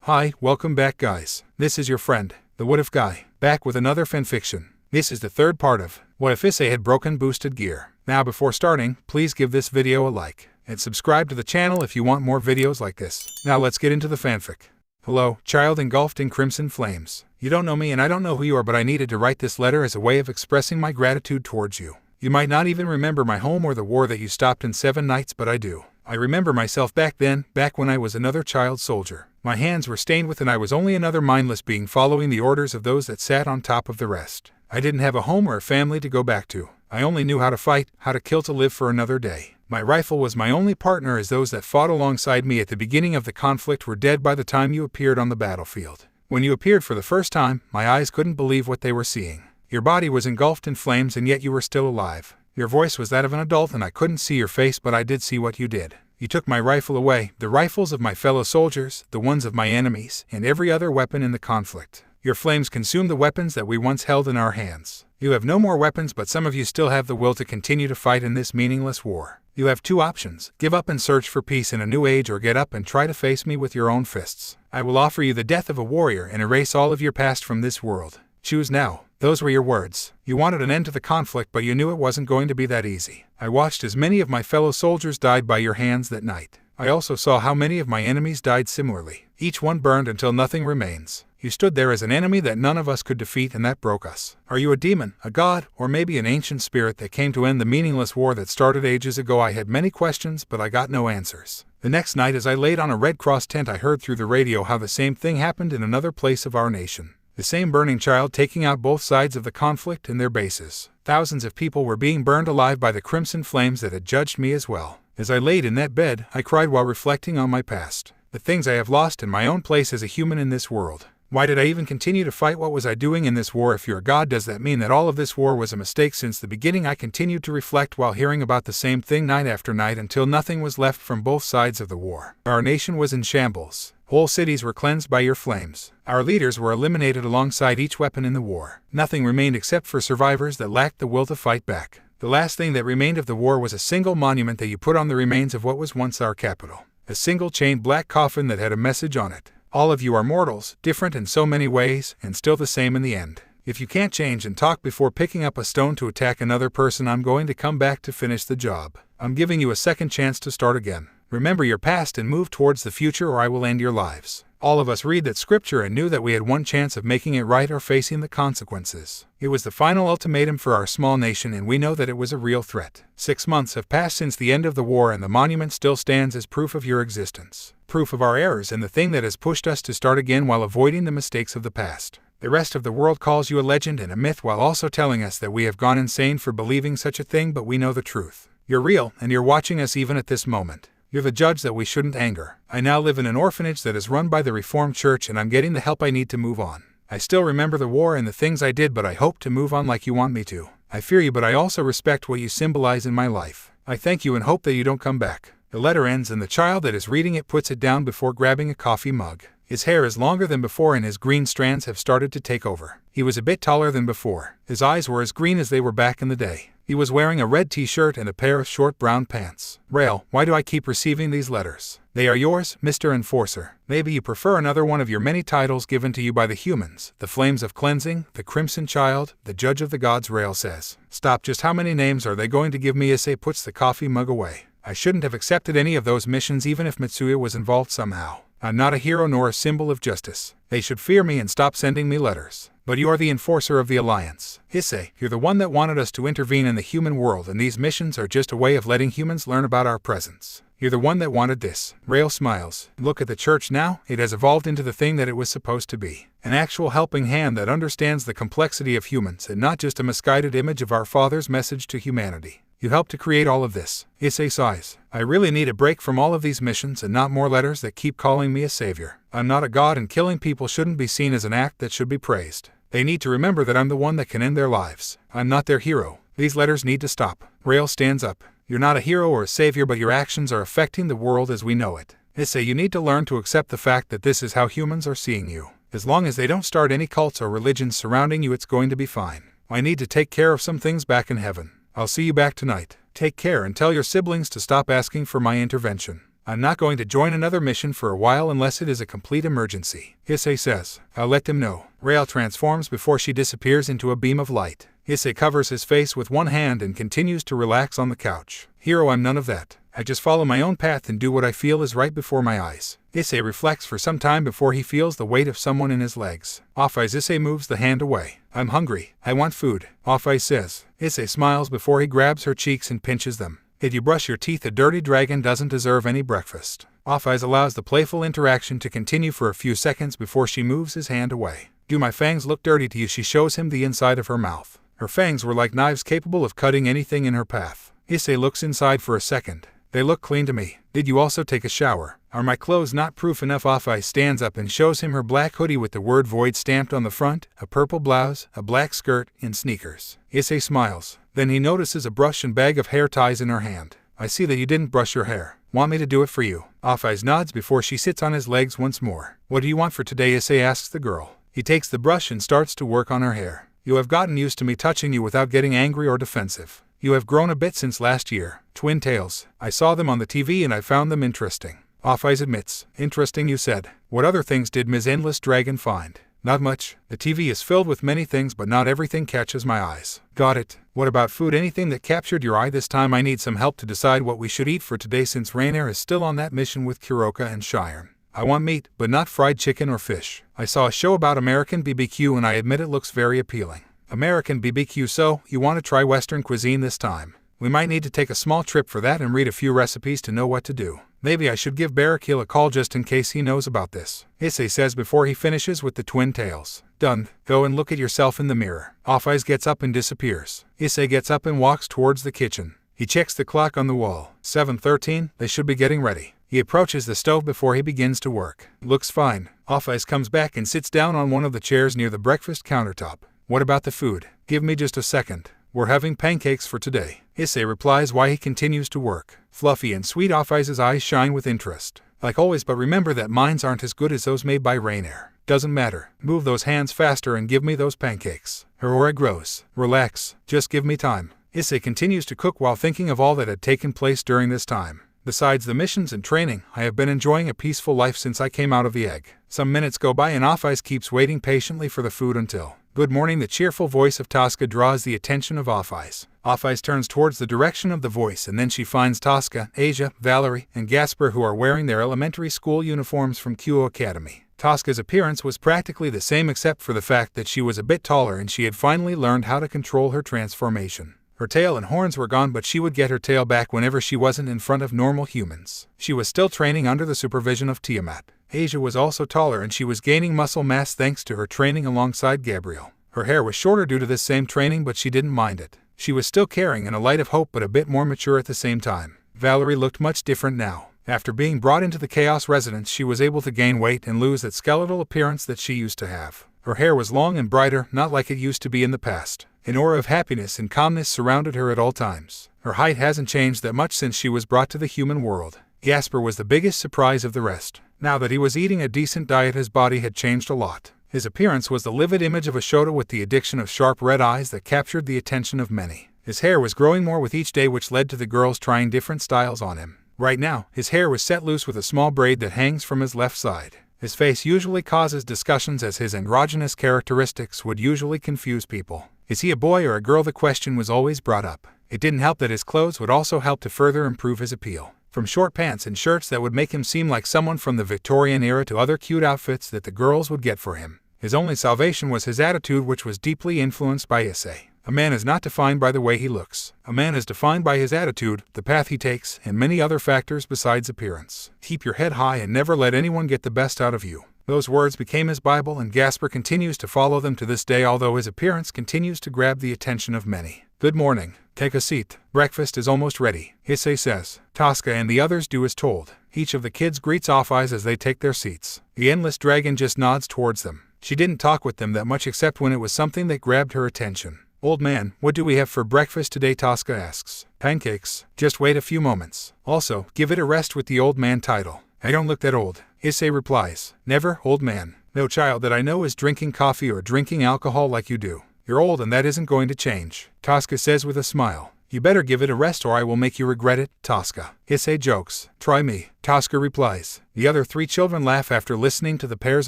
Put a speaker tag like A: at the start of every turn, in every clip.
A: Hi, welcome back guys. This is your friend, the What If Guy, back with another fanfiction. This is the third part of What If Issei had broken boosted gear. Now before starting, please give this video a like, and subscribe to the channel if you want more videos like this. Now let's get into the fanfic. Hello, child engulfed in crimson flames. You don't know me and I don't know who you are, but I needed to write this letter as a way of expressing my gratitude towards you. You might not even remember my home or the war that you stopped in 7 nights, but I do. I remember myself back then, back when I was another child soldier. My hands were stained with and I was only another mindless being following the orders of those that sat on top of the rest. I didn't have a home or a family to go back to. I only knew how to fight, how to kill to live for another day. My rifle was my only partner, as those that fought alongside me at the beginning of the conflict were dead by the time you appeared on the battlefield. When you appeared for the first time, my eyes couldn't believe what they were seeing. Your body was engulfed in flames and yet you were still alive. Your voice was that of an adult and I couldn't see your face, but I did see what you did. You took my rifle away, the rifles of my fellow soldiers, the ones of my enemies, and every other weapon in the conflict. Your flames consumed the weapons that we once held in our hands. You have no more weapons, but some of you still have the will to continue to fight in this meaningless war. You have 2 options: give up and search for peace in a new age, or get up and try to face me with your own fists. I will offer you the death of a warrior and erase all of your past from this world. Choose now. Those were your words. You wanted an end to the conflict, but you knew it wasn't going to be that easy. I watched as many of my fellow soldiers died by your hands that night. I also saw how many of my enemies died similarly. Each one burned until nothing remains. You stood there as an enemy that none of us could defeat, and that broke us. Are you a demon, a god, or maybe an ancient spirit that came to end the meaningless war that started ages ago? I had many questions, but I got no answers. The next night, as I laid on a Red Cross tent, I heard through the radio how the same thing happened in another place of our nation. The same burning child taking out both sides of the conflict and their bases. Thousands of people were being burned alive by the crimson flames that had judged me as well. As I laid in that bed, I cried while reflecting on my past. The things I have lost in my own place as a human in this world. Why did I even continue to fight? What was I doing in this war? If you're a god, does that mean that all of this war was a mistake since the beginning? I continued to reflect while hearing about the same thing night after night until nothing was left from both sides of the war. Our nation was in shambles. Whole cities were cleansed by your flames. Our leaders were eliminated alongside each weapon in the war. Nothing remained except for survivors that lacked the will to fight back. The last thing that remained of the war was a single monument that you put on the remains of what was once our capital. A single chained black coffin that had a message on it. All of you are mortals, different in so many ways, and still the same in the end. If you can't change and talk before picking up a stone to attack another person, I'm going to come back to finish the job. I'm giving you a second chance to start again. Remember your past and move towards the future, or I will end your lives. All of us read that scripture and knew that we had one chance of making it right or facing the consequences. It was the final ultimatum for our small nation, and we know that it was a real threat. 6 months have passed since the end of the war, and the monument still stands as proof of your existence. Proof of our errors and the thing that has pushed us to start again while avoiding the mistakes of the past. The rest of the world calls you a legend and a myth, while also telling us that we have gone insane for believing such a thing, but we know the truth. You're real, and you're watching us even at this moment. You're the judge that we shouldn't anger. I now live in an orphanage that is run by the Reformed Church, and I'm getting the help I need to move on. I still remember the war and the things I did, but I hope to move on like you want me to. I fear you, but I also respect what you symbolize in my life. I thank you and hope that you don't come back. The letter ends and the child that is reading it puts it down before grabbing a coffee mug. His hair is longer than before and his green strands have started to take over. He was a bit taller than before. His eyes were as green as they were back in the day. He was wearing a red t-shirt and a pair of short brown pants. Rail, why do I keep receiving these letters? They are yours, Mr. Enforcer. Maybe you prefer another one of your many titles given to you by the humans. The Flames of Cleansing, the Crimson Child, the Judge of the Gods. Rail says. Stop, just how many names are they going to give me? Issei puts the coffee mug away. I shouldn't have accepted any of those missions even if Mitsuya was involved somehow. I'm not a hero nor a symbol of justice. They should fear me and stop sending me letters. But you are the enforcer of the Alliance. Issei, you're the one that wanted us to intervene in the human world, and these missions are just a way of letting humans learn about our presence. You're the one that wanted this. Rail smiles. Look at the church now. It has evolved into the thing that it was supposed to be. An actual helping hand that understands the complexity of humans and not just a misguided image of our Father's message to humanity. You helped to create all of this. Issei sighs. I really need a break from all of these missions and not more letters that keep calling me a savior. I'm not a god, and killing people shouldn't be seen as an act that should be praised. They need to remember that I'm the one that can end their lives. I'm not their hero. These letters need to stop. Rail stands up. You're not a hero or a savior, but your actions are affecting the world as we know it. Issei, you need to learn to accept the fact that this is how humans are seeing you. As long as they don't start any cults or religions surrounding you, it's going to be fine. I need to take care of some things back in heaven. I'll see you back tonight. Take care and tell your siblings to stop asking for my intervention. I'm not going to join another mission for a while unless it is a complete emergency. Issei says, I'll let them know. Rail transforms before she disappears into a beam of light. Issei covers his face with one hand and continues to relax on the couch. Hero, I'm none of that. I just follow my own path and do what I feel is right before my eyes. Issei reflects for some time before he feels the weight of someone in his legs. Off-eyes. Issei moves the hand away. I'm hungry. I want food. Off-eyes says. Issei smiles before he grabs her cheeks and pinches them. Did you brush your teeth? A dirty dragon doesn't deserve any breakfast. Off-eyes allows the playful interaction to continue for a few seconds before she moves his hand away. Do my fangs look dirty to you? She shows him the inside of her mouth. Her fangs were like knives capable of cutting anything in her path. Issei looks inside for a second. They look clean to me. Did you also take a shower? Are my clothes not proof enough? Off-eyes stands up and shows him her black hoodie with the word void stamped on the front, a purple blouse, a black skirt, and sneakers. Issei smiles. Then he notices a brush and bag of hair ties in her hand. I see that you didn't brush your hair. Want me to do it for you? Off-eyes nods before she sits on his legs once more. What do you want for today? Issei asks the girl. He takes the brush and starts to work on her hair. You have gotten used to me touching you without getting angry or defensive. You have grown a bit since last year. Twin tails. I saw them on the TV and I found them interesting. Off-eyes admits. Interesting, you said. What other things did Ms. Endless Dragon find? Not much. The TV is filled with many things, but not everything catches my eyes. Got it. What about food? Anything that captured your eye? This time I need some help to decide what we should eat for today since Rainier is still on that mission with Kuroka and Cheyenne. I want meat, but not fried chicken or fish. I saw a show about American BBQ and I admit it looks very appealing. American BBQ, so you want to try Western cuisine this time? We might need to take a small trip for that and read a few recipes to know what to do. Maybe I should give Barakil a call just in case he knows about this. Issei says before he finishes with the twin tails. Done. Go and look at yourself in the mirror. Off-eyes gets up and disappears. Issei gets up and walks towards the kitchen. He checks the clock on the wall. 7:13, they should be getting ready. He approaches the stove before he begins to work. Looks fine. Off-eyes comes back and sits down on one of the chairs near the breakfast countertop. What about the food? Give me just a second. We're having pancakes for today. Issei replies while he continues to work. Fluffy and sweet. Off-eyes' eyes shine with interest. Like always, but remember that mines aren't as good as those made by Rainier. Doesn't matter. Move those hands faster and give me those pancakes. Her aura grows. Relax. Just give me time. Issei continues to cook while thinking of all that had taken place during this time. Besides the missions and training, I have been enjoying a peaceful life since I came out of the egg. Some minutes go by and Off-eyes keeps waiting patiently for the food until... Good morning. The cheerful voice of Tosca draws the attention of Off-eyes. Off-eyes turns towards the direction of the voice and then she finds Tosca, Asia, Valerie, and Gasper, who are wearing their elementary school uniforms from Kyo Academy. Tosca's appearance was practically the same except for the fact that she was a bit taller and she had finally learned how to control her transformation. Her tail and horns were gone, but she would get her tail back whenever she wasn't in front of normal humans. She was still training under the supervision of Tiamat. Asia was also taller and she was gaining muscle mass thanks to her training alongside Gabriel. Her hair was shorter due to this same training, but she didn't mind it. She was still carrying in a light of hope but a bit more mature at the same time. Valerie looked much different now. After being brought into the Chaos Residence, she was able to gain weight and lose that skeletal appearance that she used to have. Her hair was long and brighter, not like it used to be in the past. An aura of happiness and calmness surrounded her at all times. Her height hasn't changed that much since she was brought to the human world. Gasper was the biggest surprise of the rest. Now that he was eating a decent diet, his body had changed a lot. His appearance was the livid image of a Shota with the addiction of sharp red eyes that captured the attention of many. His hair was growing more with each day, which led to the girls trying different styles on him. Right now, his hair was set loose with a small braid that hangs from his left side. His face usually causes discussions as his androgynous characteristics would usually confuse people. Is he a boy or a girl? The question was always brought up. It didn't help that his clothes would also help to further improve his appeal. From short pants and shirts that would make him seem like someone from the Victorian era to other cute outfits that the girls would get for him. His only salvation was his attitude, which was deeply influenced by Issei. A man is not defined by the way he looks. A man is defined by his attitude, the path he takes, and many other factors besides appearance. Keep your head high and never let anyone get the best out of you. Those words became his Bible, and Gasper continues to follow them to this day, although his appearance continues to grab the attention of many. Good morning. Take a seat. Breakfast is almost ready, Issei says. Tosca and the others do as told. Each of the kids greets Off-eyes as they take their seats. The Endless Dragon just nods towards them. She didn't talk with them that much except when it was something that grabbed her attention. Old man, what do we have for breakfast today? Tosca asks. Pancakes. Just wait a few moments. Also, give it a rest with the old man title. I don't look that old, Issei replies. Never, old man. No child that I know is drinking coffee or drinking alcohol like you do. You're old and that isn't going to change, Tosca says with a smile. You better give it a rest or I will make you regret it, Tosca. Issei jokes. Try me, Tosca replies. The other 3 children laugh after listening to the pair's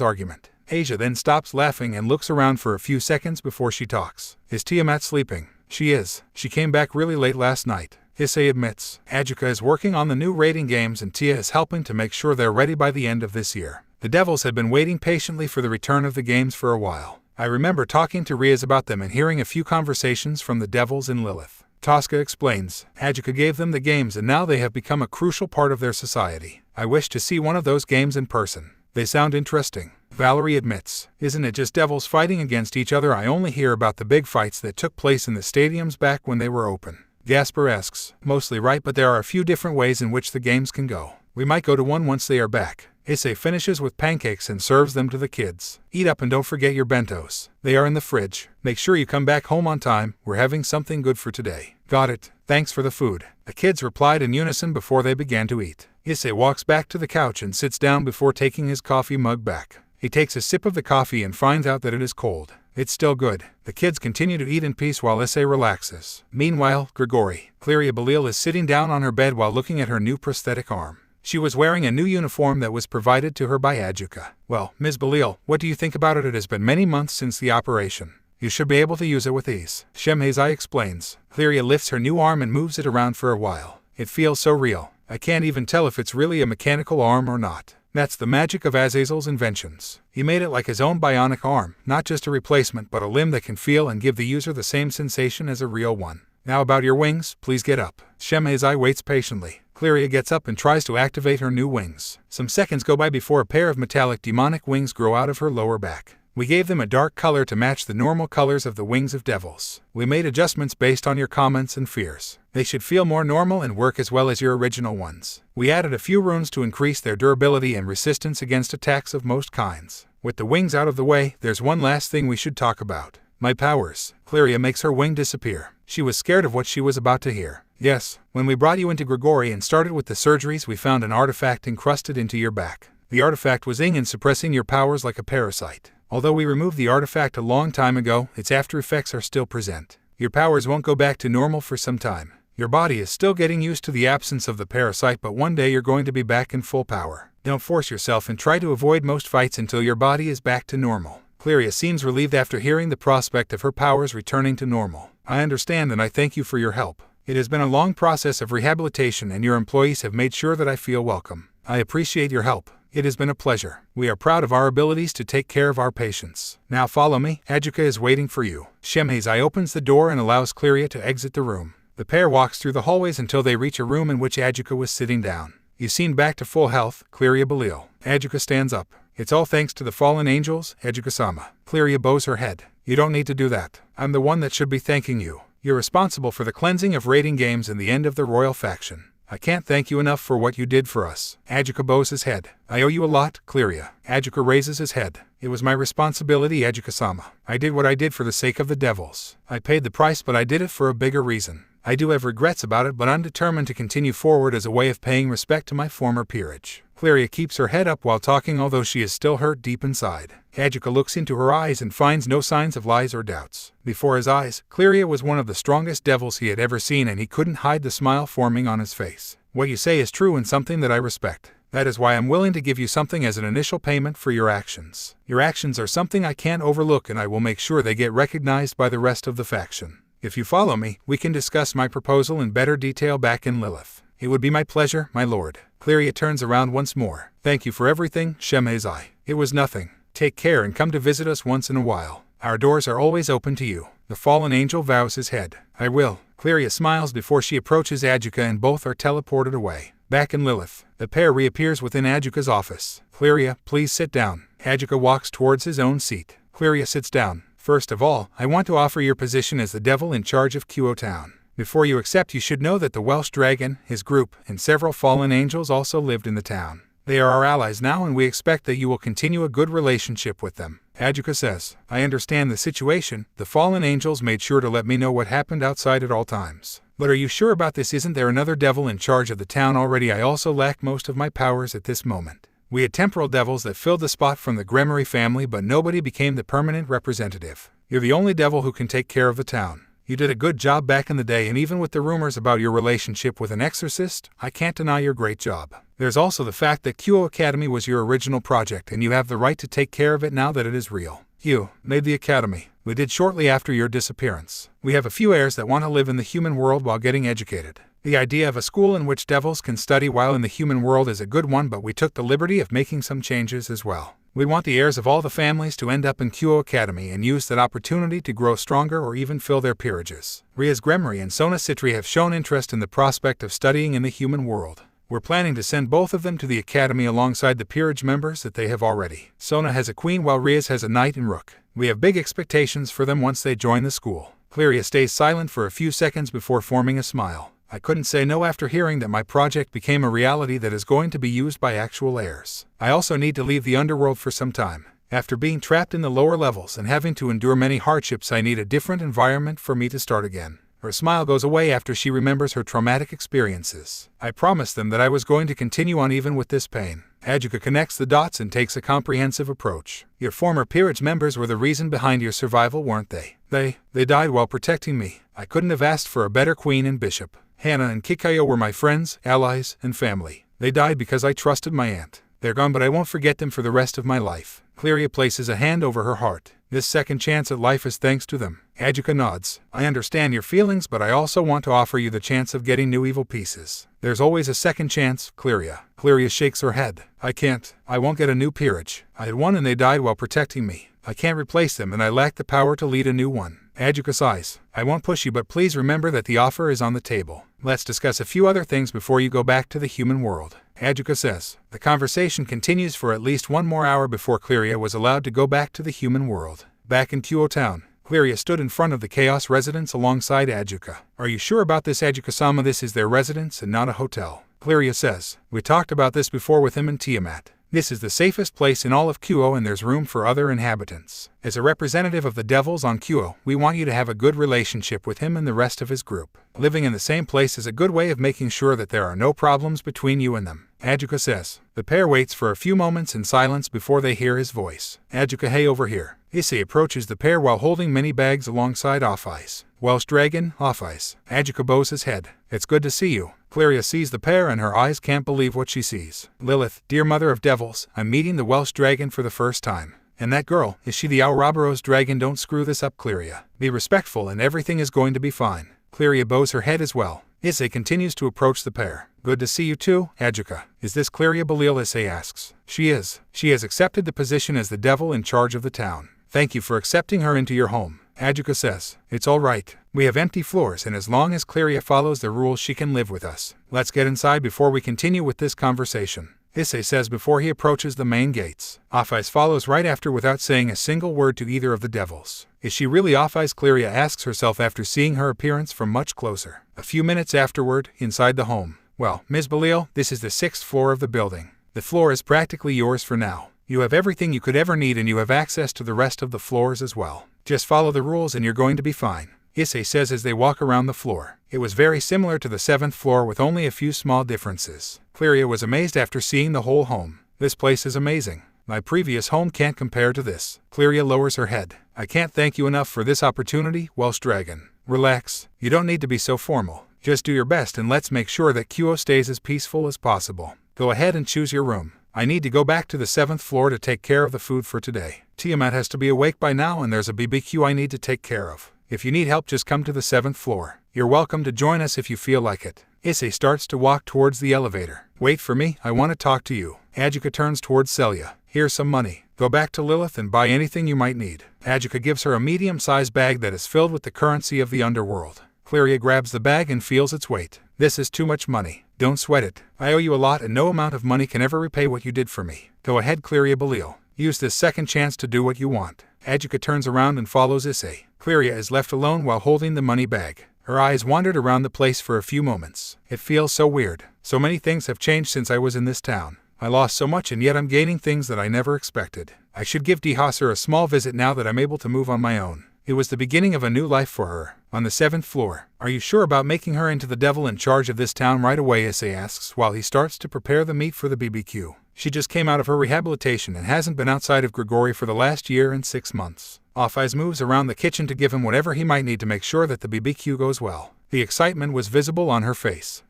A: argument. Asia then stops laughing and looks around for a few seconds before she talks. Is Tiamat sleeping? She is. She came back really late last night. Issei admits. Ajuka is working on the new rating games and Tia is helping to make sure they're ready by the end of this year. The Devils had been waiting patiently for the return of the games for a while. I remember talking to Riaz about them and hearing a few conversations from the Devils and Lilith. Tosca explains. Ajuka gave them the games and now they have become a crucial part of their society. I wish to see one of those games in person. They sound interesting. Valerie admits. Isn't it just devils fighting against each other? I only hear about the big fights that took place in the stadiums back when they were open. Gasper asks. Mostly right, but there are a few different ways in which the games can go. We might go to one once they are back. Issei finishes with pancakes and serves them to the kids. Eat up and don't forget your bentos. They are in the fridge. Make sure you come back home on time. We're having something good for today. Got it. Thanks for the food. The kids replied in unison before they began to eat. Issei walks back to the couch and sits down before taking his coffee mug back. He takes a sip of the coffee and finds out that it is cold. It's still good. The kids continue to eat in peace while Issei relaxes. Meanwhile, Grigori. Cleria Belil is sitting down on her bed while looking at her new prosthetic arm. She was wearing a new uniform that was provided to her by Ajuka. Well, Ms. Belil, what do you think about it? It has been many months since the operation. You should be able to use it with ease. Shemhazai explains. Cleria lifts her new arm and moves it around for a while. It feels so real. I can't even tell if it's really a mechanical arm or not. That's the magic of Azazel's inventions. He made it like his own bionic arm, not just a replacement but a limb that can feel and give the user the same sensation as a real one. Now about your wings, please get up. Shemhazai waits patiently. Cleria gets up and tries to activate her new wings. Some seconds go by before a pair of metallic demonic wings grow out of her lower back. We gave them a dark color to match the normal colors of the wings of devils. We made adjustments based on your comments and fears. They should feel more normal and work as well as your original ones. We added a few runes to increase their durability and resistance against attacks of most kinds. With the wings out of the way, there's one last thing we should talk about. My powers. Cleria makes her wing disappear. She was scared of what she was about to hear. Yes, when we brought you into Grigori and started with the surgeries, we found an artifact encrusted into your back. The artifact was in suppressing your powers like a parasite. Although we removed the artifact a long time ago, its after effects are still present. Your powers won't go back to normal for some time. Your body is still getting used to the absence of the parasite, but one day you're going to be back in full power. Don't force yourself and try to avoid most fights until your body is back to normal. Cleria seems relieved after hearing the prospect of her powers returning to normal. I understand and I thank you for your help. It has been a long process of rehabilitation and your employees have made sure that I feel welcome. I appreciate your help. It has been a pleasure. We are proud of our abilities to take care of our patients. Now follow me. Ajuka is waiting for you. Shemhazai opens the door and allows Cleria to exit the room. The pair walks through the hallways until they reach a room in which Ajuka was sitting down. You seem back to full health, Cleria Belil. Ajuka stands up. It's all thanks to the fallen angels, Ajuka-sama. Cleria bows her head. You don't need to do that. I'm the one that should be thanking you. You're responsible for the cleansing of rating games and the end of the royal faction. I can't thank you enough for what you did for us. Ajuka bows his head. I owe you a lot, Cleria. Ajuka raises his head. It was my responsibility, Ajuka-sama. I did what I did for the sake of the devils. I paid the price, but I did it for a bigger reason. I do have regrets about it, but I'm determined to continue forward as a way of paying respect to my former peerage. Cleria keeps her head up while talking, although she is still hurt deep inside. Ajuka looks into her eyes and finds no signs of lies or doubts. Before his eyes, Cleria was one of the strongest devils he had ever seen, and he couldn't hide the smile forming on his face. What you say is true and something that I respect. That is why I'm willing to give you something as an initial payment for your actions. Your actions are something I can't overlook, and I will make sure they get recognized by the rest of the faction. If you follow me, we can discuss my proposal in better detail back in Lilith. It would be my pleasure, my lord. Cleria turns around once more. Thank you for everything, Shemhazai. It was nothing. Take care and come to visit us once in a while. Our doors are always open to you. The fallen angel bows his head. I will. Cleria smiles before she approaches Ajuka and both are teleported away. Back in Lilith, the pair reappears within Ajuka's office. Cleria, please sit down. Ajuka walks towards his own seat. Cleria sits down. First of all, I want to offer your position as the devil in charge of Kuo Town. Before you accept, you should know that the Welsh dragon, his group, and several fallen angels also lived in the town. They are our allies now, and we expect that you will continue a good relationship with them. Ajuka says, I understand the situation. The fallen angels made sure to let me know what happened outside at all times. But are you sure about this? Isn't there another devil in charge of the town already? I also lack most of my powers at this moment. We had temporal devils that filled the spot from the Gremory family, but nobody became the permanent representative. You're the only devil who can take care of the town. You did a good job back in the day, and even with the rumors about your relationship with an exorcist, I can't deny your great job. There's also the fact that Kyo Academy was your original project, and you have the right to take care of it now that it is real. You made the academy. We did shortly after your disappearance. We have a few heirs that want to live in the human world while getting educated. The idea of a school in which devils can study while in the human world is a good one, but we took the liberty of making some changes as well. We want the heirs of all the families to end up in Kyo Academy and use that opportunity to grow stronger or even fill their peerages. Riaz Gremry and Sona Citri have shown interest in the prospect of studying in the human world. We're planning to send both of them to the academy alongside the peerage members that they have already. Sona has a queen while Riaz has a knight and rook. We have big expectations for them once they join the school. Cleria stays silent for a few seconds before forming a smile. I couldn't say no after hearing that my project became a reality that is going to be used by actual heirs. I also need to leave the underworld for some time. After being trapped in the lower levels and having to endure many hardships, I need a different environment for me to start again. Her smile goes away after she remembers her traumatic experiences. I promised them that I was going to continue on even with this pain. Adjuka connects the dots and takes a comprehensive approach. Your former peerage members were the reason behind your survival, weren't they? They died while protecting me. I couldn't have asked for a better queen and bishop. Hannah and Kikayo were my friends, allies, and family. They died because I trusted my aunt. They're gone, but I won't forget them for the rest of my life. Cleria places a hand over her heart. This second chance at life is thanks to them. Adjuka nods. I understand your feelings, but I also want to offer you the chance of getting new evil pieces. There's always a second chance, Cleria. Cleria shakes her head. I can't. I won't get a new peerage. I had one and they died while protecting me. I can't replace them, and I lack the power to lead a new one. Adjuka sighs. I won't push you, but please remember that the offer is on the table. Let's discuss a few other things before you go back to the human world. Adjuka says. The conversation continues for at least 1 more hour before Cleria was allowed to go back to the human world. Back in Kyo Town, Cleria stood in front of the Chaos residence alongside Adjuka. Are you sure about this, Adjuka-sama? This is their residence and not a hotel. Cleria says. We talked about this before with him and Tiamat. This is the safest place in all of Kyo, and there's room for other inhabitants. As a representative of the devils on Kyo, we want you to have a good relationship with him and the rest of his group. Living in the same place is a good way of making sure that there are no problems between you and them. Adjuka says. The pair waits for a few moments in silence before they hear his voice. Adjuka, hey, over here. Issei approaches the pair while holding many bags alongside Offeyes. Welsh Dragon, Offeyes. Adjuka bows his head. It's good to see you. Cleria sees the pair and her eyes can't believe what she sees. Lilith, dear mother of devils, I'm meeting the Welsh Dragon for the first time. And that girl, is she the Ouroboros dragon? Don't screw this up, Cleria. Be respectful and everything is going to be fine. Cleria bows her head as well. Issei continues to approach the pair. Good to see you too, Adjuka. Is this Cleria Belil? Issei asks. She is. She has accepted the position as the devil in charge of the town. Thank you for accepting her into your home. Adjuka says. It's all right. We have empty floors, and as long as Cleria follows the rules, she can live with us. Let's get inside before we continue with this conversation. Issei says before he approaches the main gates. Offeyes follows right after without saying a single word to either of the devils. Is she really Offeyes? Cleria asks herself after seeing her appearance from much closer. A few minutes afterward, inside the home. Well, Ms. Belil, this is the 6th floor of the building. The floor is practically yours for now. You have everything you could ever need, and you have access to the rest of the floors as well. Just follow the rules and you're going to be fine, Issei says as they walk around the floor. It was very similar to the 7th floor with only a few small differences. Cleria was amazed after seeing the whole home. This place is amazing. My previous home can't compare to this. Cleria lowers her head. I can't thank you enough for this opportunity, Welsh Dragon. Relax. You don't need to be so formal. Just do your best and let's make sure that Kyo stays as peaceful as possible. Go ahead and choose your room. I need to go back to the 7th floor to take care of the food for today. Tiamat has to be awake by now and there's a BBQ I need to take care of. If you need help, just come to the 7th floor. You're welcome to join us if you feel like it. Issei starts to walk towards the elevator. Wait for me, I want to talk to you. Adjuka turns towards Celia. Here's some money. Go back to Lilith and buy anything you might need. Adjuka gives her a medium-sized bag that is filled with the currency of the underworld. Cleria grabs the bag and feels its weight. This is too much money. Don't sweat it. I owe you a lot and no amount of money can ever repay what you did for me. Go ahead, Cleria Belil. Use this second chance to do what you want. Adjuka turns around and follows Issei. Cleria is left alone while holding the money bag. Her eyes wandered around the place for a few moments. It feels so weird. So many things have changed since I was in this town. I lost so much and yet I'm gaining things that I never expected. I should give Dhasar a small visit now that I'm able to move on my own. It was the beginning of a new life for her. On the 7th floor. Are you sure about making her into the devil in charge of this town right away? Issei asks while he starts to prepare the meat for the BBQ. She just came out of her rehabilitation and hasn't been outside of Grigori for the last year and 6 months. Off-Eyes moves around the kitchen to give him whatever he might need to make sure that the BBQ goes well. The excitement was visible on her face.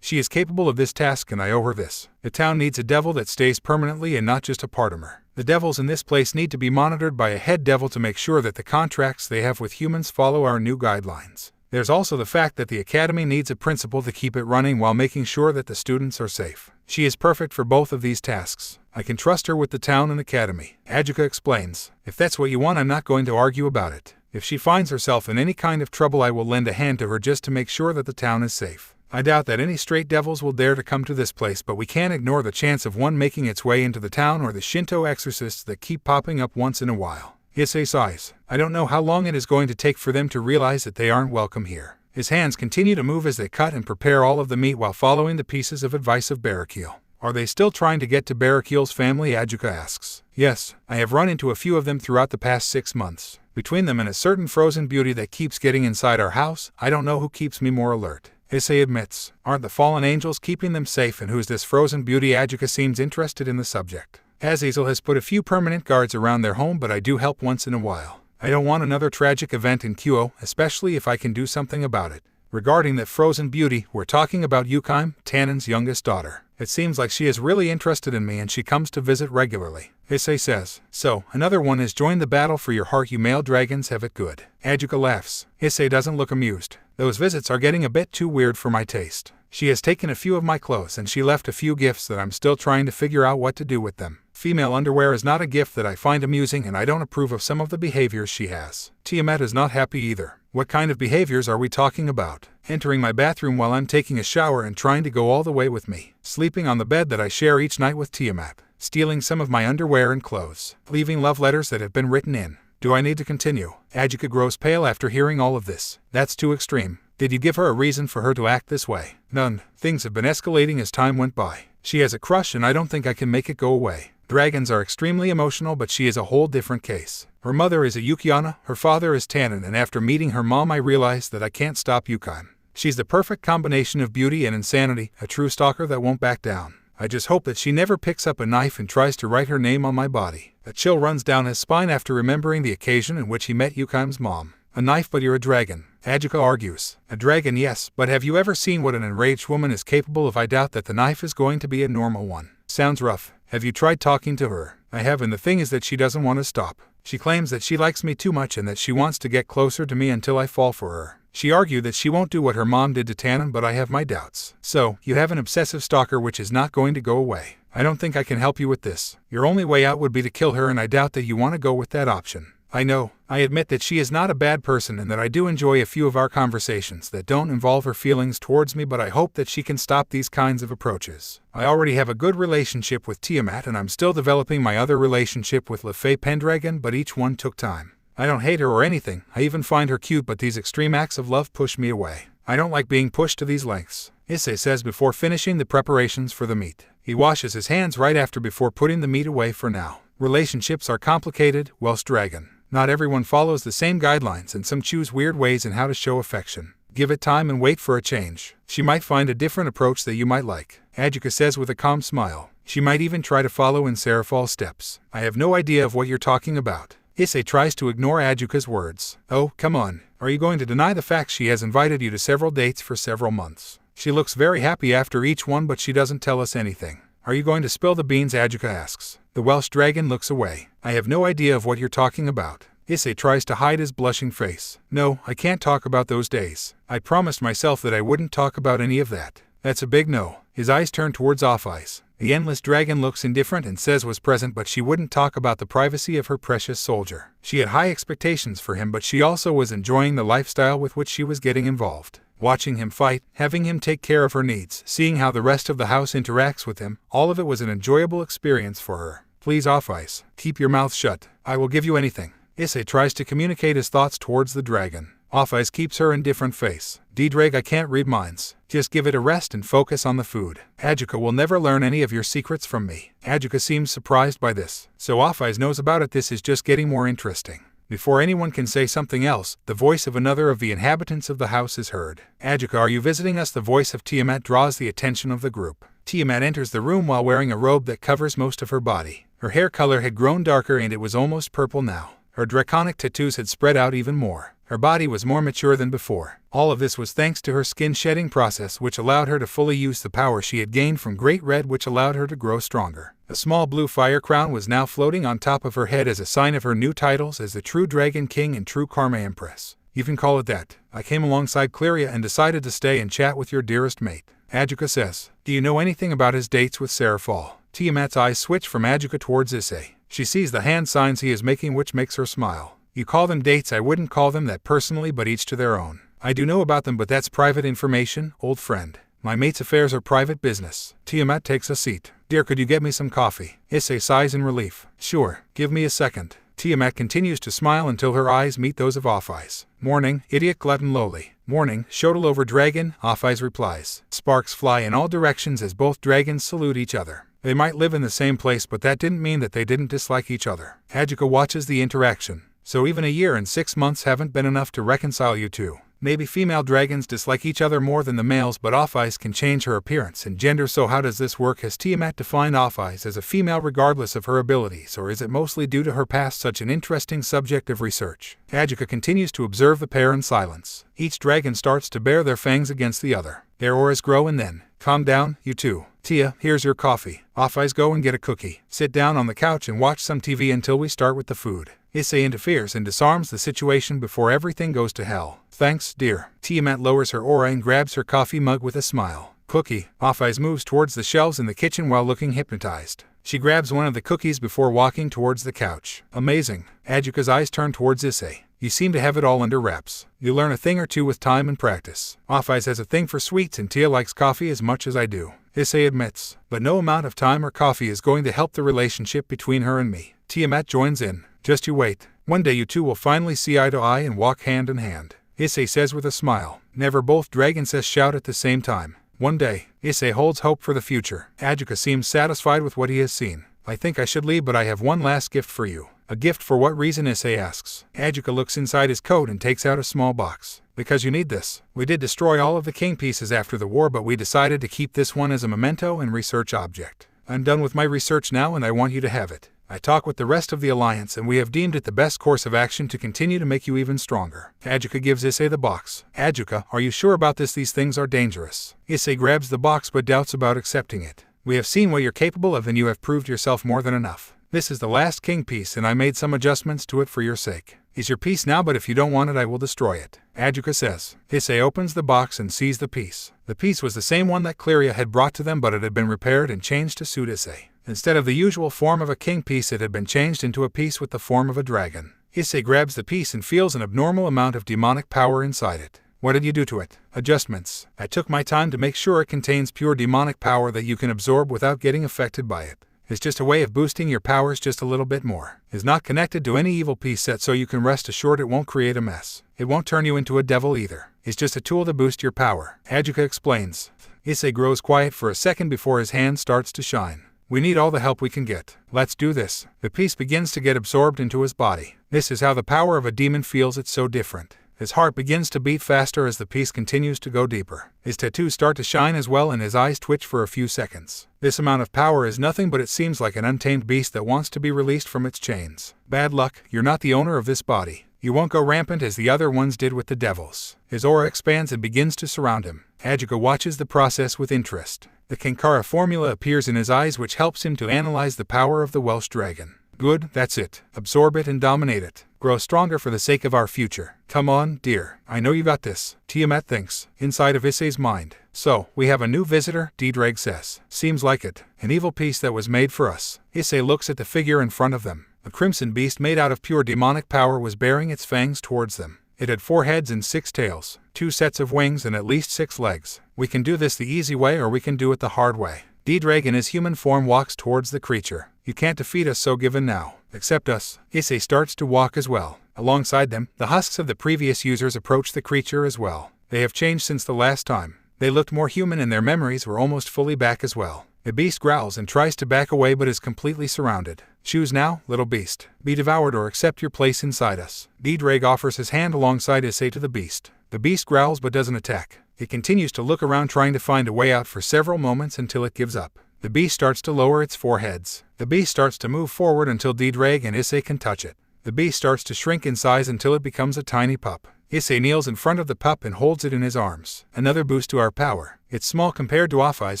A: She is capable of this task and I owe her this. The town needs a devil that stays permanently and not just a part-timer. The devils in this place need to be monitored by a head devil to make sure that the contracts they have with humans follow our new guidelines. There's also the fact that the academy needs a principal to keep it running while making sure that the students are safe. She is perfect for both of these tasks. I can trust her with the town and academy. Ajuka explains. If that's what you want, I'm not going to argue about it. If she finds herself in any kind of trouble, I will lend a hand to her just to make sure that the town is safe. I doubt that any straight devils will dare to come to this place, but we can't ignore the chance of one making its way into the town or the Shinto exorcists that keep popping up once in a while. Issei sighs. I don't know how long it is going to take for them to realize that they aren't welcome here. His hands continue to move as they cut and prepare all of the meat while following the pieces of advice of Barakeel. Are they still trying to get to Barakeel's family? Ajuka asks. Yes, I have run into a few of them throughout the past 6 months. Between them and a certain frozen beauty that keeps getting inside our house, I don't know who keeps me more alert. Issei admits. Aren't the fallen angels keeping them safe, and who's this frozen beauty? Ajuka seems interested in the subject. Azazel has put a few permanent guards around their home, but I do help once in a while. I don't want another tragic event in Kyo, especially if I can do something about it. Regarding that frozen beauty, we're talking about Yukime, Tannen's youngest daughter. It seems like she is really interested in me and she comes to visit regularly. Issei says. So, another one has joined the battle for your heart. You male dragons have it good. Ajuka laughs. Issei doesn't look amused. Those visits are getting a bit too weird for my taste. She has taken a few of my clothes and she left a few gifts that I'm still trying to figure out what to do with them. Female underwear is not a gift that I find amusing, and I don't approve of some of the behaviors she has. Tiamat is not happy either. What kind of behaviors are we talking about? Entering my bathroom while I'm taking a shower and trying to go all the way with me. Sleeping on the bed that I share each night with Tiamat. Stealing some of my underwear and clothes. Leaving love letters that have been written in. Do I need to continue? Ajuka grows pale after hearing all of this. That's too extreme. Did you give her a reason for her to act this way? None. Things have been escalating as time went by. She has a crush and I don't think I can make it go away. Dragons are extremely emotional, but she is a whole different case. Her mother is a Yukiana, her father is Tannen, and after meeting her mom I realized that I can't stop Yukime. She's the perfect combination of beauty and insanity, a true stalker that won't back down. I just hope that she never picks up a knife and tries to write her name on my body. A chill runs down his spine after remembering the occasion in which he met Yukime's mom. A knife, but you're a dragon. Ajuka argues. A dragon, yes, but have you ever seen what an enraged woman is capable of? I doubt that the knife is going to be a normal one. Sounds rough. Have you tried talking to her? I have, and the thing is that she doesn't want to stop. She claims that she likes me too much and that she wants to get closer to me until I fall for her. She argued that she won't do what her mom did to Tannen, but I have my doubts. So, you have an obsessive stalker which is not going to go away. I don't think I can help you with this. Your only way out would be to kill her, and I doubt that you want to go with that option. I know. I admit that she is not a bad person and that I do enjoy a few of our conversations that don't involve her feelings towards me, but I hope that she can stop these kinds of approaches. I already have a good relationship with Tiamat and I'm still developing my other relationship with LeFay Pendragon, but each one took time. I don't hate her or anything, I even find her cute, but these extreme acts of love push me away. I don't like being pushed to these lengths, Issei says before finishing the preparations for the meat. He washes his hands right after before putting the meat away for now. Relationships are complicated, Welsh Dragon. Not everyone follows the same guidelines and some choose weird ways in how to show affection. Give it time and wait for a change. She might find a different approach that you might like, Ajuka says with a calm smile. She might even try to follow in Seraphal's steps. I have no idea of what you're talking about. Issei tries to ignore Ajuka's words. Oh, come on. Are you going to deny the fact she has invited you to several dates for several months? She looks very happy after each one, but she doesn't tell us anything. Are you going to spill the beans? Ajuka asks. The Welsh Dragon looks away. I have no idea of what you're talking about. Issei tries to hide his blushing face. No, I can't talk about those days. I promised myself that I wouldn't talk about any of that. That's a big no. His eyes turn towards Off-Eyes. The Endless Dragon looks indifferent and says was present, but she wouldn't talk about the privacy of her precious soldier. She had high expectations for him, but she also was enjoying the lifestyle with which she was getting involved. Watching him fight, having him take care of her needs, seeing how the rest of the house interacts with him, all of it was an enjoyable experience for her. Please, Off-Eyes, keep your mouth shut. I will give you anything. Issei tries to communicate his thoughts towards the dragon. Off-Eyes keeps her indifferent face. Ddraig, I can't read minds. Just give it a rest and focus on the food. Ajuka will never learn any of your secrets from me. Ajuka seems surprised by this. So Off-Eyes knows about it. This is just getting more interesting. Before anyone can say something else, the voice of another of the inhabitants of the house is heard. Ajuka, are you visiting us? The voice of Tiamat draws the attention of the group. Tiamat enters the room while wearing a robe that covers most of her body. Her hair color had grown darker and it was almost purple now. Her draconic tattoos had spread out even more. Her body was more mature than before. All of this was thanks to her skin shedding process, which allowed her to fully use the power she had gained from Great Red, which allowed her to grow stronger. A small blue fire crown was now floating on top of her head as a sign of her new titles as the True Dragon King and True Karma Empress. You can call it that. I came alongside Cleria and decided to stay and chat with your dearest mate. Adjuka says, do you know anything about his dates with Seraphal? Tiamat's eyes switch from Adjuka towards Issei. She sees the hand signs he is making, which makes her smile. You call them dates, I wouldn't call them that personally, but each to their own. I do know about them, but that's private information, old friend. My mate's affairs are private business. Tiamat takes a seat. Dear, could you get me some coffee? Issei sighs in relief. Sure, give me a second. Tiamat continues to smile until her eyes meet those of Off-Eyes. Morning, idiot glutton lowly. Morning, Shotel over dragon, Off-Eyes replies. Sparks fly in all directions as both dragons salute each other. They might live in the same place, but that didn't mean that they didn't dislike each other. Adjuka watches the interaction. So even a year and 6 months haven't been enough to reconcile you two. Maybe female dragons dislike each other more than the males, but Off-Eyes can change her appearance and gender, so how does this work? Has Tiamat defined Off-Eyes as a female regardless of her abilities, or is it mostly due to her past? Such an interesting subject of research. Adjuka continues to observe the pair in silence. Each dragon starts to bare their fangs against the other. Their auras grow and then, calm down, you two. Tia, here's your coffee. Off-Eyes, go and get a cookie. Sit down on the couch and watch some TV until we start with the food. Issei interferes and disarms the situation before everything goes to hell. Thanks, dear. Tiamat lowers her aura and grabs her coffee mug with a smile. Cookie. Off-Eyes moves towards the shelves in the kitchen while looking hypnotized. She grabs one of the cookies before walking towards the couch. Amazing. Adjuka's eyes turn towards Issei. You seem to have it all under wraps. You learn a thing or two with time and practice. Off-Eyes has a thing for sweets and Tia likes coffee as much as I do. Issei admits, but no amount of time or coffee is going to help the relationship between her and me. Tiamat joins in. Just you wait. One day you two will finally see eye to eye and walk hand in hand. Issei says with a smile. Never, both dragons shout at the same time. One day. Issei holds hope for the future. Adjuka seems satisfied with what he has seen. I think I should leave, but I have one last gift for you. A gift for what reason? Issei asks. Adjuka looks inside his coat and takes out a small box. Because you need this. We did destroy all of the king pieces after the war, but we decided to keep this one as a memento and research object. I'm done with my research now and I want you to have it. I talked with the rest of the Alliance and we have deemed it the best course of action to continue to make you even stronger. Adjuka gives Issei the box. Adjuka, are you sure about this? These things are dangerous. Issei grabs the box but doubts about accepting it. We have seen what you're capable of and you have proved yourself more than enough. This is the last king piece and I made some adjustments to it for your sake. It's your piece now, but if you don't want it I will destroy it. Adjuka says. Issei opens the box and sees the piece. The piece was the same one that Cleria had brought to them, but it had been repaired and changed to suit Issei. Instead of the usual form of a king piece, it had been changed into a piece with the form of a dragon. Issei grabs the piece and feels an abnormal amount of demonic power inside it. What did you do to it? Adjustments. I took my time to make sure it contains pure demonic power that you can absorb without getting affected by it. It's just a way of boosting your powers just a little bit more. It's not connected to any evil piece set, so you can rest assured it won't create a mess. It won't turn you into a devil either. It's just a tool to boost your power. Adjuka explains. Issei grows quiet for a second before his hand starts to shine. We need all the help we can get. Let's do this. The piece begins to get absorbed into his body. This is how the power of a demon feels. It's so different. His heart begins to beat faster as the piece continues to go deeper. His tattoos start to shine as well and his eyes twitch for a few seconds. This amount of power is nothing, but it seems like an untamed beast that wants to be released from its chains. Bad luck, you're not the owner of this body. You won't go rampant as the other ones did with the devils. His aura expands and begins to surround him. Adjuka watches the process with interest. The Kinkara formula appears in his eyes, which helps him to analyze the power of the Welsh dragon. Good, that's it. Absorb it and dominate it. Grow stronger for the sake of our future. Come on, dear. I know you got this. Tiamat thinks, inside of Issei's mind. So, we have a new visitor, Ddraig says. Seems like it. An evil piece that was made for us. Issei looks at the figure in front of them. A crimson beast made out of pure demonic power was baring its fangs towards them. It had 4 heads and 6 tails, 2 sets of wings and at least 6 legs. We can do this the easy way or we can do it the hard way. Ddraig in his human form walks towards the creature. You can't defeat us, so given now. Accept us. Issei starts to walk as well. Alongside them, the husks of the previous users approach the creature as well. They have changed since the last time. They looked more human and their memories were almost fully back as well. The beast growls and tries to back away but is completely surrounded. Choose now, little beast. Be devoured or accept your place inside us. Ddraig offers his hand alongside Issei to the beast. The beast growls but doesn't attack. It continues to look around trying to find a way out for several moments until it gives up. The beast starts to lower its 4 heads. The beast starts to move forward until Ddraig and Issei can touch it. The beast starts to shrink in size until it becomes a tiny pup. Issei kneels in front of the pup and holds it in his arms. Another boost to our power. It's small compared to Offai's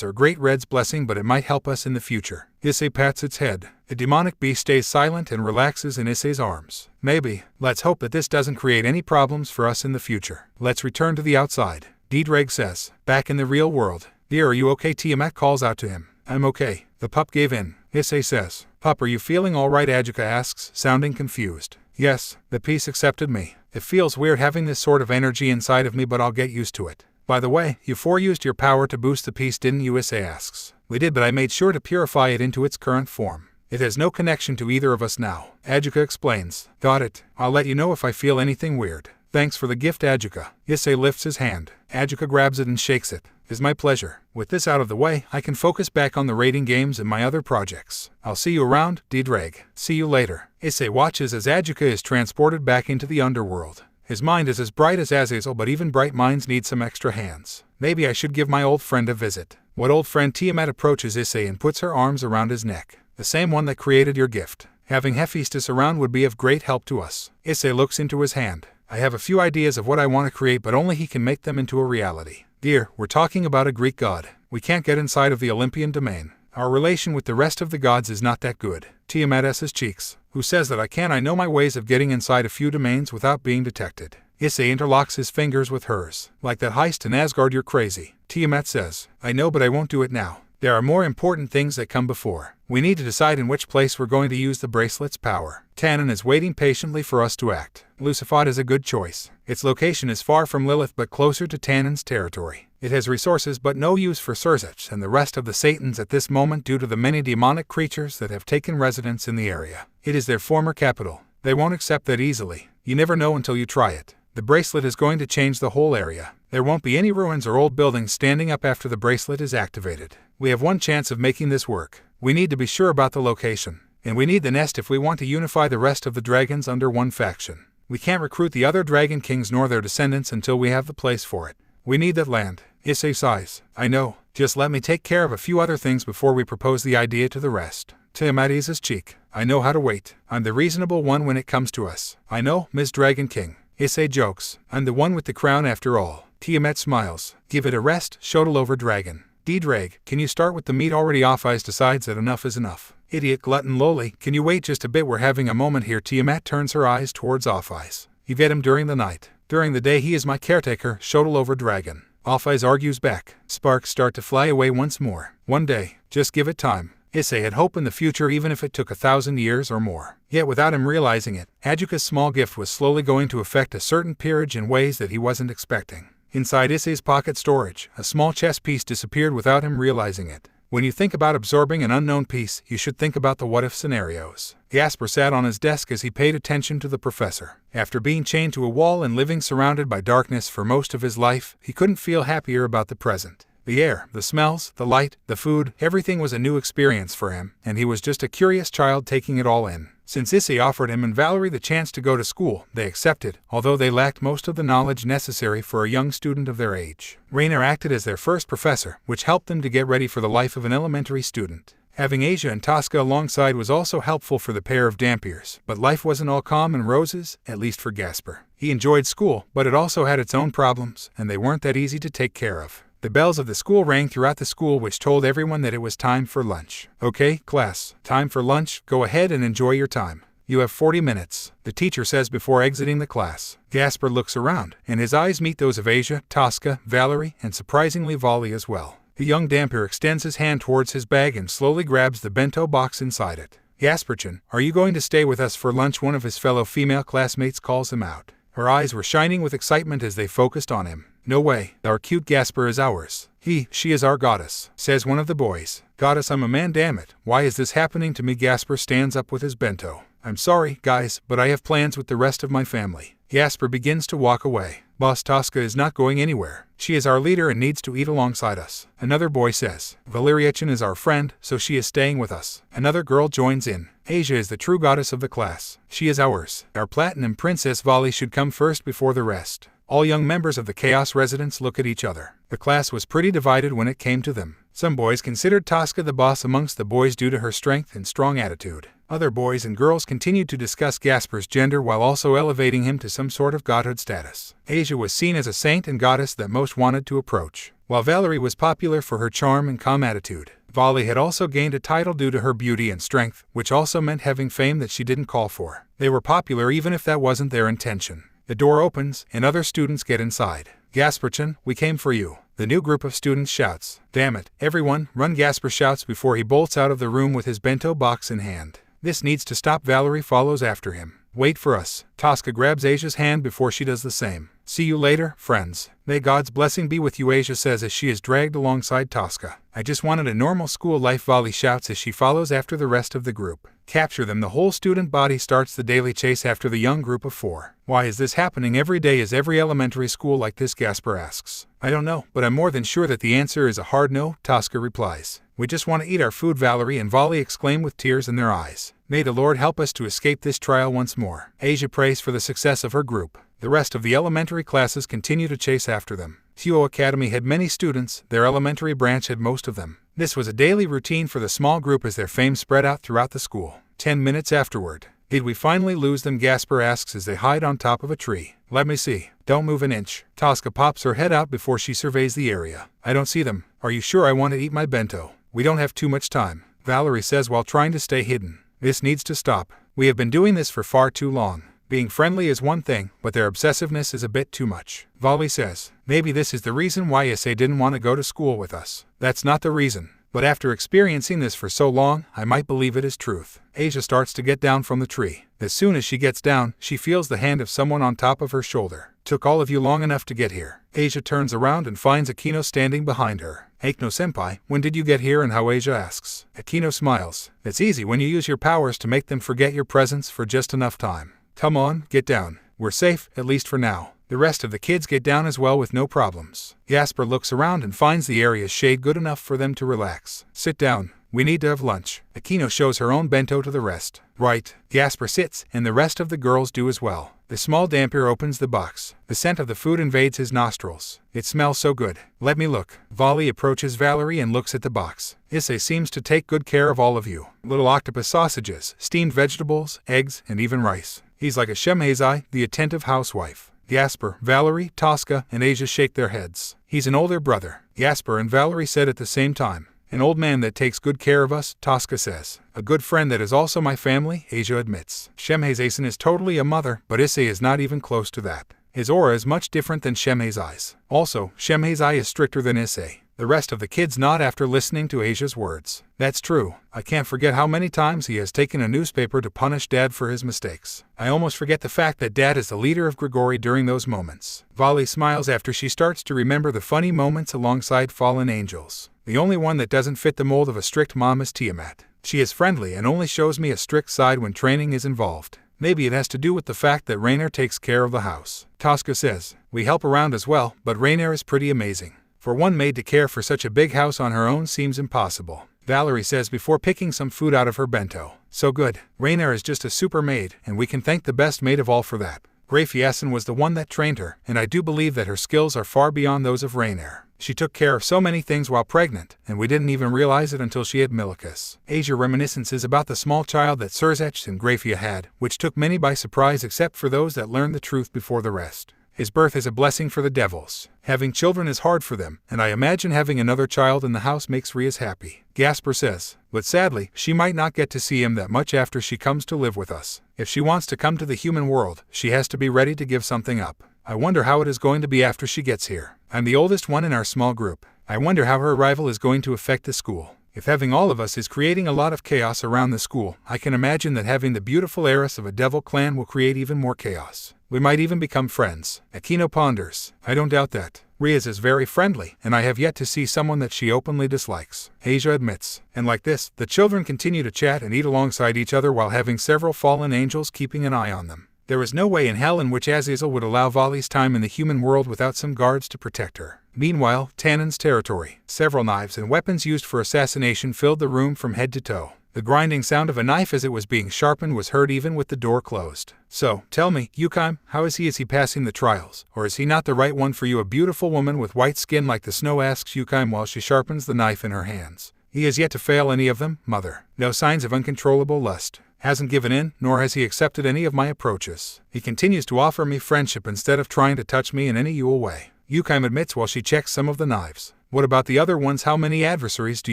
A: or Great Red's blessing, but it might help us in the future. Issei pats its head. The demonic beast stays silent and relaxes in Issei's arms. Maybe. Let's hope that this doesn't create any problems for us in the future. Let's return to the outside. Ddraig says. Back in the real world. Dear, are you okay? Tiamat calls out to him. I'm okay. The pup gave in. Issei says. Pup, are you feeling alright? Adjuka asks, sounding confused. Yes, the piece accepted me. It feels weird having this sort of energy inside of me, but I'll get used to it. By the way, you used your power to boost the piece, didn't you? Issei asks. We did, but I made sure to purify it into its current form. It has no connection to either of us now. Adjuka explains. Got it. I'll let you know if I feel anything weird. Thanks for the gift, Adjuka. Issei lifts his hand. Adjuka grabs it and shakes it. It's my pleasure. With this out of the way, I can focus back on the raiding games and my other projects. I'll see you around, Ddraig. See you later. Issei watches as Adjuka is transported back into the underworld. His mind is as bright as Azazel, but even bright minds need some extra hands. Maybe I should give my old friend a visit. What old friend? Tiamat approaches Issei and puts her arms around his neck. The same one that created your gift. Having Hephaestus around would be of great help to us. Issei looks into his hand. I have a few ideas of what I want to create, but only he can make them into a reality. Dear, we're talking about a Greek god. We can't get inside of the Olympian domain. Our relation with the rest of the gods is not that good. Tiamat his cheeks. Who says that I can? I know my ways of getting inside a few domains without being detected. Issei interlocks his fingers with hers. Like that heist in Asgard, you're crazy. Tiamat says. I know, but I won't do it now. There are more important things that come before. We need to decide in which place we're going to use the bracelet's power. Tannin is waiting patiently for us to act. Lucifat is a good choice. Its location is far from Lilith but closer to Tannin's territory. It has resources but no use for Surzech and the rest of the Satans at this moment due to the many demonic creatures that have taken residence in the area. It is their former capital. They won't accept that easily. You never know until you try it. The bracelet is going to change the whole area. There won't be any ruins or old buildings standing up after the bracelet is activated. We have one chance of making this work. We need to be sure about the location. And we need the nest if we want to unify the rest of the dragons under one faction. We can't recruit the other dragon kings nor their descendants until we have the place for it. We need that land. Issei sighs. I know. Just let me take care of a few other things before we propose the idea to the rest. Tiamat eases his cheek. I know how to wait. I'm the reasonable one when it comes to us. I know, Ms. Dragon King. Issei jokes. I'm the one with the crown after all. Tiamat smiles. Give it a rest, Shotel over dragon. Ddraig, can you start with the meat already? Offai's decides that enough is enough. Idiot glutton Loli, can you wait just a bit? We're having a moment here. Tiamat turns her eyes towards Offai's. You get him during the night. During the day he is my caretaker, Shotel over dragon. Offai's argues back. Sparks start to fly away once more. One day. Just give it time. Issei had hope in the future even if it took 1,000 years or more. Yet without him realizing it, Adjuka's small gift was slowly going to affect a certain peerage in ways that he wasn't expecting. Inside Issei's pocket storage, a small chess piece disappeared without him realizing it. When you think about absorbing an unknown piece, you should think about the what-if scenarios. Jasper sat on his desk as he paid attention to the professor. After being chained to a wall and living surrounded by darkness for most of his life, he couldn't feel happier about the present. The air, the smells, the light, the food, everything was a new experience for him, and he was just a curious child taking it all in. Since Issei offered him and Valerie the chance to go to school, they accepted, although they lacked most of the knowledge necessary for a young student of their age. Rainer acted as their first professor, which helped them to get ready for the life of an elementary student. Having Asia and Tosca alongside was also helpful for the pair of Dampiers, but life wasn't all calm and roses, at least for Jasper. He enjoyed school, but it also had its own problems, and they weren't that easy to take care of. The bells of the school rang throughout the school, which told everyone that it was time for lunch. Okay, class, time for lunch, go ahead and enjoy your time. You have 40 minutes, the teacher says before exiting the class. Jasper looks around, and his eyes meet those of Asia, Tosca, Valerie, and surprisingly Volley as well. The young Dampier extends his hand towards his bag and slowly grabs the bento box inside it. Jasperchen, are you going to stay with us for lunch? One of his fellow female classmates calls him out. Her eyes were shining with excitement as they focused on him. No way, our cute Jasper is ours. She is our goddess, says one of the boys. Goddess, I'm a man, damn it. Why is this happening to me? Jasper stands up with his bento. I'm sorry, guys, but I have plans with the rest of my family. Jasper begins to walk away. Boss Tosca is not going anywhere. She is our leader and needs to eat alongside us. Another boy says. Valeriachen is our friend, so she is staying with us. Another girl joins in. Asia is the true goddess of the class. She is ours. Our platinum princess Volley should come first before the rest. All young members of the Chaos residents look at each other. The class was pretty divided when it came to them. Some boys considered Tosca the boss amongst the boys due to her strength and strong attitude. Other boys and girls continued to discuss Gasper's gender while also elevating him to some sort of godhood status. Issei was seen as a saint and goddess that most wanted to approach, while Valerie was popular for her charm and calm attitude. Vali had also gained a title due to her beauty and strength, which also meant having fame that she didn't call for. They were popular even if that wasn't their intention. The door opens, and other students get inside. "Gasperchen, we came for you," the new group of students shouts. "Damn it, everyone, run," Gasper shouts before he bolts out of the room with his bento box in hand. This needs to stop. Valerie follows after him. "Wait for us." Tosca grabs Asia's hand before she does the same. "See you later, friends." "May God's blessing be with you," Asia says as she is dragged alongside Tosca. "I just wanted a normal school life," Vali shouts as she follows after the rest of the group. Capture them. The whole student body starts the daily chase after the young group of 4. "Why is this happening every day? Is every elementary school like this?" Gasper asks. "I don't know, but I'm more than sure that the answer is a hard no," Tosca replies. "We just want to eat our food," Valerie and Vali exclaim with tears in their eyes. "May the Lord help us to escape this trial once more." Asia prays for the success of her group. The rest of the elementary classes continue to chase after them. Huo Academy had many students, their elementary branch had most of them. This was a daily routine for the small group as their fame spread out throughout the school. 10 minutes afterward. "Did we finally lose them?" Gasper asks as they hide on top of a tree. "Let me see. Don't move an inch." Tosca pops her head out before she surveys the area. "I don't see them. Are you sure? I want to eat my bento." "We don't have too much time," Valerie says while trying to stay hidden. "This needs to stop. We have been doing this for far too long. Being friendly is one thing, but their obsessiveness is a bit too much." Vali says, "Maybe this is the reason why Issei didn't want to go to school with us." "That's not the reason. But after experiencing this for so long, I might believe it is truth." Asia starts to get down from the tree. As soon as she gets down, she feels the hand of someone on top of her shoulder. "Took all of you long enough to get here." Asia turns around and finds Akino standing behind her. "Akino-senpai, when did you get here and how?" Asia asks. Akino smiles. "It's easy when you use your powers to make them forget your presence for just enough time. Come on, get down. We're safe, at least for now." The rest of the kids get down as well with no problems. Gasper looks around and finds the area's shade good enough for them to relax. "Sit down. We need to have lunch." Akino shows her own bento to the rest. "Right." Gasper sits, and the rest of the girls do as well. The small dampier opens the box. The scent of the food invades his nostrils. "It smells so good. Let me look." Vali approaches Valerie and looks at the box. "Issei seems to take good care of all of you. Little octopus sausages, steamed vegetables, eggs, and even rice. He's like a Shemhazai, the attentive housewife." Gasper, Valerie, Tosca, and Asia shake their heads. "He's an older brother," Gasper and Valerie said at the same time. "An old man that takes good care of us," Tosca says. "A good friend that is also my family," Asia admits. Shemhazai is totally a mother, but Issei is not even close to that. His aura is much different than Shemhazai's. Also, Shemhazai is stricter than Issei. The rest of the kids nod after listening to Asia's words. "That's true. I can't forget how many times he has taken a newspaper to punish Dad for his mistakes. I almost forget the fact that Dad is the leader of Grigori during those moments." Vali smiles after she starts to remember the funny moments alongside fallen angels. "The only one that doesn't fit the mold of a strict mom is Tiamat. She is friendly and only shows me a strict side when training is involved. Maybe it has to do with the fact that Rainer takes care of the house." Tosca says, "We help around as well, but Rainer is pretty amazing. For one maid to care for such a big house on her own seems impossible." Valerie says before picking some food out of her bento. "So good. Rainer is just a super maid, and we can thank the best maid of all for that. Grafiessen was the one that trained her, and I do believe that her skills are far beyond those of Rainer. She took care of so many things while pregnant, and we didn't even realize it until she had Milicus." Asia reminiscences about the small child that Serzech and Grafia had, which took many by surprise except for those that learned the truth before the rest. His birth is a blessing for the devils. Having children is hard for them, and I imagine having another child in the house makes Riaz happy. Gasper says, "But sadly, she might not get to see him that much after she comes to live with us. If she wants to come to the human world, she has to be ready to give something up. I wonder how it is going to be after she gets here. I'm the oldest one in our small group. I wonder how her arrival is going to affect the school. If having all of us is creating a lot of chaos around the school, I can imagine that having the beautiful heiress of a devil clan will create even more chaos. We might even become friends." Akino ponders. "I don't doubt that. Riaz is very friendly, and I have yet to see someone that she openly dislikes," Asia admits. And like this, the children continue to chat and eat alongside each other while having several fallen angels keeping an eye on them. There is no way in hell in which Azazel would allow Vali's time in the human world without some guards to protect her. Meanwhile, Tannen's territory. Several knives and weapons used for assassination filled the room from head to toe. The grinding sound of a knife as it was being sharpened was heard even with the door closed. "So, tell me, Yukime, how is he? Is he passing the trials? Or is he not the right one for you?" A beautiful woman with white skin like the snow asks Yukime while she sharpens the knife in her hands. "He has yet to fail any of them, mother. No signs of uncontrollable lust. hasn't given in, nor has he accepted any of my approaches. He continues to offer me friendship instead of trying to touch me in any usual way. Yukime admits while she checks some of the knives. What about the other ones? How many adversaries do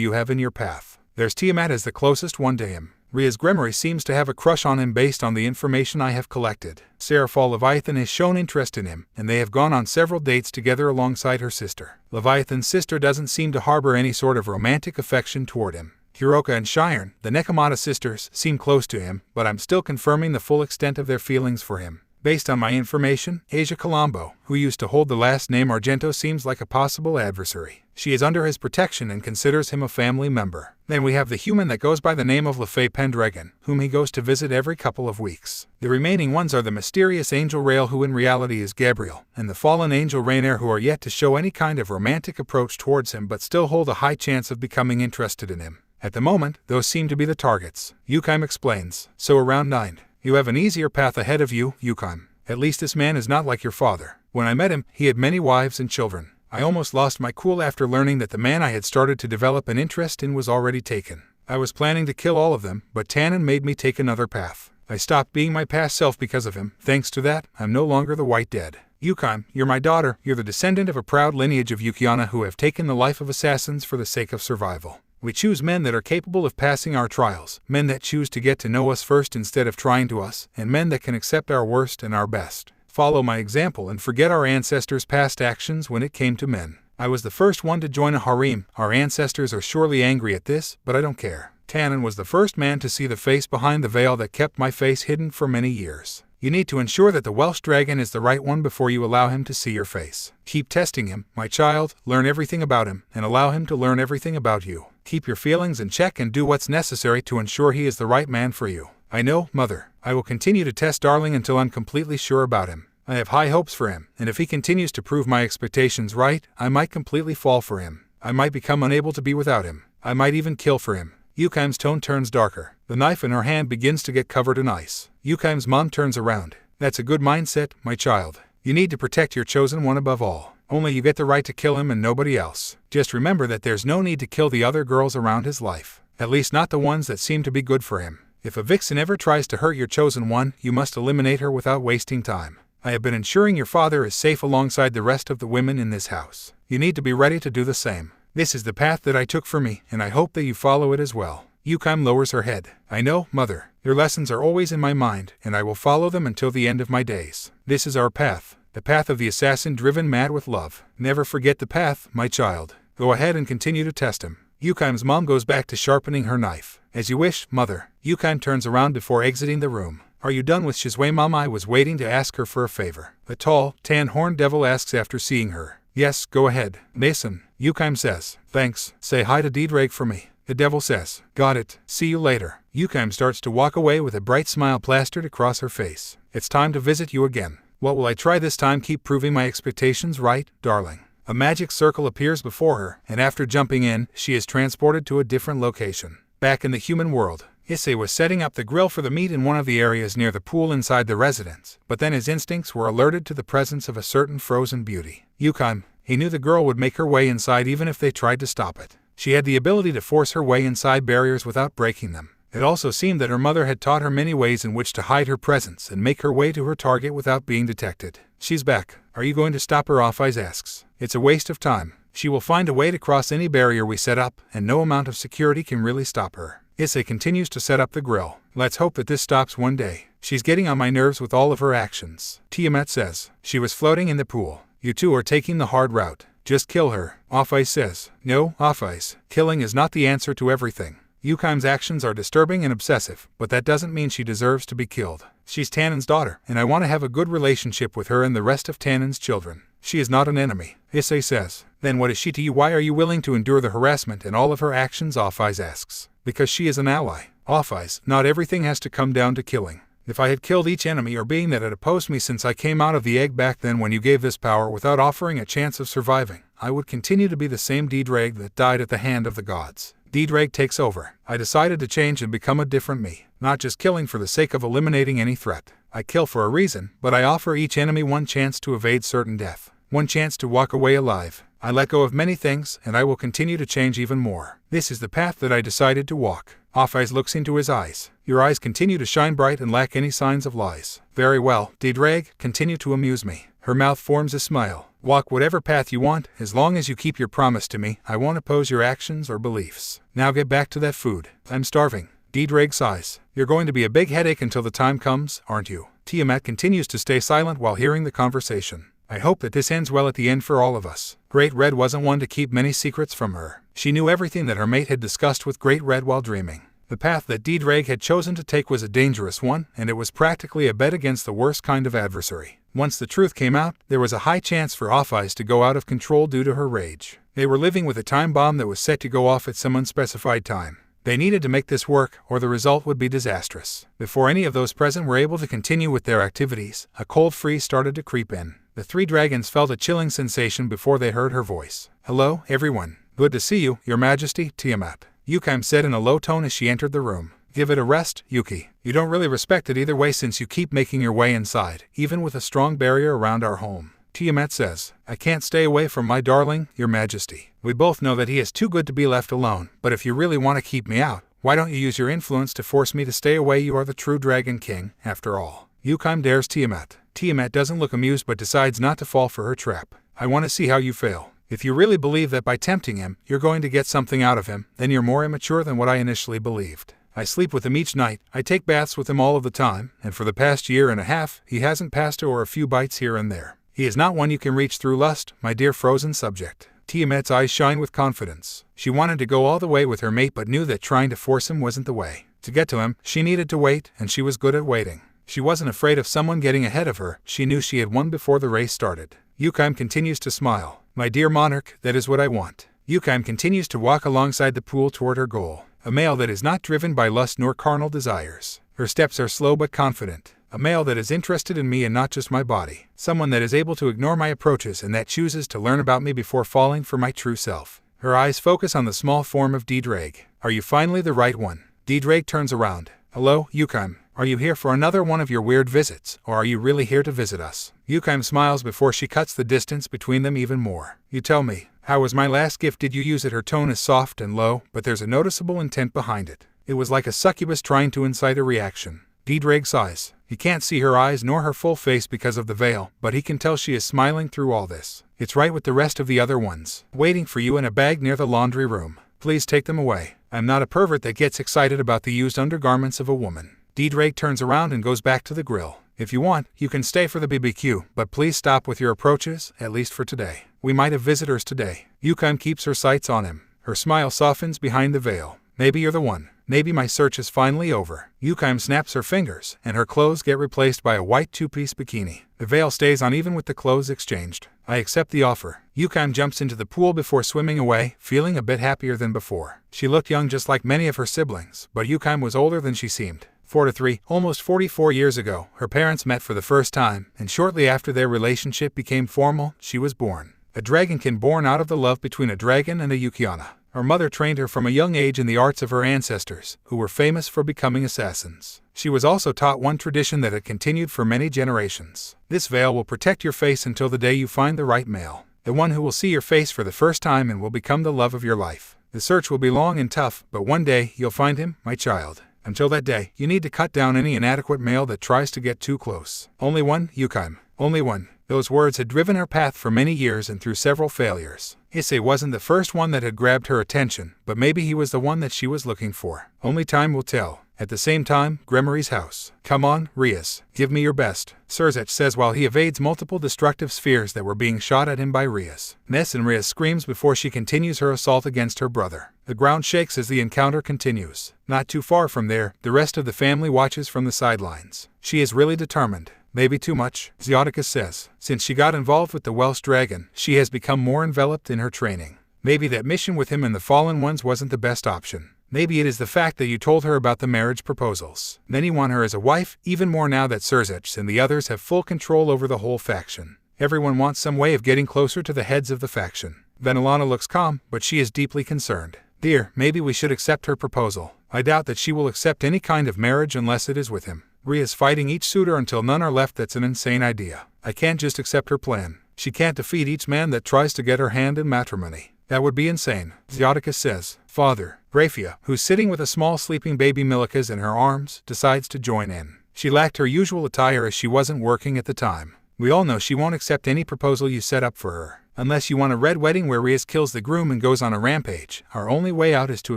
A: you have in your path? There's Tiamat as the closest one to him. Ria's Gremory seems to have a crush on him based on the information I have collected. Seraphal Leviathan has shown interest in him, and they have gone on several dates together alongside her sister. Leviathan's sister doesn't seem to harbor any sort of romantic affection toward him. Hiroka and Shiren, the Nekomata sisters, seem close to him, but I'm still confirming the full extent of their feelings for him. Based on my information, Asia Colombo, who used to hold the last name Argento, seems like a possible adversary. She is under his protection and considers him a family member. Then we have the human that goes by the name of Lefay Pendragon, whom he goes to visit every couple of weeks. The remaining ones are the mysterious angel Rael, who in reality is Gabriel, and the fallen angel Rainier, who are yet to show any kind of romantic approach towards him but still hold a high chance of becoming interested in him. At the moment, those seem to be the targets. Yukime explains. So around 9. You have an easier path ahead of you, Yukime. At least this man is not like your father. When I met him, he had many wives and children. I almost lost my cool after learning that the man I had started to develop an interest in was already taken. I was planning to kill all of them, but Tannen made me take another path. I stopped being my past self because of him. Thanks to that, I'm no longer the White Dead. Yukime, you're my daughter. You're the descendant of a proud lineage of Yukiana who have taken the life of assassins for the sake of survival. We choose men that are capable of passing our trials, men that choose to get to know us first instead of trying to us, and men that can accept our worst and our best. Follow my example and forget our ancestors' past actions when it came to men. I was the first one to join a harem. Our ancestors are surely angry at this, but I don't care. Tannen was the first man to see the face behind the veil that kept my face hidden for many years. You need to ensure that the Welsh dragon is the right one before you allow him to see your face. Keep testing him, my child, learn everything about him, and allow him to learn everything about you. Keep your feelings in check and do what's necessary to ensure he is the right man for you. I know, Mother. I will continue to test Darling until I'm completely sure about him. I have high hopes for him, and if he continues to prove my expectations right, I might completely fall for him. I might become unable to be without him. I might even kill for him. Yukime's tone turns darker. The knife in her hand begins to get covered in ice. Yukime's mom turns around. That's a good mindset, my child. You need to protect your chosen one above all. Only you get the right to kill him and nobody else. Just remember that there's no need to kill the other girls around his life. At least not the ones that seem to be good for him. If a vixen ever tries to hurt your chosen one, you must eliminate her without wasting time. I have been ensuring your father is safe alongside the rest of the women in this house. You need to be ready to do the same. This is the path that I took for me, and I hope that you follow it as well. Yukime lowers her head. I know, Mother. Your lessons are always in my mind, and I will follow them until the end of my days. This is our path. The path of the assassin driven mad with love. Never forget the path, my child. Go ahead and continue to test him. Yukime's mom goes back to sharpening her knife. As you wish, Mother. Yukime turns around before exiting the room. Are you done with Shizue, Mom? I was waiting to ask her for a favor. The tall, tan-horned devil asks after seeing her. Yes, go ahead. Mason, Yukime says. Thanks. Say hi to Ddraig for me. The devil says. Got it. See you later. Yukime starts to walk away with a bright smile plastered across her face. It's time to visit you again. What will I try this time? Keep proving my expectations right, darling. A magic circle appears before her, and after jumping in, she is transported to a different location. Back in the human world, Issei was setting up the grill for the meat in one of the areas near the pool inside the residence, but then his instincts were alerted to the presence of a certain frozen beauty. Yukime. He knew the girl would make her way inside even if they tried to stop it. She had the ability to force her way inside barriers without breaking them. It also seemed that her mother had taught her many ways in which to hide her presence and make her way to her target without being detected. She's back. Are you going to stop her? Offeyes asks. It's a waste of time. She will find a way to cross any barrier we set up, and no amount of security can really stop her. Issei continues to set up the grill. Let's hope that this stops one day. She's getting on my nerves with all of her actions. Tiamat says. She was floating in the pool. You two are taking the hard route. Just kill her. Offeyes says. No, Offeyes. Killing is not the answer to everything. Yukime's actions are disturbing and obsessive, but that doesn't mean she deserves to be killed. She's Tannen's daughter, and I want to have a good relationship with her and the rest of Tannen's children. She is not an enemy, Issei says. Then what is she to you? Why are you willing to endure the harassment and all of her actions? Offeyes asks. Because she is an ally. Offeyes, not everything has to come down to killing. If I had killed each enemy or being that had opposed me since I came out of the egg back then when you gave this power without offering a chance of surviving, I would continue to be the same Ddraig that died at the hand of the gods. Ddraig takes over. I decided to change and become a different me, not just killing for the sake of eliminating any threat. I kill for a reason, but I offer each enemy one chance to evade certain death, one chance to walk away alive. I let go of many things, and I will continue to change even more. This is the path that I decided to walk. Off-Eyes looks into his eyes. Your eyes continue to shine bright and lack any signs of lies. Very well, Ddraig, continue to amuse me. Her mouth forms a smile. Walk whatever path you want, as long as you keep your promise to me. I won't oppose your actions or beliefs. Now get back to that food. I'm starving. Ddraig sighs. You're going to be a big headache until the time comes, aren't you? Tiamat continues to stay silent while hearing the conversation. I hope that this ends well at the end for all of us. Great Red wasn't one to keep many secrets from her. She knew everything that her mate had discussed with Great Red while dreaming. The path that Ddraig had chosen to take was a dangerous one, and it was practically a bet against the worst kind of adversary. Once the truth came out, there was a high chance for Off-Eyes to go out of control due to her rage. They were living with a time bomb that was set to go off at some unspecified time. They needed to make this work, or the result would be disastrous. Before any of those present were able to continue with their activities, a cold freeze started to creep in. The three dragons felt a chilling sensation before they heard her voice. Hello, everyone. Good to see you, Your Majesty, Tiamat. Yukime said in a low tone as she entered the room. Give it a rest, Yuki. You don't really respect it either way since you keep making your way inside, even with a strong barrier around our home. Tiamat says, I can't stay away from my darling, Your Majesty. We both know that he is too good to be left alone, but if you really want to keep me out, why don't you use your influence to force me to stay away? You are the true Dragon King, after all. Yukime dares Tiamat. Tiamat doesn't look amused but decides not to fall for her trap. I want to see how you fail. If you really believe that by tempting him, you're going to get something out of him, then you're more immature than what I initially believed. I sleep with him each night, I take baths with him all of the time, and for the past year and a half, he hasn't passed or a few bites here and there. He is not one you can reach through lust, my dear frozen subject. Tiamat's eyes shine with confidence. She wanted to go all the way with her mate but knew that trying to force him wasn't the way. To get to him, she needed to wait, and she was good at waiting. She wasn't afraid of someone getting ahead of her, she knew she had won before the race started. Yukime continues to smile. My dear monarch, that is what I want. Yukime continues to walk alongside the pool toward her goal. A male that is not driven by lust nor carnal desires. Her steps are slow but confident. A male that is interested in me and not just my body. Someone that is able to ignore my approaches and that chooses to learn about me before falling for my true self. Her eyes focus on the small form of Ddraig. Are you finally the right one? Ddraig turns around. Hello, Yukime. Are you here for another one of your weird visits, or are you really here to visit us? Yukime smiles before she cuts the distance between them even more. You tell me, how was my last gift? Did you use it? Her tone is soft and low, but there's a noticeable intent behind it. It was like a succubus trying to incite a reaction. Ddraig sighs. He can't see her eyes nor her full face because of the veil, but he can tell she is smiling through all this. It's right with the rest of the other ones, waiting for you in a bag near the laundry room. Please take them away. I'm not a pervert that gets excited about the used undergarments of a woman. Ddraig turns around and goes back to the grill. If you want, you can stay for the BBQ, but please stop with your approaches, at least for today. We might have visitors today. Yukime keeps her sights on him. Her smile softens behind the veil. Maybe you're the one. Maybe my search is finally over. Yukime snaps her fingers, and her clothes get replaced by a white two-piece bikini. The veil stays on even with the clothes exchanged. I accept the offer. Yukime jumps into the pool before swimming away, feeling a bit happier than before. She looked young just like many of her siblings, but Yukime was older than she seemed. 43, almost 44 years ago, her parents met for the first time, and shortly after their relationship became formal, she was born. A dragonkin born out of the love between a dragon and a Yukiana. Her mother trained her from a young age in the arts of her ancestors, who were famous for becoming assassins. She was also taught one tradition that had continued for many generations. This veil will protect your face until the day you find the right male. The one who will see your face for the first time and will become the love of your life. The search will be long and tough, but one day you'll find him, my child. Until that day, you need to cut down any inadequate male that tries to get too close. Only one, Yukime. Only one. Those words had driven her path for many years and through several failures. Issei wasn't the first one that had grabbed her attention, but maybe he was the one that she was looking for. Only time will tell. At the same time, Gremory's house. Come on, Rias. Give me your best, Surzech says while he evades multiple destructive spheres that were being shot at him by Rias. Ness and Rias screams before she continues her assault against her brother. The ground shakes as the encounter continues. Not too far from there, the rest of the family watches from the sidelines. She is really determined. Maybe too much, Zeoticus says. Since she got involved with the Welsh dragon, she has become more enveloped in her training. Maybe that mission with him and the Fallen Ones wasn't the best option. Maybe it is the fact that you told her about the marriage proposals. Then you want her as a wife, even more now that Surzech and the others have full control over the whole faction. Everyone wants some way of getting closer to the heads of the faction. Venelana looks calm, but she is deeply concerned. Dear, maybe we should accept her proposal. I doubt that she will accept any kind of marriage unless it is with him. Ria's fighting each suitor until none are left. That's an insane idea. I can't just accept her plan. She can't defeat each man that tries to get her hand in matrimony. That would be insane, Zioticus says. Father, Graphia, who's sitting with a small sleeping baby Milikas in her arms, decides to join in. She lacked her usual attire as she wasn't working at the time. We all know she won't accept any proposal you set up for her. Unless you want a red wedding where Rias kills the groom and goes on a rampage, our only way out is to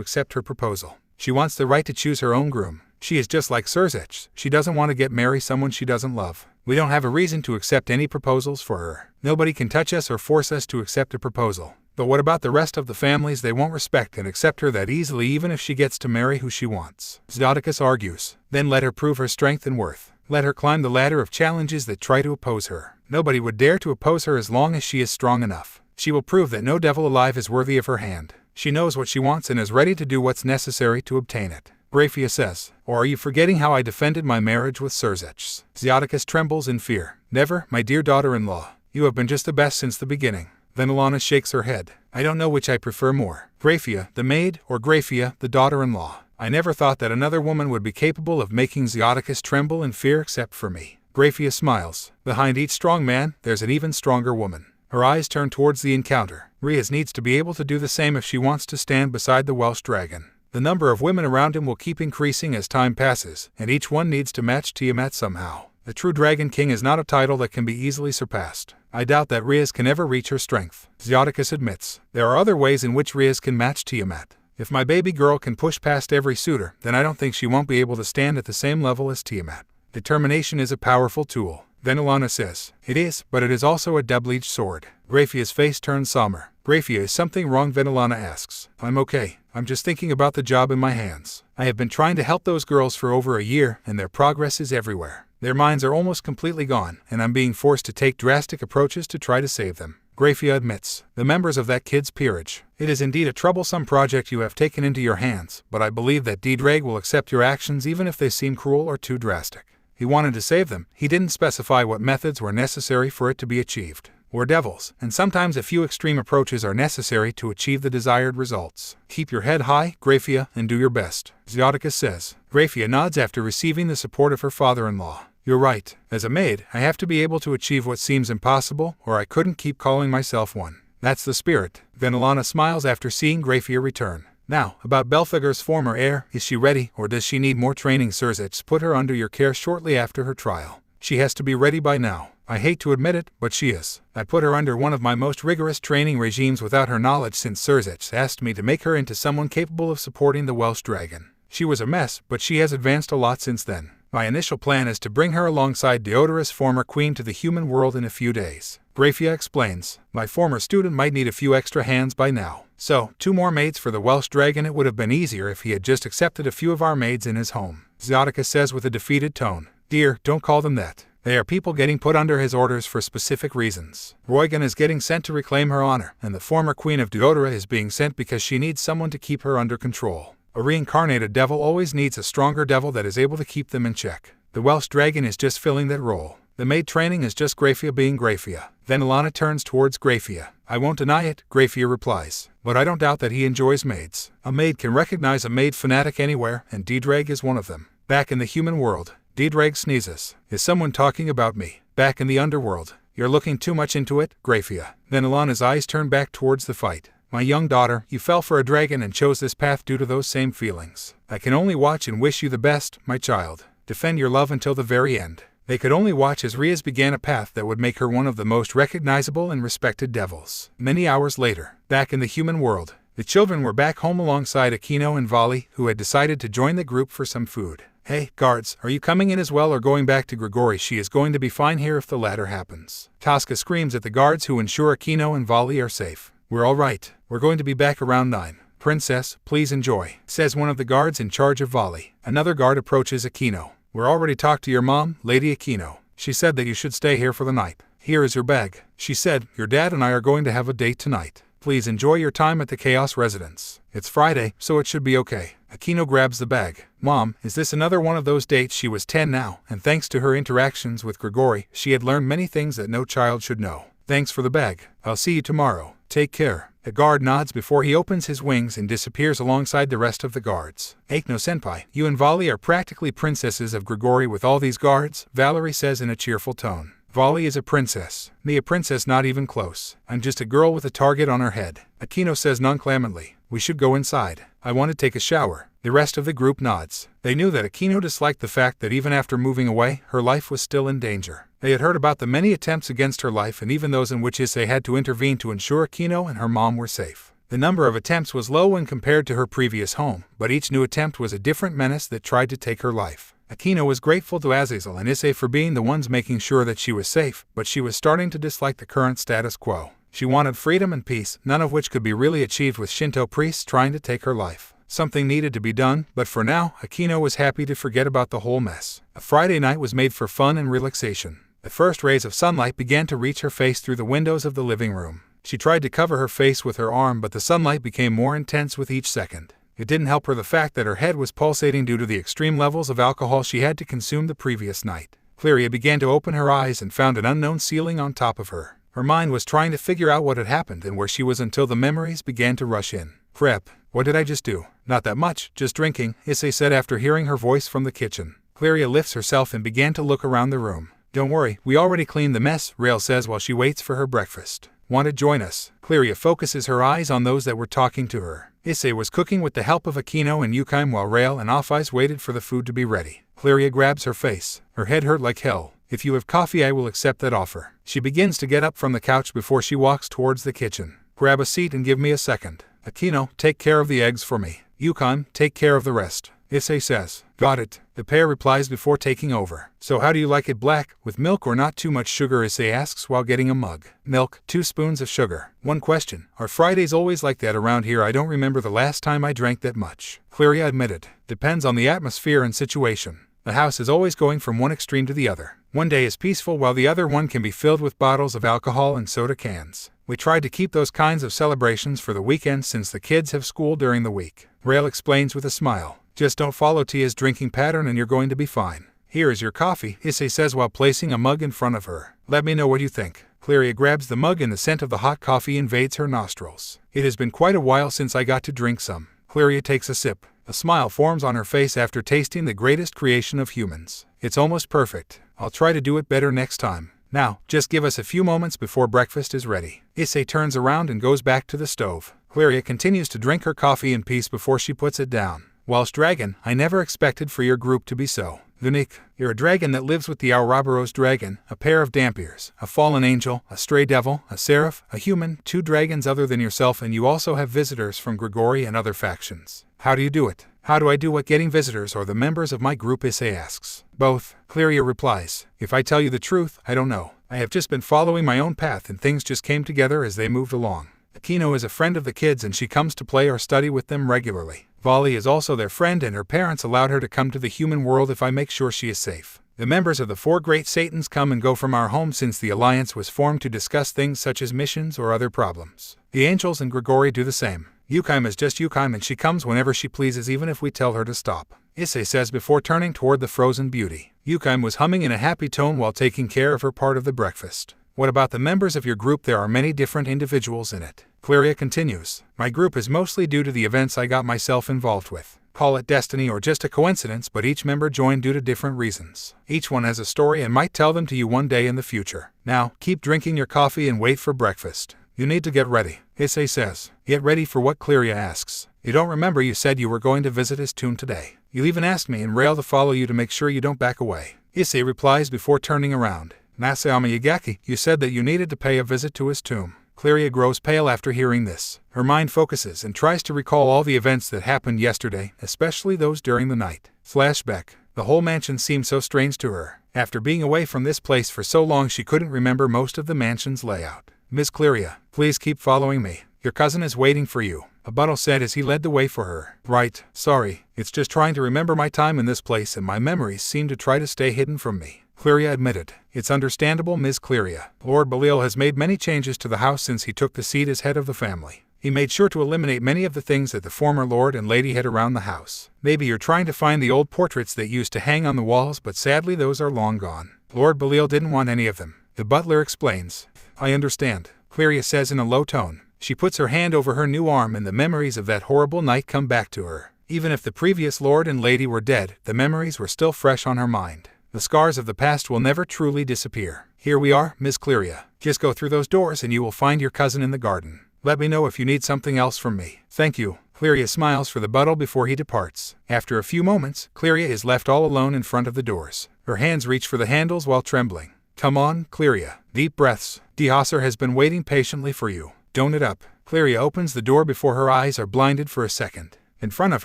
A: accept her proposal. She wants the right to choose her own groom. She is just like Cersei. She doesn't want to marry someone she doesn't love. We don't have a reason to accept any proposals for her. Nobody can touch us or force us to accept a proposal. But what about the rest of the families? They won't respect and accept her that easily even if she gets to marry who she wants. Zioticus argues. Then let her prove her strength and worth. Let her climb the ladder of challenges that try to oppose her. Nobody would dare to oppose her as long as she is strong enough. She will prove that no devil alive is worthy of her hand. She knows what she wants and is ready to do what's necessary to obtain it. Graphia says. Or are you forgetting how I defended my marriage with Cersei? Zioticus trembles in fear. Never, my dear daughter-in-law. You have been just the best since the beginning. Then Alana shakes her head. I don't know which I prefer more. Graphia, the maid, or Graphia, the daughter-in-law. I never thought that another woman would be capable of making Zioticus tremble in fear except for me. Graphia smiles. Behind each strong man, there's an even stronger woman. Her eyes turn towards the encounter. Rias needs to be able to do the same if she wants to stand beside the Welsh dragon. The number of women around him will keep increasing as time passes, and each one needs to match Tiamat somehow. The true Dragon King is not a title that can be easily surpassed. I doubt that Rias can ever reach her strength. Zioticus admits. There are other ways in which Rias can match Tiamat. If my baby girl can push past every suitor, then I don't think she won't be able to stand at the same level as Tiamat. Determination is a powerful tool. Then Alana says. It is, but it is also a double-edged sword. Graphia's face turns somber. Graphia, is something wrong? Then Alana asks. I'm okay. I'm just thinking about the job in my hands. I have been trying to help those girls for over a year, and their progress is everywhere. Their minds are almost completely gone, and I'm being forced to take drastic approaches to try to save them. Graphia admits. The members of that kid's peerage. It is indeed a troublesome project you have taken into your hands, but I believe that Ddraig will accept your actions even if they seem cruel or too drastic. He wanted to save them. He didn't specify what methods were necessary for it to be achieved. We're devils, and sometimes a few extreme approaches are necessary to achieve the desired results. Keep your head high, Graphia, and do your best, Zioticus says. Graphia nods after receiving the support of her father-in-law. You're right. As a maid, I have to be able to achieve what seems impossible, or I couldn't keep calling myself one. That's the spirit. Then Alana smiles after seeing Graphia return. Now, about Belphegor's former heir, is she ready, or does she need more training? Cersei put her under your care shortly after her trial. She has to be ready by now. I hate to admit it, but she is. I put her under one of my most rigorous training regimes without her knowledge since Cersei asked me to make her into someone capable of supporting the Welsh dragon. She was a mess, but she has advanced a lot since then. My initial plan is to bring her alongside Deodora's former queen to the human world in a few days. Graphia explains. My former student might need a few extra hands by now. So, 2 more maids for the Welsh dragon. It would have been easier if he had just accepted a few of our maids in his home. Zioticus says with a defeated tone. Dear, don't call them that. They are people getting put under his orders for specific reasons. Roygan is getting sent to reclaim her honor, and the former queen of Deodora is being sent because she needs someone to keep her under control. A reincarnated devil always needs a stronger devil that is able to keep them in check. The Welsh dragon is just filling that role. The maid training is just Graphia being Graphia. Then Alana turns towards Graphia. I won't deny it, Graphia replies. But I don't doubt that he enjoys maids. A maid can recognize a maid fanatic anywhere, and Ddraig is one of them. Back in the human world, Ddraig sneezes. Is someone talking about me? Back in the underworld. You're looking too much into it, Graphia. Then Alana's eyes turn back towards the fight. My young daughter, you fell for a dragon and chose this path due to those same feelings. I can only watch and wish you the best, my child. Defend your love until the very end. They could only watch as Rias began a path that would make her one of the most recognizable and respected devils. Many hours later, back in the human world, the children were back home alongside Aquino and Vali, who had decided to join the group for some food. Hey, guards, are you coming in as well or going back to Grigori? She is going to be fine here if the latter happens. Tosca screams at the guards who ensure Aquino and Vali are safe. We're all right. We're going to be back around 9. Princess, please enjoy, says one of the guards in charge of Vali. Another guard approaches Aquino. We're already talked to your mom, Lady Aquino. She said that you should stay here for the night. Here is your bag. She said, your dad and I are going to have a date tonight. Please enjoy your time at the Chaos Residence. It's Friday, so it should be okay. Aquino grabs the bag. Mom, is this another one of those dates? She was 10 now, and thanks to her interactions with Grigori, she had learned many things that no child should know. Thanks for the bag. I'll see you tomorrow. Take care. The guard nods before he opens his wings and disappears alongside the rest of the guards. Aquino-senpai, you and Vali are practically princesses of Grigori with all these guards, Valerie says in a cheerful tone. Volley is a princess. Me a princess, not even close. I'm just a girl with a target on her head. Aquino says nonchalantly. We should go inside. I want to take a shower. The rest of the group nods. They knew that Aquino disliked the fact that even after moving away, her life was still in danger. They had heard about the many attempts against her life and even those in which Issei had to intervene to ensure Aquino and her mom were safe. The number of attempts was low when compared to her previous home, but each new attempt was a different menace that tried to take her life. Aquino was grateful to Azazel and Issei for being the ones making sure that she was safe, but she was starting to dislike the current status quo. She wanted freedom and peace, none of which could be really achieved with Shinto priests trying to take her life. Something needed to be done, but for now, Aquino was happy to forget about the whole mess. A Friday night was made for fun and relaxation. The first rays of sunlight began to reach her face through the windows of the living room. She tried to cover her face with her arm, but the sunlight became more intense with each second. It didn't help her the fact that her head was pulsating due to the extreme levels of alcohol she had to consume the previous night. Cleria began to open her eyes and found an unknown ceiling on top of her. Her mind was trying to figure out what had happened and where she was until the memories began to rush in. Crap, what did I just do? Not that much, just drinking, Issei said after hearing her voice from the kitchen. Cleria lifts herself and began to look around the room. Don't worry, we already cleaned the mess, Rael says while she waits for her breakfast. Want to join us? Cleria focuses her eyes on those that were talking to her. Issei was cooking with the help of Aquino and Yukime while Rael and Offais waited for the food to be ready. Cleria grabs her face. Her head hurt like hell. If you have coffee, I will accept that offer. She begins to get up from the couch before she walks towards the kitchen. Grab a seat and give me a second. Aquino, take care of the eggs for me. Yukime, take care of the rest. Issei says. Got it. The pair replies before taking over. So how do you like it, black, with milk or not too much sugar? Issei asks while getting a mug. Milk, 2 spoons of sugar. One question. Are Fridays always like that around here? I don't remember the last time I drank that much. Cleria admitted. Depends on the atmosphere and situation. The house is always going from one extreme to the other. One day is peaceful while the other one can be filled with bottles of alcohol and soda cans. We tried to keep those kinds of celebrations for the weekend since the kids have school during the week. Rael explains with a smile. Just don't follow Tia's drinking pattern and you're going to be fine. Here is your coffee, Issei says while placing a mug in front of her. Let me know what you think. Cleria grabs the mug and the scent of the hot coffee invades her nostrils. It has been quite a while since I got to drink some. Cleria takes a sip. A smile forms on her face after tasting the greatest creation of humans. It's almost perfect. I'll try to do it better next time. Now, just give us a few moments before breakfast is ready. Issei turns around and goes back to the stove. Cleria continues to drink her coffee in peace before she puts it down. Whilst dragon, I never expected for your group to be so unique. You're a dragon that lives with the Ouroboros dragon, a pair of Dampiers, a fallen angel, a stray devil, a seraph, a human, 2 dragons other than yourself, and you also have visitors from Grigori and other factions. How do you do it? How do I do what? Getting visitors or the members of my group? Issei asks. Both, Cleria replies. If I tell you the truth, I don't know. I have just been following my own path and things just came together as they moved along. Aquino is a friend of the kids and she comes to play or study with them regularly. Volley is also their friend and her parents allowed her to come to the human world if I make sure she is safe. The members of the 4 great Satans come and go from our home since the alliance was formed to discuss things such as missions or other problems. The angels and Grigori do the same. Yukime is just Yukime and she comes whenever she pleases even if we tell her to stop. Issei says before turning toward the frozen beauty. Yukime was humming in a happy tone while taking care of her part of the breakfast. What about the members of your group? There are many different individuals in it. Cleria continues. My group is mostly due to the events I got myself involved with. Call it destiny or just a coincidence, but each member joined due to different reasons. Each one has a story and might tell them to you one day in the future. Now, keep drinking your coffee and wait for breakfast. You need to get ready, Issei says. Get ready for what? Cleria asks. You don't remember you said you were going to visit his tomb today. You even asked me and Rael to follow you to make sure you don't back away. Issei replies before turning around. Nasayama Yagaki, you said that you needed to pay a visit to his tomb. Cleria grows pale after hearing this. Her mind focuses and tries to recall all the events that happened yesterday, especially those during the night. Flashback. The whole mansion seemed so strange to her. After being away from this place for so long she couldn't remember most of the mansion's layout. Miss Cleria, please keep following me. Your cousin is waiting for you, Abuttal said as he led the way for her. Right, sorry, it's just trying to remember my time in this place and my memories seem to try to stay hidden from me. Cleria admitted. It's understandable, Ms. Cleria. Lord Belial has made many changes to the house since he took the seat as head of the family. He made sure to eliminate many of the things that the former lord and lady had around the house. Maybe you're trying to find the old portraits that used to hang on the walls, but sadly those are long gone. Lord Belial didn't want any of them. The butler explains. I understand, Cleria says in a low tone. She puts her hand over her new arm and the memories of that horrible night come back to her. Even if the previous lord and lady were dead, the memories were still fresh on her mind. The scars of the past will never truly disappear. Here we are, Miss Cleria. Just go through those doors and you will find your cousin in the garden. Let me know if you need something else from me. Thank you. Cleria smiles for the butler before he departs. After a few moments, Cleria is left all alone in front of the doors. Her hands reach for the handles while trembling. Come on, Cleria. Deep breaths. Ddraig has been waiting patiently for you. Don't it up. Cleria opens the door before her eyes are blinded for a second. In front of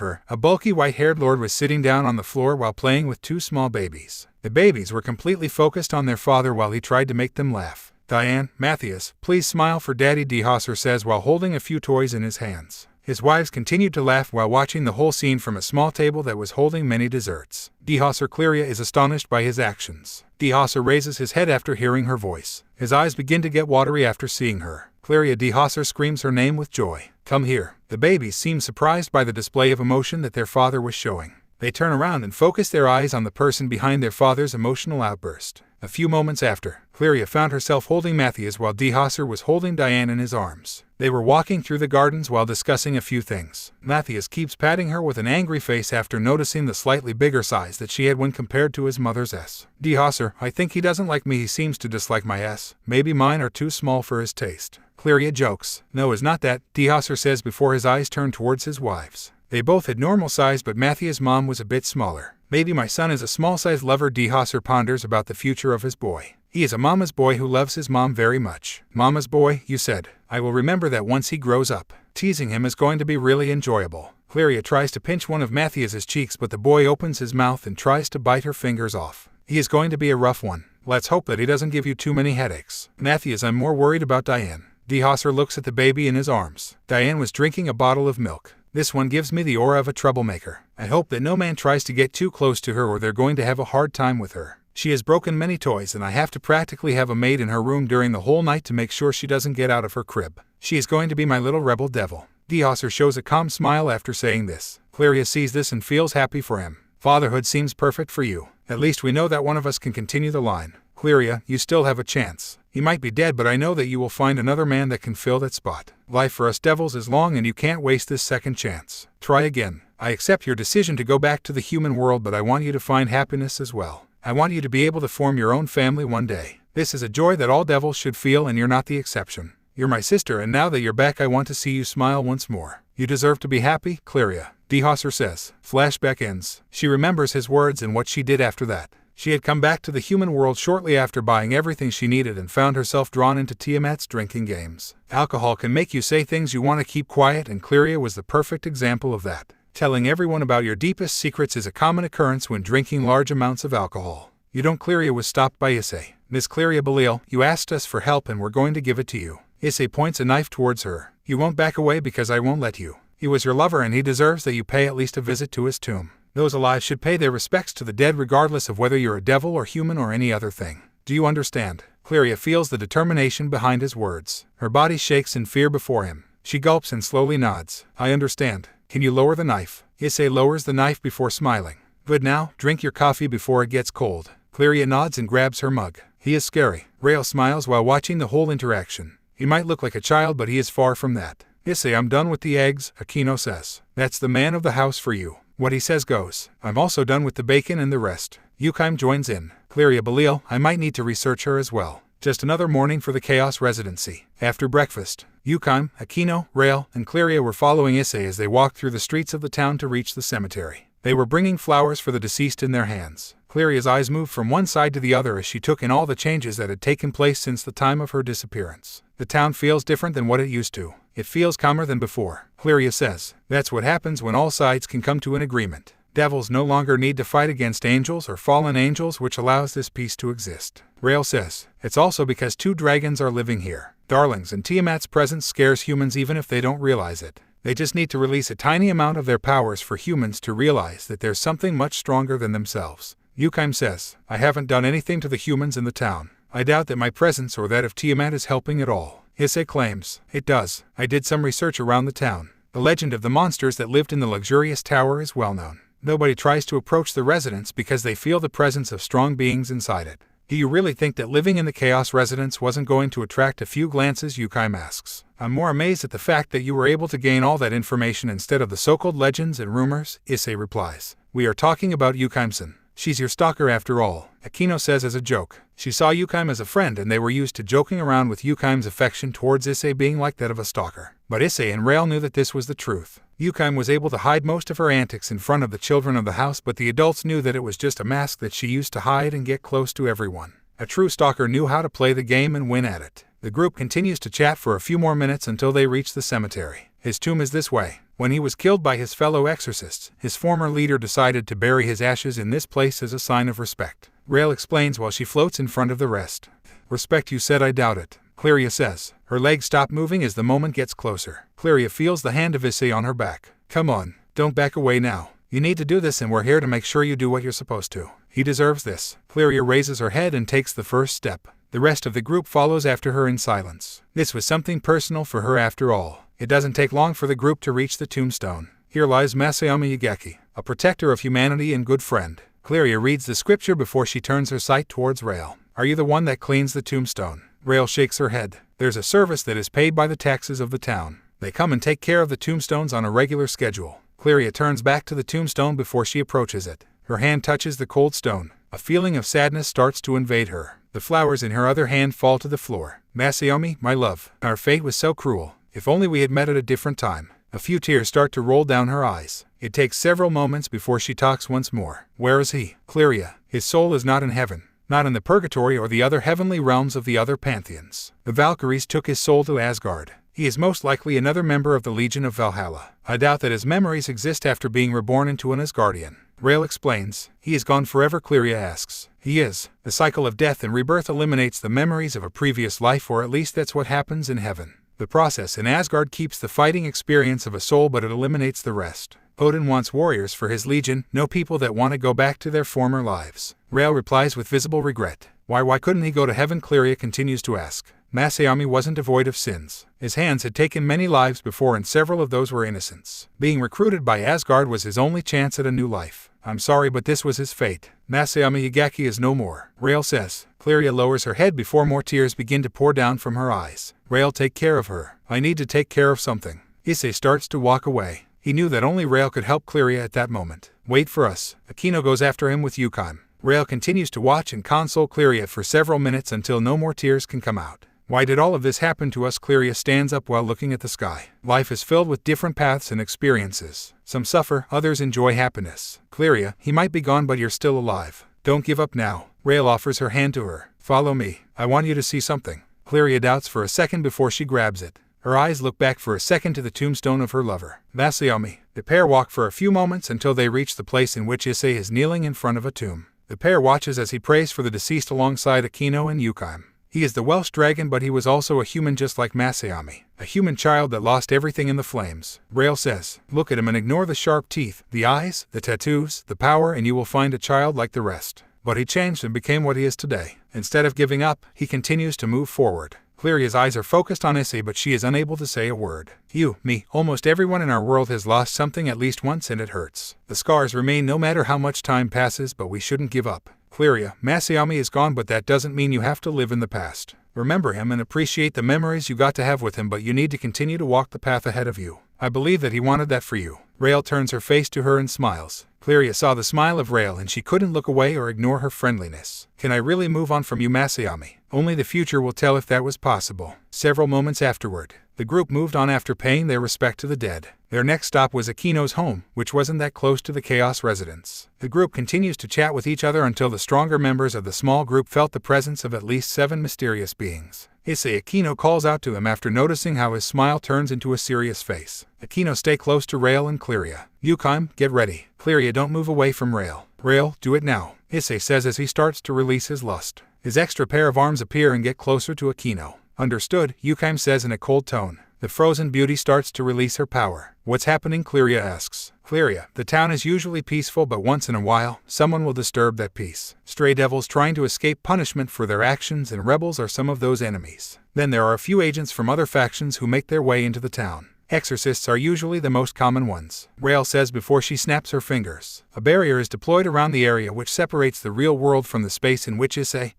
A: her, a bulky white-haired lord was sitting down on the floor while playing with two small babies. The babies were completely focused on their father while he tried to make them laugh. Diane, Matthias, please smile for Daddy, Ddraig says while holding a few toys in his hands. His wives continued to laugh while watching the whole scene from a small table that was holding many desserts. Ddraig Cleria is astonished by his actions. Ddraig raises his head after hearing her voice. His eyes begin to get watery after seeing her. Cleria Ddraig screams her name with joy. Come here. The babies seem surprised by the display of emotion that their father was showing. They turn around and focus their eyes on the person behind their father's emotional outburst. A few moments after, Cleria found herself holding Matthias while Ddraig was holding Diane in his arms. They were walking through the gardens while discussing a few things. Matthias keeps patting her with an angry face after noticing the slightly bigger size that she had when compared to his mother's S. Ddraig, I think he doesn't like me. He seems to dislike my S. Maybe mine are too small for his taste. Cleria jokes. No, it's not that, Ddraig says before his eyes turn towards his wives. They both had normal size, but Matthias' mom was a bit smaller. Maybe my son is a small-size lover. Ddraig ponders about the future of his boy. He is a mama's boy who loves his mom very much. Mama's boy, you said. I will remember that once he grows up. Teasing him is going to be really enjoyable. Cleria tries to pinch one of Matthias' cheeks, but the boy opens his mouth and tries to bite her fingers off. He is going to be a rough one. Let's hope that he doesn't give you too many headaches. Matthias, I'm more worried about Diane. Ddraig looks at the baby in his arms. Diane was drinking a bottle of milk. This one gives me the aura of a troublemaker. I hope that no man tries to get too close to her or they're going to have a hard time with her. She has broken many toys and I have to practically have a maid in her room during the whole night to make sure she doesn't get out of her crib. She is going to be my little rebel devil. Ddraig shows a calm smile after saying this. Cleria sees this and feels happy for him. Fatherhood seems perfect for you. At least we know that one of us can continue the line. Cleria, you still have a chance. He might be dead, but I know that you will find another man that can fill that spot. Life for us devils is long and you can't waste this second chance. Try again. I accept your decision to go back to the human world, but I want you to find happiness as well. I want you to be able to form your own family one day. This is a joy that all devils should feel and you're not the exception. You're my sister, and now that you're back I want to see you smile once more. You deserve to be happy, Cleria. Ddraig says. Flashback ends. She remembers his words and what she did after that. She had come back to the human world shortly after buying everything she needed and found herself drawn into Tiamat's drinking games. Alcohol can make you say things you want to keep quiet, and Cleria was the perfect example of that. Telling everyone about your deepest secrets is a common occurrence when drinking large amounts of alcohol. You don't. Cleria was stopped by Issei. Miss Cleria Belil, you asked us for help and we're going to give it to you. Issei points a knife towards her. You won't back away because I won't let you. He was your lover and he deserves that you pay at least a visit to his tomb. Those alive should pay their respects to the dead regardless of whether you're a devil or human or any other thing. Do you understand? Cleria feels the determination behind his words. Her body shakes in fear before him. She gulps and slowly nods. I understand. Can you lower the knife? Issei lowers the knife before smiling. Good, now, drink your coffee before it gets cold. Cleria nods and grabs her mug. He is scary. Rael smiles while watching the whole interaction. He might look like a child, but he is far from that. Issei, I'm done with the eggs, Aquino says. That's the man of the house for you. What he says goes. I'm also done with the bacon and the rest. Yukaim joins in. Cleria Belil, I might need to research her as well. Just another morning for the Chaos Residency. After breakfast, Yukaim, Aquino, Rael, and Cleria were following Issei as they walked through the streets of the town to reach the cemetery. They were bringing flowers for the deceased in their hands. Cleria's eyes moved from one side to the other as she took in all the changes that had taken place since the time of her disappearance. The town feels different than what it used to. It feels calmer than before. Cleria says, that's what happens when all sides can come to an agreement. Devils no longer need to fight against angels or fallen angels, which allows this peace to exist. Rael says, it's also because two dragons are living here. Darlings, and Tiamat's presence scares humans even if they don't realize it. They just need to release a tiny amount of their powers for humans to realize that there's something much stronger than themselves. Yukaim says, I haven't done anything to the humans in the town. I doubt that my presence or that of Tiamat is helping at all. Issei claims, it does. I did some research around the town. The legend of the monsters that lived in the luxurious tower is well known. Nobody tries to approach the residence because they feel the presence of strong beings inside it. Do you really think that living in the Chaos Residence wasn't going to attract a few glances? Yukaim asks. I'm more amazed at the fact that you were able to gain all that information instead of the so-called legends and rumors, Issei replies. We are talking about Yukaimson. She's your stalker after all. Akino says as a joke. She saw Yukime as a friend and they were used to joking around with Yukime's affection towards Issei being like that of a stalker. But Issei and Rail knew that this was the truth. Yukime was able to hide most of her antics in front of the children of the house, but the adults knew that it was just a mask that she used to hide and get close to everyone. A true stalker knew how to play the game and win at it. The group continues to chat for a few more minutes until they reach the cemetery. His tomb is this way. When he was killed by his fellow exorcists, his former leader decided to bury his ashes in this place as a sign of respect. Rail explains while she floats in front of the rest. Respect, you said? I doubt it. Cleria says. Her legs stop moving as the moment gets closer. Cleria feels the hand of Issei on her back. Come on, don't back away now. You need to do this and we're here to make sure you do what you're supposed to. He deserves this. Cleria raises her head and takes the first step. The rest of the group follows after her in silence. This was something personal for her after all. It doesn't take long for the group to reach the tombstone. Here lies Masayama Yageki, a protector of humanity and good friend. Cleria reads the scripture before she turns her sight towards Rail. Are you the one that cleans the tombstone? Rail shakes her head. There's a service that is paid by the taxes of the town. They come and take care of the tombstones on a regular schedule. Cleria turns back to the tombstone before she approaches it. Her hand touches the cold stone. A feeling of sadness starts to invade her. The flowers in her other hand fall to the floor. Masayomi, my love, our fate was so cruel. If only we had met at a different time. A few tears start to roll down her eyes. It takes several moments before she talks once more. Where is he? Cleria. His soul is not in heaven. Not in the purgatory or the other heavenly realms of the other pantheons. The Valkyries took his soul to Asgard. He is most likely another member of the Legion of Valhalla. I doubt that his memories exist after being reborn into an Asgardian. Rail explains. He is gone forever? Cleria asks. He is. The cycle of death and rebirth eliminates the memories of a previous life, or at least that's what happens in heaven. The process in Asgard keeps the fighting experience of a soul, but it eliminates the rest. Odin wants warriors for his legion, no people that want to go back to their former lives. Rail replies with visible regret. Why couldn't he go to heaven? Cleria continues to ask. Masayami wasn't devoid of sins. His hands had taken many lives before and several of those were innocents. Being recruited by Asgard was his only chance at a new life. I'm sorry, but this was his fate. Masayami Yageki is no more, Rail says. Cleria lowers her head before more tears begin to pour down from her eyes. Rail, take care of her. I need to take care of something. Issei starts to walk away. He knew that only Rail could help Cleria at that moment. Wait for us. Akino goes after him with Yukime. Rail continues to watch and console Cleria for several minutes until no more tears can come out. Why did all of this happen to us? Cleria stands up while looking at the sky. Life is filled with different paths and experiences. Some suffer, others enjoy happiness. Cleria, he might be gone, but you're still alive. Don't give up now. Rail offers her hand to her. Follow me. I want you to see something. Cleria doubts for a second before she grabs it. Her eyes look back for a second to the tombstone of her lover. Masayomi. The pair walk for a few moments until they reach the place in which Issei is kneeling in front of a tomb. The pair watches as he prays for the deceased alongside Akino and Yukime. He is the Welsh dragon, but he was also a human just like Masayami. A human child that lost everything in the flames. Rail says, look at him and ignore the sharp teeth, the eyes, the tattoos, the power, and you will find a child like the rest. But he changed and became what he is today. Instead of giving up, he continues to move forward. Cleria's eyes are focused on Issei, but she is unable to say a word. You, me, almost everyone in our world has lost something at least once, and it hurts. The scars remain no matter how much time passes, but we shouldn't give up. Cleria, Masayami is gone, but that doesn't mean you have to live in the past. Remember him and appreciate the memories you got to have with him, but you need to continue to walk the path ahead of you. I believe that he wanted that for you. Rail turns her face to her and smiles. Cleria saw the smile of Rail and she couldn't look away or ignore her friendliness. Can I really move on from you, Masayami? Only the future will tell if that was possible. Several moments afterward, the group moved on after paying their respect to the dead. Their next stop was Akino's home, which wasn't that close to the Chaos residence. The group continues to chat with each other until the stronger members of the small group felt the presence of at least 7 mysterious beings. Issei Akino calls out to him after noticing how his smile turns into a serious face. Akino, stay close to Rail and Cleria. Yukime, get ready. Cleria, don't move away from Rail. Rail, do it now. Issei says as he starts to release his lust. His extra pair of arms appear and get closer to Akino. Understood, Yukime says in a cold tone. The frozen beauty starts to release her power. What's happening? Cleria asks. Cleria, the town is usually peaceful, but once in a while, someone will disturb that peace. Stray devils trying to escape punishment for their actions, and rebels are some of those enemies. Then there are a few agents from other factions who make their way into the town. Exorcists are usually the most common ones, Rail says before she snaps her fingers. A barrier is deployed around the area which separates the real world from the space in which Issei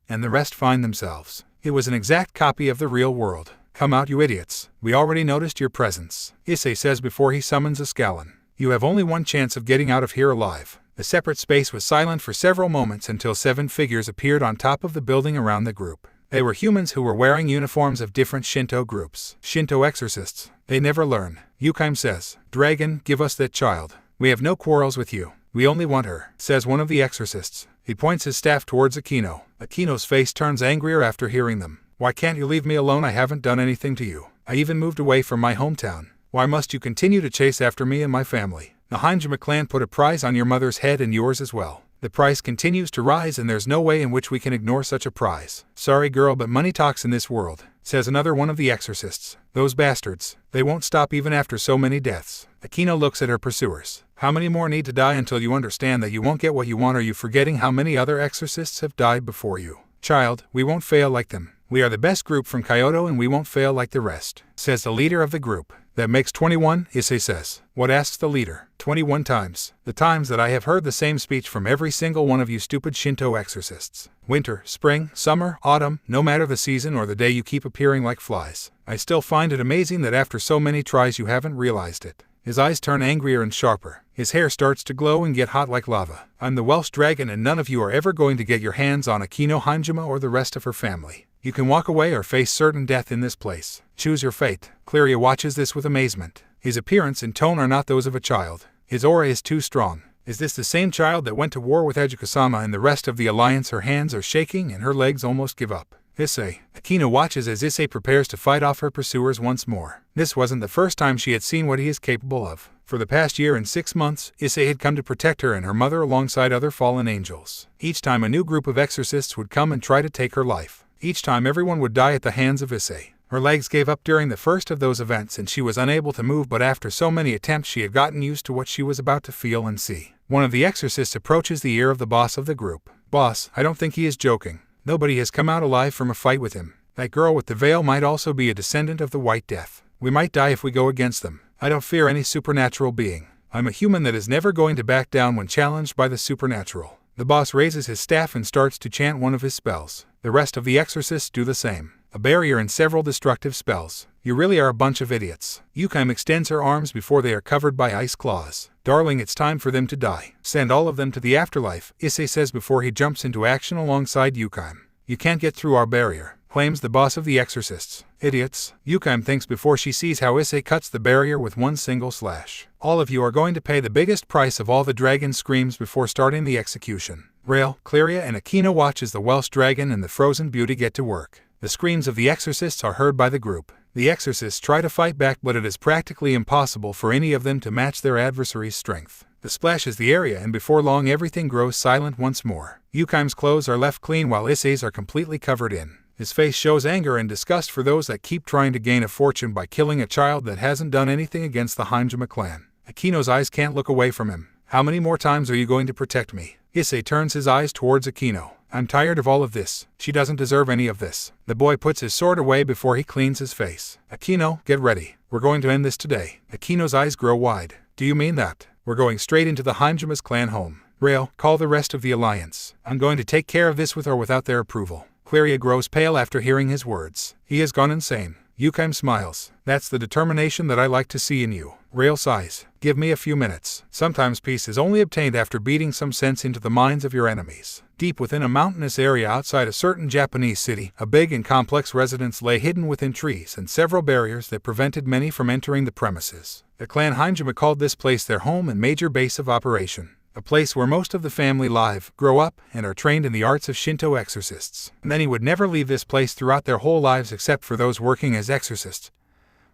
A: and the rest find themselves. It was an exact copy of the real world. Come out, you idiots. We already noticed your presence, Issei says before he summons a Scallon. You have only one chance of getting out of here alive. The separate space was silent for several moments until 7 figures appeared on top of the building around the group. They were humans who were wearing uniforms of different Shinto groups. Shinto exorcists. They never learn. Yukime says, "Dragon, give us that child. We have no quarrels with you. We only want her," says one of the exorcists. He points his staff towards Akino. Akino's face turns angrier after hearing them. "Why can't you leave me alone? I haven't done anything to you. I even moved away from my hometown. Why must you continue to chase after me and my family? The Hanjima clan put a price on your mother's head and yours as well. The price continues to rise and there's no way in which we can ignore such a prize. Sorry girl, but money talks in this world," says another one of the exorcists. "Those bastards. They won't stop even after so many deaths." Akino looks at her pursuers. "How many more need to die until you understand that you won't get what you want? Are you forgetting how many other exorcists have died before you? Child, we won't fail like them. We are the best group from Kyoto and we won't fail like the rest," says the leader of the group. "That makes 21, Issei says." "What?" asks the leader. 21 times. The times that I have heard the same speech from every single one of you stupid Shinto exorcists. Winter, spring, summer, autumn, no matter the season or the day, you keep appearing like flies. I still find it amazing that after so many tries you haven't realized it." His eyes turn angrier and sharper. His hair starts to glow and get hot like lava. "I'm the Welsh dragon and none of you are ever going to get your hands on Akino Hanjima or the rest of her family. You can walk away or face certain death in this place. Choose your fate." Cleria watches this with amazement. His appearance and tone are not those of a child. His aura is too strong. Is this the same child that went to war with Ejuko-sama and the rest of the alliance? Her hands are shaking and her legs almost give up. "Issei." Akino watches as Issei prepares to fight off her pursuers once more. This wasn't the first time she had seen what he is capable of. For the past year and 6 months, Issei had come to protect her and her mother alongside other fallen angels. Each time a new group of exorcists would come and try to take her life. Each time everyone would die at the hands of Issei. Her legs gave up during the first of those events and she was unable to move, but after so many attempts she had gotten used to what she was about to feel and see. One of the exorcists approaches the ear of the boss of the group. "Boss, I don't think he is joking. Nobody has come out alive from a fight with him. That girl with the veil might also be a descendant of the White Death. We might die if we go against them. I don't fear any supernatural being. I'm a human that is never going to back down when challenged by the supernatural." The boss raises his staff and starts to chant one of his spells. The rest of the exorcists do the same. A barrier and several destructive spells. "You really are a bunch of idiots." Yukime extends her arms before they are covered by ice claws. "Darling, it's time for them to die. Send all of them to the afterlife," Issei says before he jumps into action alongside Yukime. "You can't get through our barrier," claims the boss of the exorcists. "Idiots," Yukime thinks before she sees how Issei cuts the barrier with one single slash. "All of you are going to pay the biggest price of all," the dragon screams before starting the execution. Rail, Cleria and Akino watch as the Welsh dragon and the frozen beauty get to work. The screams of the exorcists are heard by the group. The exorcists try to fight back, but it is practically impossible for any of them to match their adversary's strength. The splashes the area and before long everything grows silent once more. Yukime's clothes are left clean while Issei's are completely covered in. His face shows anger and disgust for those that keep trying to gain a fortune by killing a child that hasn't done anything against the Hanjima clan. Akino's eyes can't look away from him. "How many more times are you going to protect me?" Issei turns his eyes towards Akino. "I'm tired of all of this. She doesn't deserve any of this." The boy puts his sword away before he cleans his face. "Akino, get ready. We're going to end this today." Akino's eyes grow wide. "Do you mean that? We're going straight into the Hanjima's clan home. Rail, call the rest of the alliance. I'm going to take care of this with or without their approval." Cleria grows pale after hearing his words. He has gone insane. Yukime smiles. "That's the determination that I like to see in you." Rail sighs. "Give me a few minutes." Sometimes peace is only obtained after beating some sense into the minds of your enemies. Deep within a mountainous area outside a certain Japanese city, a big and complex residence lay hidden within trees and several barriers that prevented many from entering the premises. The clan Hanjima called this place their home and major base of operation. A place where most of the family live, grow up, and are trained in the arts of Shinto exorcists. Many would never leave this place throughout their whole lives except for those working as exorcists,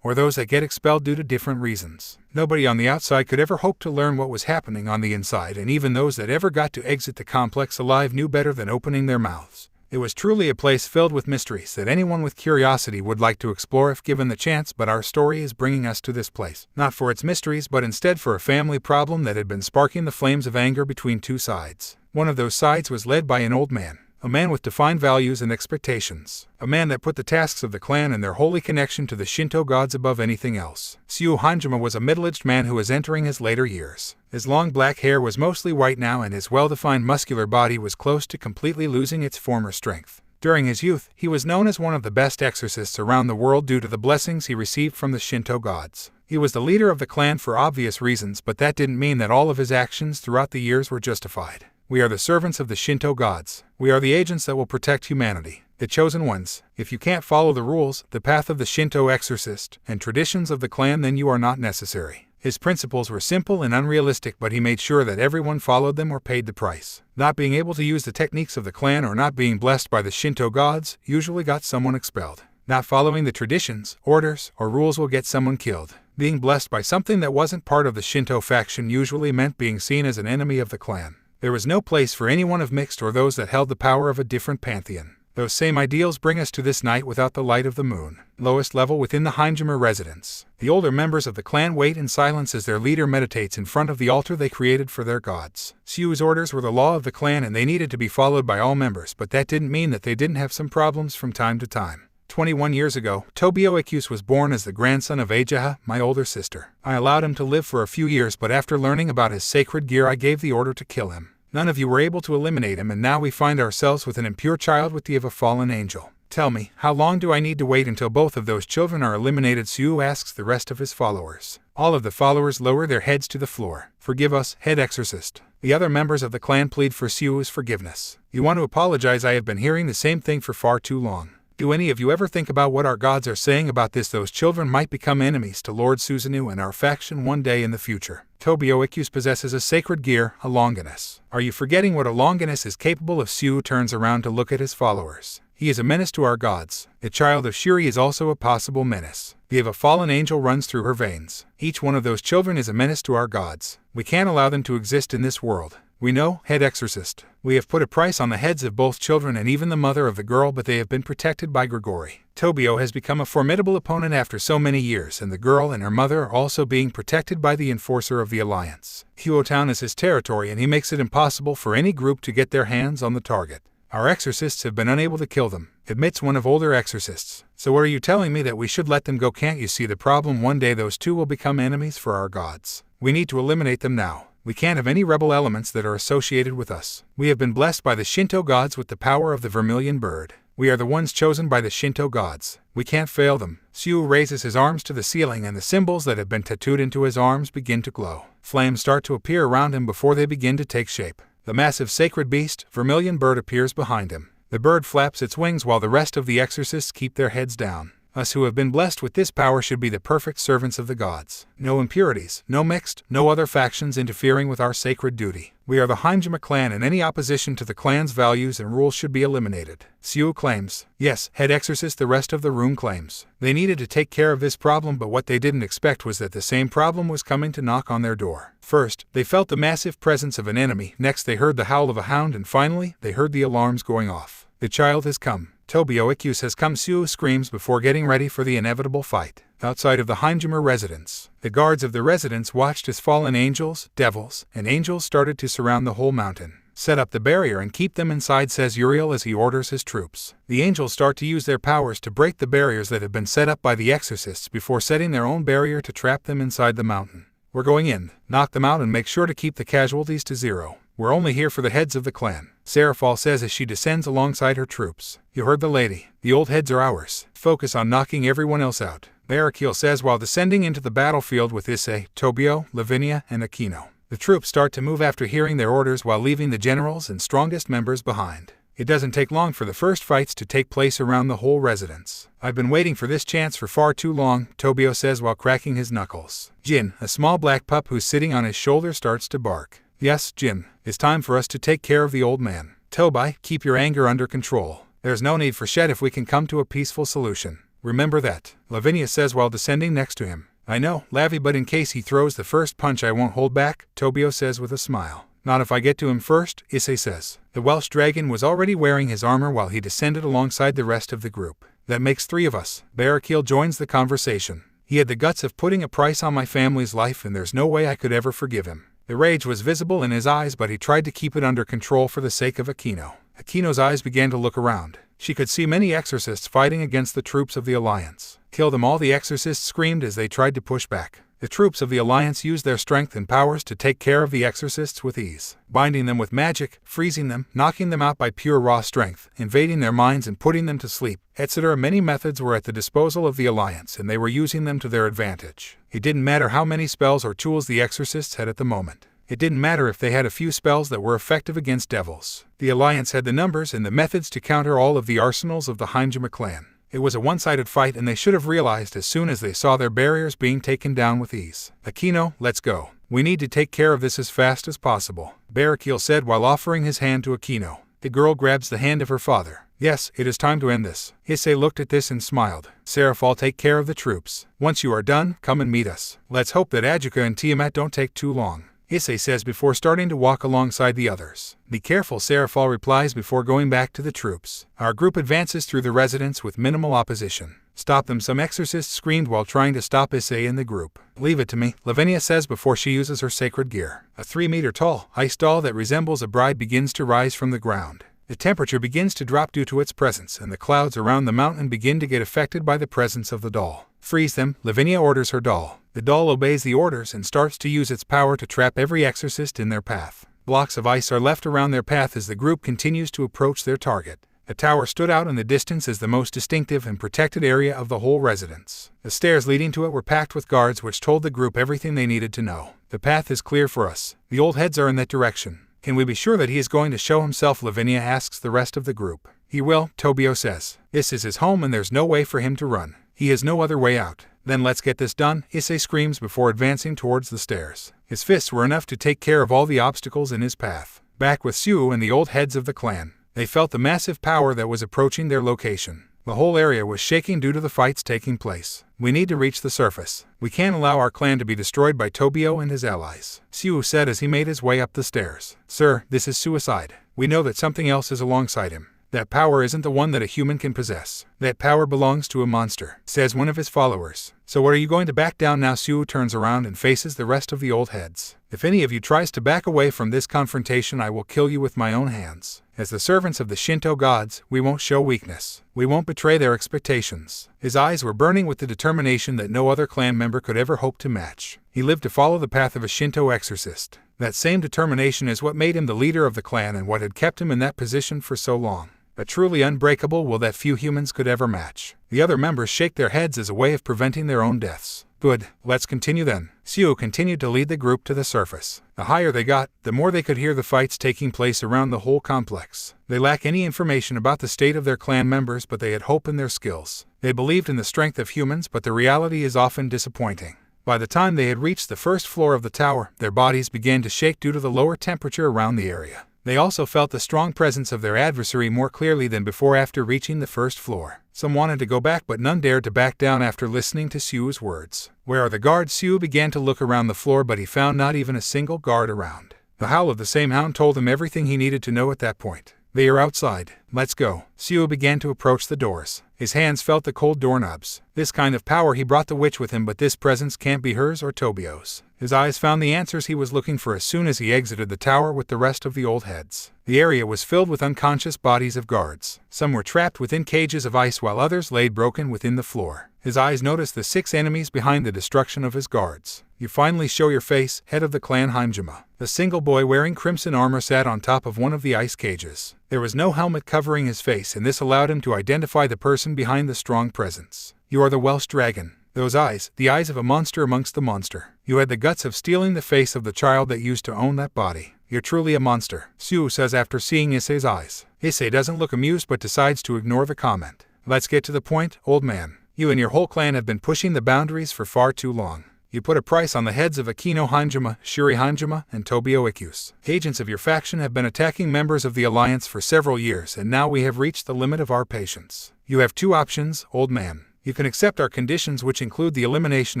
A: or those that get expelled due to different reasons. Nobody on the outside could ever hope to learn what was happening on the inside, and even those that ever got to exit the complex alive knew better than opening their mouths. It was truly a place filled with mysteries that anyone with curiosity would like to explore if given the chance, but our story is bringing us to this place, not for its mysteries but instead for a family problem that had been sparking the flames of anger between two sides. One of those sides was led by an old man. A man with defined values and expectations. A man that put the tasks of the clan and their holy connection to the Shinto gods above anything else. Suo Hanjima was a middle-aged man who was entering his later years. His long black hair was mostly white now and his well-defined muscular body was close to completely losing its former strength. During his youth, he was known as one of the best exorcists around the world due to the blessings he received from the Shinto gods. He was the leader of the clan for obvious reasons, but that didn't mean that all of his actions throughout the years were justified. We are the servants of the Shinto gods. We are the agents that will protect humanity, the chosen ones. If you can't follow the rules, the path of the Shinto exorcist, and traditions of the clan, then you are not necessary. His principles were simple and unrealistic, but he made sure that everyone followed them or paid the price. Not being able to use the techniques of the clan or not being blessed by the Shinto gods usually got someone expelled. Not following the traditions, orders, or rules will get someone killed. Being blessed by something that wasn't part of the Shinto faction usually meant being seen as an enemy of the clan. There was no place for anyone of mixed or those that held the power of a different pantheon. Those same ideals bring us to this night without the light of the moon. Lowest level within the Heimjima residence. The older members of the clan wait in silence as their leader meditates in front of the altar they created for their gods. Suu's orders were the law of the clan and they needed to be followed by all members, but that didn't mean that they didn't have some problems from time to time. 21 years ago, Tobio Ikyus was born as the grandson of Ajaha, my older sister. I allowed him to live for a few years, but after learning about his sacred gear I gave the order to kill him. None of you were able to eliminate him, and now we find ourselves with an impure child with the of a fallen angel. Tell me, how long do I need to wait until both of those children are eliminated? Suu asks the rest of his followers. All of the followers lower their heads to the floor. Forgive us, head exorcist. The other members of the clan plead for Suu's forgiveness. You want to apologize? I have been hearing the same thing for far too long. Do any of you ever think about what our gods are saying about this? Those children might become enemies to Lord Susanoo and our faction one day in the future. Tobio Ikyus possesses a sacred gear, a Longinus. Are you forgetting what a Longinus is capable of? Suu turns around to look at his followers. He is a menace to our gods. The child of Shuri is also a possible menace. The of a fallen angel runs through her veins. Each one of those children is a menace to our gods. We can't allow them to exist in this world. We know, head exorcist. We have put a price on the heads of both children and even the mother of the girl, but they have been protected by Grigori. Tobio has become a formidable opponent after so many years, and the girl and her mother are also being protected by the enforcer of the alliance. Huo Town is his territory, and he makes it impossible for any group to get their hands on the target. Our exorcists have been unable to kill them, admits one of older exorcists. So are you telling me that we should let them go? Can't you see the problem? One day those two will become enemies for our gods. We need to eliminate them now. We can't have any rebel elements that are associated with us. We have been blessed by the Shinto gods with the power of the vermilion bird. We are the ones chosen by the Shinto gods. We can't fail them. Suu raises his arms to the ceiling and the symbols that have been tattooed into his arms begin to glow. Flames start to appear around him before they begin to take shape. The massive sacred beast, vermilion bird, appears behind him. The bird flaps its wings while the rest of the exorcists keep their heads down. Us who have been blessed with this power should be the perfect servants of the gods. No impurities, no mixed, no other factions interfering with our sacred duty. We are the Heimjima clan, and any opposition to the clan's values and rules should be eliminated. Suu claims. Yes, head exorcist. The rest of the room claims. They needed to take care of this problem, but what they didn't expect was that the same problem was coming to knock on their door. First, they felt the massive presence of an enemy. Next, they heard the howl of a hound, and finally, they heard the alarms going off. The child has come. Tobio Ikyus has come, Suu screams before getting ready for the inevitable fight. Outside of the Heimjima residence, the guards of the residence watched as fallen angels, devils, and angels started to surround the whole mountain. Set up the barrier and keep them inside, says Uriel as he orders his troops. The angels start to use their powers to break the barriers that have been set up by the exorcists before setting their own barrier to trap them inside the mountain. We're going in, knock them out, and make sure to keep the casualties to zero. We're only here for the heads of the clan, Seraphal says as she descends alongside her troops. You heard the lady. The old heads are ours. Focus on knocking everyone else out, Barakil says while descending into the battlefield with Issei, Tobio, Lavinia, and Aquino. The troops start to move after hearing their orders while leaving the generals and strongest members behind. It doesn't take long for the first fights to take place around the whole residence. I've been waiting for this chance for far too long, Tobio says while cracking his knuckles. Jin, a small black pup who's sitting on his shoulder, starts to bark. Yes, Jin, it's time for us to take care of the old man. Tobai, keep your anger under control. There's no need for shed if we can come to a peaceful solution. Remember that, Lavinia says while descending next to him. I know, Lavi, but in case he throws the first punch I won't hold back, Tobio says with a smile. Not if I get to him first, Issei says. The Welsh dragon was already wearing his armor while he descended alongside the rest of the group. That makes 3 of us. Barakil joins the conversation. He had the guts of putting a price on my family's life, and there's no way I could ever forgive him. The rage was visible in his eyes, but he tried to keep it under control for the sake of Aquino. Aquino's eyes began to look around. She could see many exorcists fighting against the troops of the Alliance. Kill them all, the exorcists screamed as they tried to push back. The troops of the Alliance used their strength and powers to take care of the exorcists with ease, binding them with magic, freezing them, knocking them out by pure raw strength, invading their minds and putting them to sleep, etc. Many methods were at the disposal of the Alliance, and they were using them to their advantage. It didn't matter how many spells or tools the exorcists had at the moment. It didn't matter if they had a few spells that were effective against devils. The Alliance had the numbers and the methods to counter all of the arsenals of the Heimdall clan. It was a one-sided fight, and they should have realized as soon as they saw their barriers being taken down with ease. Aquino, let's go. We need to take care of this as fast as possible, Barakiel said while offering his hand to Aquino. The girl grabs the hand of her father. Yes, it is time to end this. Issei looked at this and smiled. Seraph, I'll take care of the troops. Once you are done, come and meet us. Let's hope that Adjuka and Tiamat don't take too long, Issei says before starting to walk alongside the others. Be careful, Seraphal replies before going back to the troops. Our group advances through the residence with minimal opposition. Stop them, some exorcist screamed while trying to stop Issei and the group. Leave it to me, Lavinia says before she uses her sacred gear. A 3-meter-tall ice doll that resembles a bride begins to rise from the ground. The temperature begins to drop due to its presence, and the clouds around the mountain begin to get affected by the presence of the doll. Freeze them, Lavinia orders her doll. The doll obeys the orders and starts to use its power to trap every exorcist in their path. Blocks of ice are left around their path as the group continues to approach their target. A tower stood out in the distance as the most distinctive and protected area of the whole residence. The stairs leading to it were packed with guards which told the group everything they needed to know. The path is clear for us. The old heads are in that direction. Can we be sure that he is going to show himself? Lavinia asks the rest of the group. He will, Tobio says. This is his home and there's no way for him to run. He has no other way out. Then let's get this done, Issei screams before advancing towards the stairs. His fists were enough to take care of all the obstacles in his path. Back with Siu and the old heads of the clan. They felt the massive power that was approaching their location. The whole area was shaking due to the fights taking place. We need to reach the surface. We can't allow our clan to be destroyed by Tobio and his allies, Siu said as he made his way up the stairs. Sir, this is suicide. We know that something else is alongside him. That power isn't the one that a human can possess. That power belongs to a monster, says one of his followers. So are you going to back down now? Siu turns around and faces the rest of the old heads. If any of you tries to back away from this confrontation, I will kill you with my own hands. As the servants of the Shinto gods, we won't show weakness. We won't betray their expectations. His eyes were burning with the determination that no other clan member could ever hope to match. He lived to follow the path of a Shinto exorcist. That same determination is what made him the leader of the clan and what had kept him in that position for so long. A truly unbreakable will that few humans could ever match. The other members shake their heads as a way of preventing their own deaths. Good, let's continue then. Siu continued to lead the group to the surface. The higher they got, the more they could hear the fights taking place around the whole complex. They lack any information about the state of their clan members, but they had hope in their skills. They believed in the strength of humans, but the reality is often disappointing. By the time they had reached the first floor of the tower, their bodies began to shake due to the lower temperature around the area. They also felt the strong presence of their adversary more clearly than before after reaching the first floor. Some wanted to go back, but none dared to back down after listening to Siu's words. Where are the guards? Siu began to look around the floor, but he found not even a single guard around. The howl of the same hound told him everything he needed to know at that point. They are outside. Let's go. Siu began to approach the doors. His hands felt the cold doorknobs. This kind of power he brought the witch with him, but this presence can't be hers or Tobio's. His eyes found the answers he was looking for as soon as he exited the tower with the rest of the old heads. The area was filled with unconscious bodies of guards. Some were trapped within cages of ice while others lay broken within the floor. His eyes noticed the 6 enemies behind the destruction of his guards. You finally show your face, head of the clan Heimjima. A single boy wearing crimson armor sat on top of one of the ice cages. There was no helmet covering his face, and this allowed him to identify the person behind the strong presence. You are the Welsh dragon. Those eyes, the eyes of a monster amongst the monster. You had the guts of stealing the face of the child that used to own that body. You're truly a monster, Siu says after seeing Issei's eyes. Issei doesn't look amused but decides to ignore the comment. Let's get to the point, old man. You and your whole clan have been pushing the boundaries for far too long. You put a price on the heads of Aquino Heimjima, Shuri Heimjima, and Tobio Ikyus. Agents of your faction have been attacking members of the Alliance for several years, and now we have reached the limit of our patience. You have 2 options, old man. You can accept our conditions, which include the elimination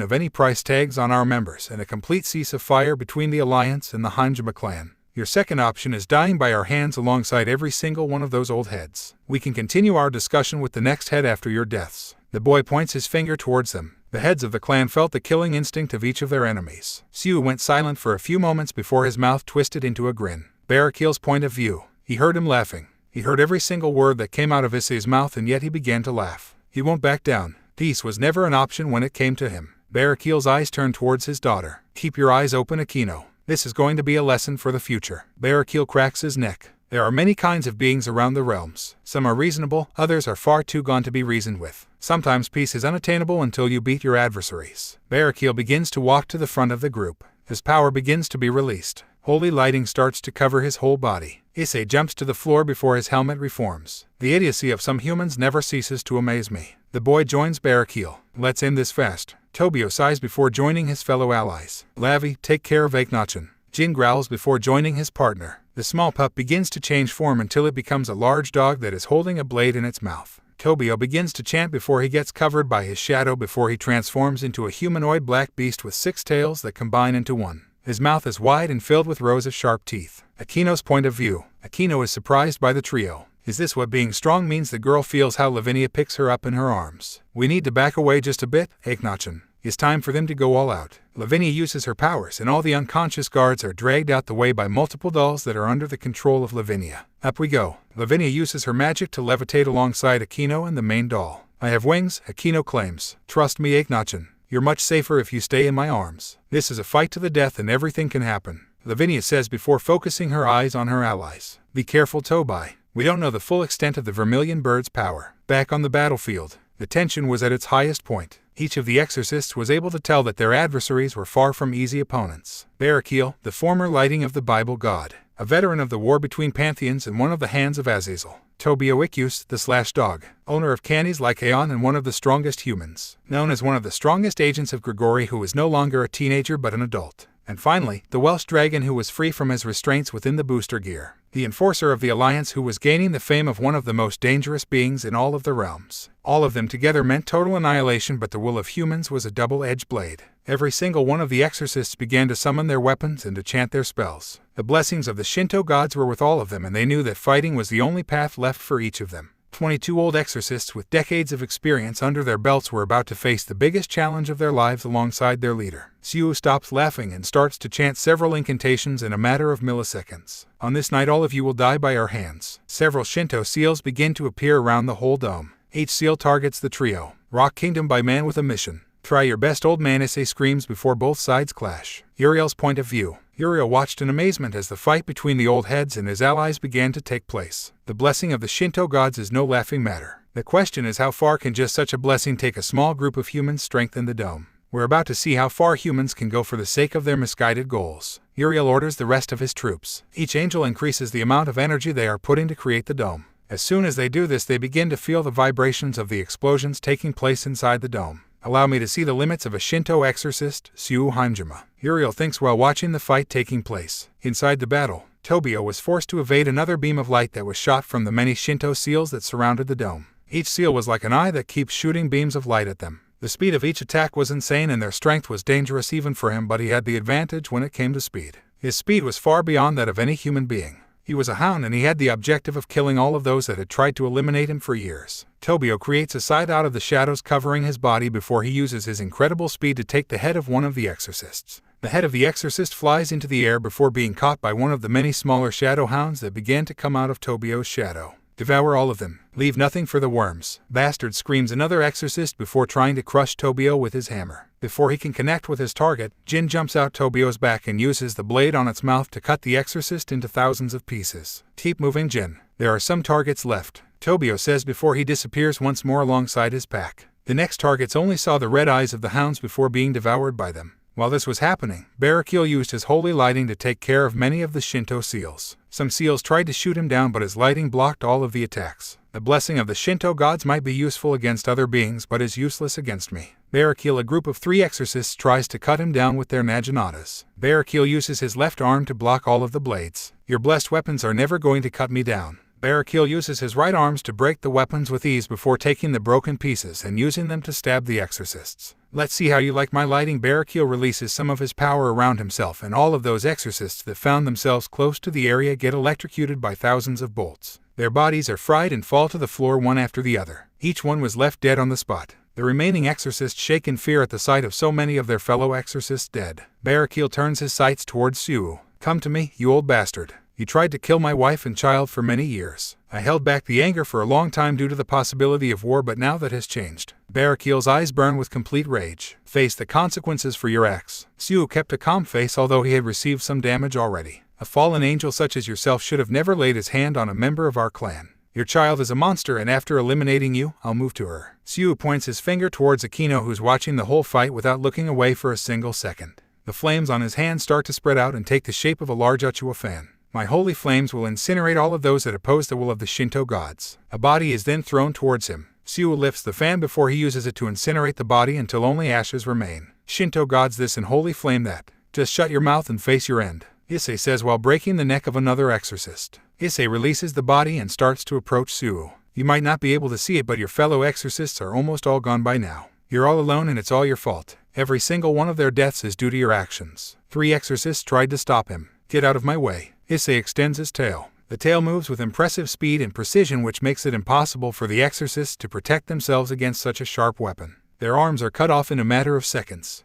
A: of any price tags on our members and a complete cease of fire between the Alliance and the Heimjima clan. Your second option is dying by our hands alongside every single one of those old heads. We can continue our discussion with the next head after your deaths. The boy points his finger towards them. The heads of the clan felt the killing instinct of each of their enemies. Siu went silent for a few moments before his mouth twisted into a grin. Barakiel's point of view. He heard him laughing. He heard every single word that came out of Issei's mouth, and yet he began to laugh. He won't back down. Peace was never an option when it came to him. Barakiel's eyes turn towards his daughter. Keep your eyes open, Aquino. This is going to be a lesson for the future. Barakiel cracks his neck. There are many kinds of beings around the realms. Some are reasonable, others are far too gone to be reasoned with. Sometimes peace is unattainable until you beat your adversaries. Barakiel begins to walk to the front of the group. His power begins to be released. Holy lighting starts to cover his whole body. Issei jumps to the floor before his helmet reforms. The idiocy of some humans never ceases to amaze me. The boy joins Barakiel. Let's end this fast. Tobio sighs before joining his fellow allies. Lavi, take care of Akhenaten. Jin growls before joining his partner. The small pup begins to change form until it becomes a large dog that is holding a blade in its mouth. Tobio begins to chant before he gets covered by his shadow before he transforms into a humanoid black beast with 6 tails that combine into one. His mouth is wide and filled with rows of sharp teeth. Aquino's point of view. Aquino is surprised by the trio. Is this what being strong means? The girl feels how Lavinia picks her up in her arms. We need to back away just a bit, Akhenaten. It's time for them to go all out. Lavinia uses her powers and all the unconscious guards are dragged out the way by multiple dolls that are under the control of Lavinia. Up we go. Lavinia uses her magic to levitate alongside Aquino and the main doll. I have wings, Aquino claims. Trust me, Akhenaten. You're much safer if you stay in my arms. This is a fight to the death and everything can happen, Lavinia says before focusing her eyes on her allies. Be careful, Tobai. We don't know the full extent of the Vermilion Bird's power. Back on the battlefield, the tension was at its highest point. Each of the exorcists was able to tell that their adversaries were far from easy opponents. Barakiel, the former lighting of the Bible god, a veteran of the war between pantheons and one of the hands of Azazel. Tobio Ikyus, the Slash Dog, owner of cannies like Aeon and one of the strongest humans, known as one of the strongest agents of Grigori, who is no longer a teenager but an adult. And finally, the Welsh Dragon, who was free from his restraints within the booster gear. The enforcer of the Alliance, who was gaining the fame of one of the most dangerous beings in all of the realms. All of them together meant total annihilation, but the will of humans was a double-edged blade. Every single one of the exorcists began to summon their weapons and to chant their spells. The blessings of the Shinto gods were with all of them, and they knew that fighting was the only path left for each of them. 22 old exorcists with decades of experience under their belts were about to face the biggest challenge of their lives alongside their leader. Siu stops laughing and starts to chant several incantations in a matter of milliseconds. On this night all of you will die by our hands. Several Shinto seals begin to appear around the whole dome. Each seal targets the trio. Rock Kingdom by man with a mission. Try your best, old man, Issei screams before both sides clash. Uriel's point of view. Uriel watched in amazement as the fight between the old heads and his allies began to take place. The blessing of the Shinto gods is no laughing matter. The question is, how far can just such a blessing take a small group of humans strengthen the dome? We're about to see how far humans can go for the sake of their misguided goals. Uriel orders the rest of his troops. Each angel increases the amount of energy they are putting to create the dome. As soon as they do this, they begin to feel the vibrations of the explosions taking place inside the dome. Allow me to see the limits of a Shinto exorcist, Siu Heimjima. Uriel thinks while watching the fight taking place. Inside the battle, Tobio was forced to evade another beam of light that was shot from the many Shinto seals that surrounded the dome. Each seal was like an eye that keeps shooting beams of light at them. The speed of each attack was insane and their strength was dangerous even for him, but he had the advantage when it came to speed. His speed was far beyond that of any human being. He was a hound and he had the objective of killing all of those that had tried to eliminate him for years. Tobio creates a sight out of the shadows covering his body before he uses his incredible speed to take the head of one of the exorcists. The head of the exorcist flies into the air before being caught by one of the many smaller shadow hounds that began to come out of Tobio's shadow. Devour all of them. Leave nothing for the worms. Bastard, screams another exorcist before trying to crush Tobio with his hammer. Before he can connect with his target, Jin jumps out Tobio's back and uses the blade on its mouth to cut the exorcist into thousands of pieces. Keep moving, Jin. There are some targets left, Tobio says before he disappears once more alongside his pack. The next targets only saw the red eyes of the hounds before being devoured by them. While this was happening, Barakiel used his holy lighting to take care of many of the Shinto seals. Some seals tried to shoot him down, but his lighting blocked all of the attacks. The blessing of the Shinto gods might be useful against other beings, but is useless against me. Barakiel, a group of 3 exorcists, tries to cut him down with their naginatas. Barakiel uses his left arm to block all of the blades. Your blessed weapons are never going to cut me down. Barakiel uses his right arms to break the weapons with ease before taking the broken pieces and using them to stab the exorcists. Let's see how you like my lighting. Barakiel releases some of his power around himself, and all of those exorcists that found themselves close to the area get electrocuted by thousands of bolts. Their bodies are fried and fall to the floor one after the other. Each one was left dead on the spot. The remaining exorcists shake in fear at the sight of so many of their fellow exorcists dead. Barakiel turns his sights towards Siu. Come to me, you old bastard. You tried to kill my wife and child for many years. I held back the anger for a long time due to the possibility of war, but now that has changed. Barakiel's eyes burn with complete rage. Face the consequences for your acts. Siu kept a calm face although he had received some damage already. A fallen angel such as yourself should have never laid his hand on a member of our clan. Your child is a monster, and after eliminating you, I'll move to her. Siu points his finger towards Akino, who's watching the whole fight without looking away for a single second. The flames on his hand start to spread out and take the shape of a large Uchiwa fan. My holy flames will incinerate all of those that oppose the will of the Shinto gods. A body is then thrown towards him. Siu lifts the fan before he uses it to incinerate the body until only ashes remain. Shinto gods this and holy flame that. Just shut your mouth and face your end, Issei says while breaking the neck of another exorcist. Issei releases the body and starts to approach Siu. You might not be able to see it, but your fellow exorcists are almost all gone by now. You're all alone and it's all your fault. Every single one of their deaths is due to your actions. 3 exorcists tried to stop him. Get out of my way. Issei extends his tail. The tail moves with impressive speed and precision, which makes it impossible for the exorcists to protect themselves against such a sharp weapon. Their arms are cut off in a matter of seconds.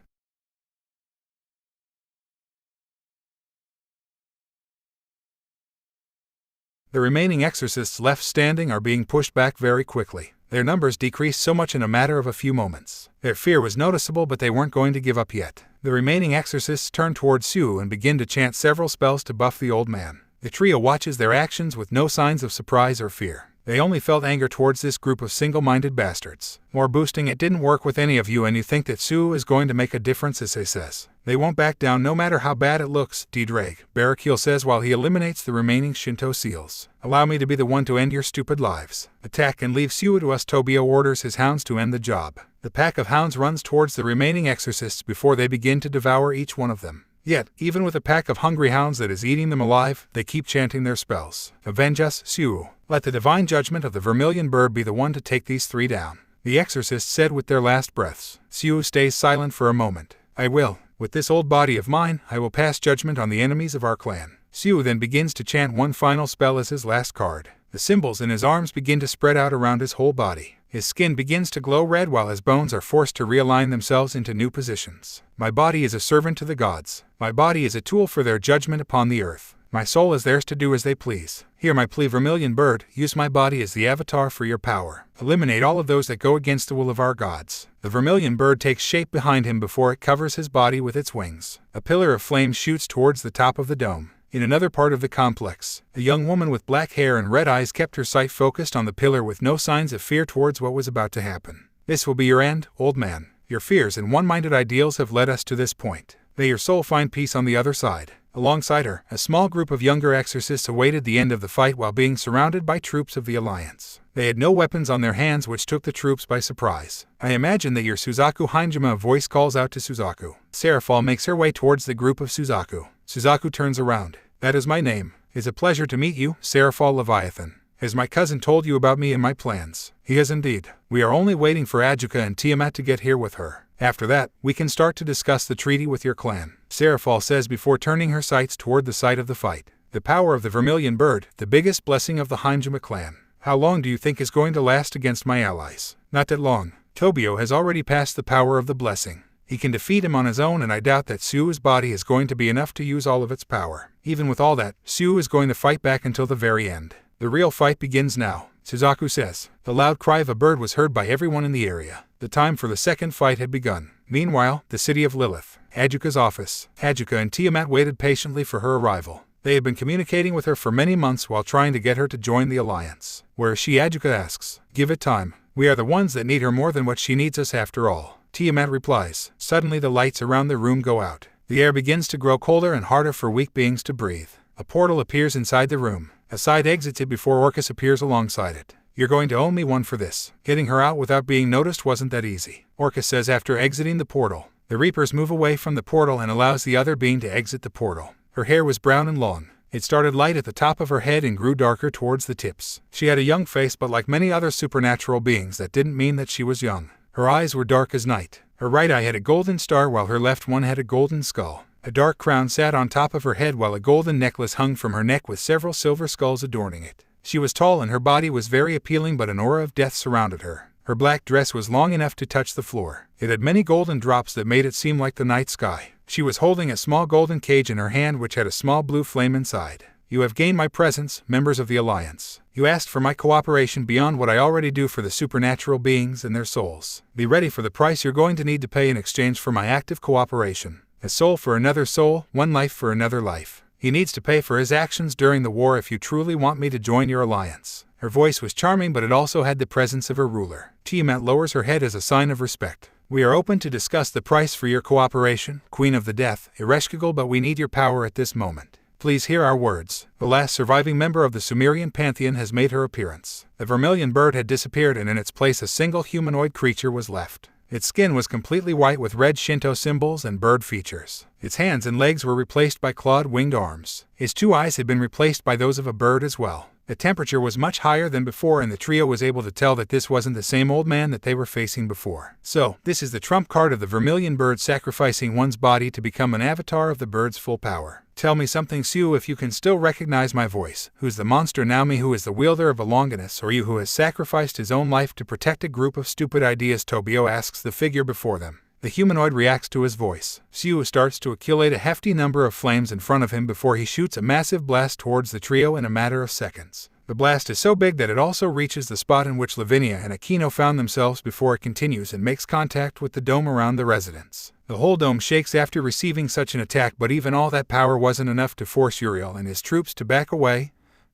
A: The remaining exorcists left standing are being pushed back very quickly. Their numbers decreased so much in a matter of a few moments. Their fear was noticeable, but they weren't going to give up yet. The remaining exorcists turn towards Siu and begin to chant several spells to buff the old man. The trio watches their actions with no signs of surprise or fear. They only felt anger towards this group of single-minded bastards. More boosting, it didn't work with any of you, and you think that Siu is going to make a difference, Issei says. They won't back down no matter how bad it looks, Ddraig, Barakiel says while he eliminates the remaining Shinto seals. Allow me to be the one to end your stupid lives. Attack and leave Siu to us, Tobio orders his hounds to end the job. The pack of hounds runs towards the remaining exorcists before they begin to devour each one of them. Yet, even with a pack of hungry hounds that is eating them alive, they keep chanting their spells. Avenge us, Siu. Let the divine judgment of the vermilion bird be the one to take these 3 down, the exorcists said with their last breaths. Siu stays silent for a moment. I will. With this old body of mine, I will pass judgment on the enemies of our clan. Siu then begins to chant one final spell as his last card. The symbols in his arms begin to spread out around his whole body. His skin begins to glow red while his bones are forced to realign themselves into new positions. My body is a servant to the gods. My body is a tool for their judgment upon the earth. My soul is theirs to do as they please. Hear my plea, vermilion bird, use my body as the avatar for your power. Eliminate all of those that go against the will of our gods. The vermilion bird takes shape behind him before it covers his body with its wings. A pillar of flame shoots towards the top of the dome. In another part of the complex, a young woman with black hair and red eyes kept her sight focused on the pillar with no signs of fear towards what was about to happen. This will be your end, old man. Your fears and one-minded ideals have led us to this point. May your soul find peace on the other side. Alongside her, a small group of younger exorcists awaited the end of the fight while being surrounded by troops of the Alliance. They had no weapons on their hands, which took the troops by surprise. I imagine that your Suzaku Hinjima voice calls out to Suzaku. Seraphal makes her way towards the group of Suzaku. Suzaku turns around. That is my name. It's a pleasure to meet you, Seraphal Leviathan. Has my cousin told you about me and my plans? He has indeed. We are only waiting for Ajuka and Tiamat to get here with her. After that, we can start to discuss the treaty with your clan, Seraphal says before turning her sights toward the site of the fight. The power of the vermilion bird, the biggest blessing of the Hinjima clan. How long do you think is going to last against my allies? Not that long. Tobio has already passed the power of the blessing. He can defeat him on his own, and I doubt that Siu's body is going to be enough to use all of its power. Even with all that, Siu is going to fight back until the very end. The real fight begins now, Suzaku says. The loud cry of a bird was heard by everyone in the area. The time for the second fight had begun. Meanwhile, the city of Lilith, Ajuka's office. Ajuka and Tiamat waited patiently for her arrival. They had been communicating with her for many months while trying to get her to join the alliance. Where is she? Ajuka asks. Give it time. We are the ones that need her more than what she needs us after all. Tiamat replies. Suddenly the lights around the room go out. The air begins to grow colder and harder for weak beings to breathe. A portal appears inside the room. A side exits it before Orcus appears alongside it. You're going to owe me one for this. Getting her out without being noticed wasn't that easy, Orcus says after exiting the portal. The Reapers move away from the portal and allows the other being to exit the portal. Her hair was brown and long. It started light at the top of her head and grew darker towards the tips. She had a young face, but like many other supernatural beings, that didn't mean that she was young. Her eyes were dark as night. Her right eye had a golden star while her left one had a golden skull. A dark crown sat on top of her head while a golden necklace hung from her neck with several silver skulls adorning it. She was tall and her body was very appealing, but an aura of death surrounded her. Her black dress was long enough to touch the floor. It had many golden drops that made it seem like the night sky. She was holding a small golden cage in her hand which had a small blue flame inside. You have gained my presence, members of the Alliance. You asked for my cooperation beyond what I already do for the supernatural beings and their souls. Be ready for the price you're going to need to pay in exchange for my active cooperation. A soul for another soul, one life for another life. He needs to pay for his actions during the war if you truly want me to join your alliance. Her voice was charming, but it also had the presence of her ruler. Tiamat lowers her head as a sign of respect. We are open to discuss the price for your cooperation, Queen of the Death, Ereshkigal, but we need your power at this moment. Please hear our words. The last surviving member of the Sumerian pantheon has made her appearance. The vermilion bird had disappeared, and in its place a single humanoid creature was left. Its skin was completely white with red Shinto symbols and bird features. Its hands and legs were replaced by clawed winged arms. Its 2 eyes had been replaced by those of a bird as well. The temperature was much higher than before, and the trio was able to tell that this wasn't the same old man that they were facing before. So, this is the trump card of the vermilion bird, sacrificing one's body to become an avatar of the bird's full power. Tell me something, Sue, if you can still recognize my voice. Who's the monster now, me who is the wielder of a Longinus, or you who has sacrificed his own life to protect a group of stupid ideas? Tobio asks the figure before them. The humanoid reacts to his voice. Sue starts to accumulate a hefty number of flames in front of him before he shoots a massive blast towards the trio in a matter of seconds. The blast is so big that it also reaches the spot in which Lavinia and Aquino found themselves before it continues and makes contact with the dome around the residence. The whole dome shakes after receiving such an attack, but even all that power wasn't enough to force Uriel and his troops to back away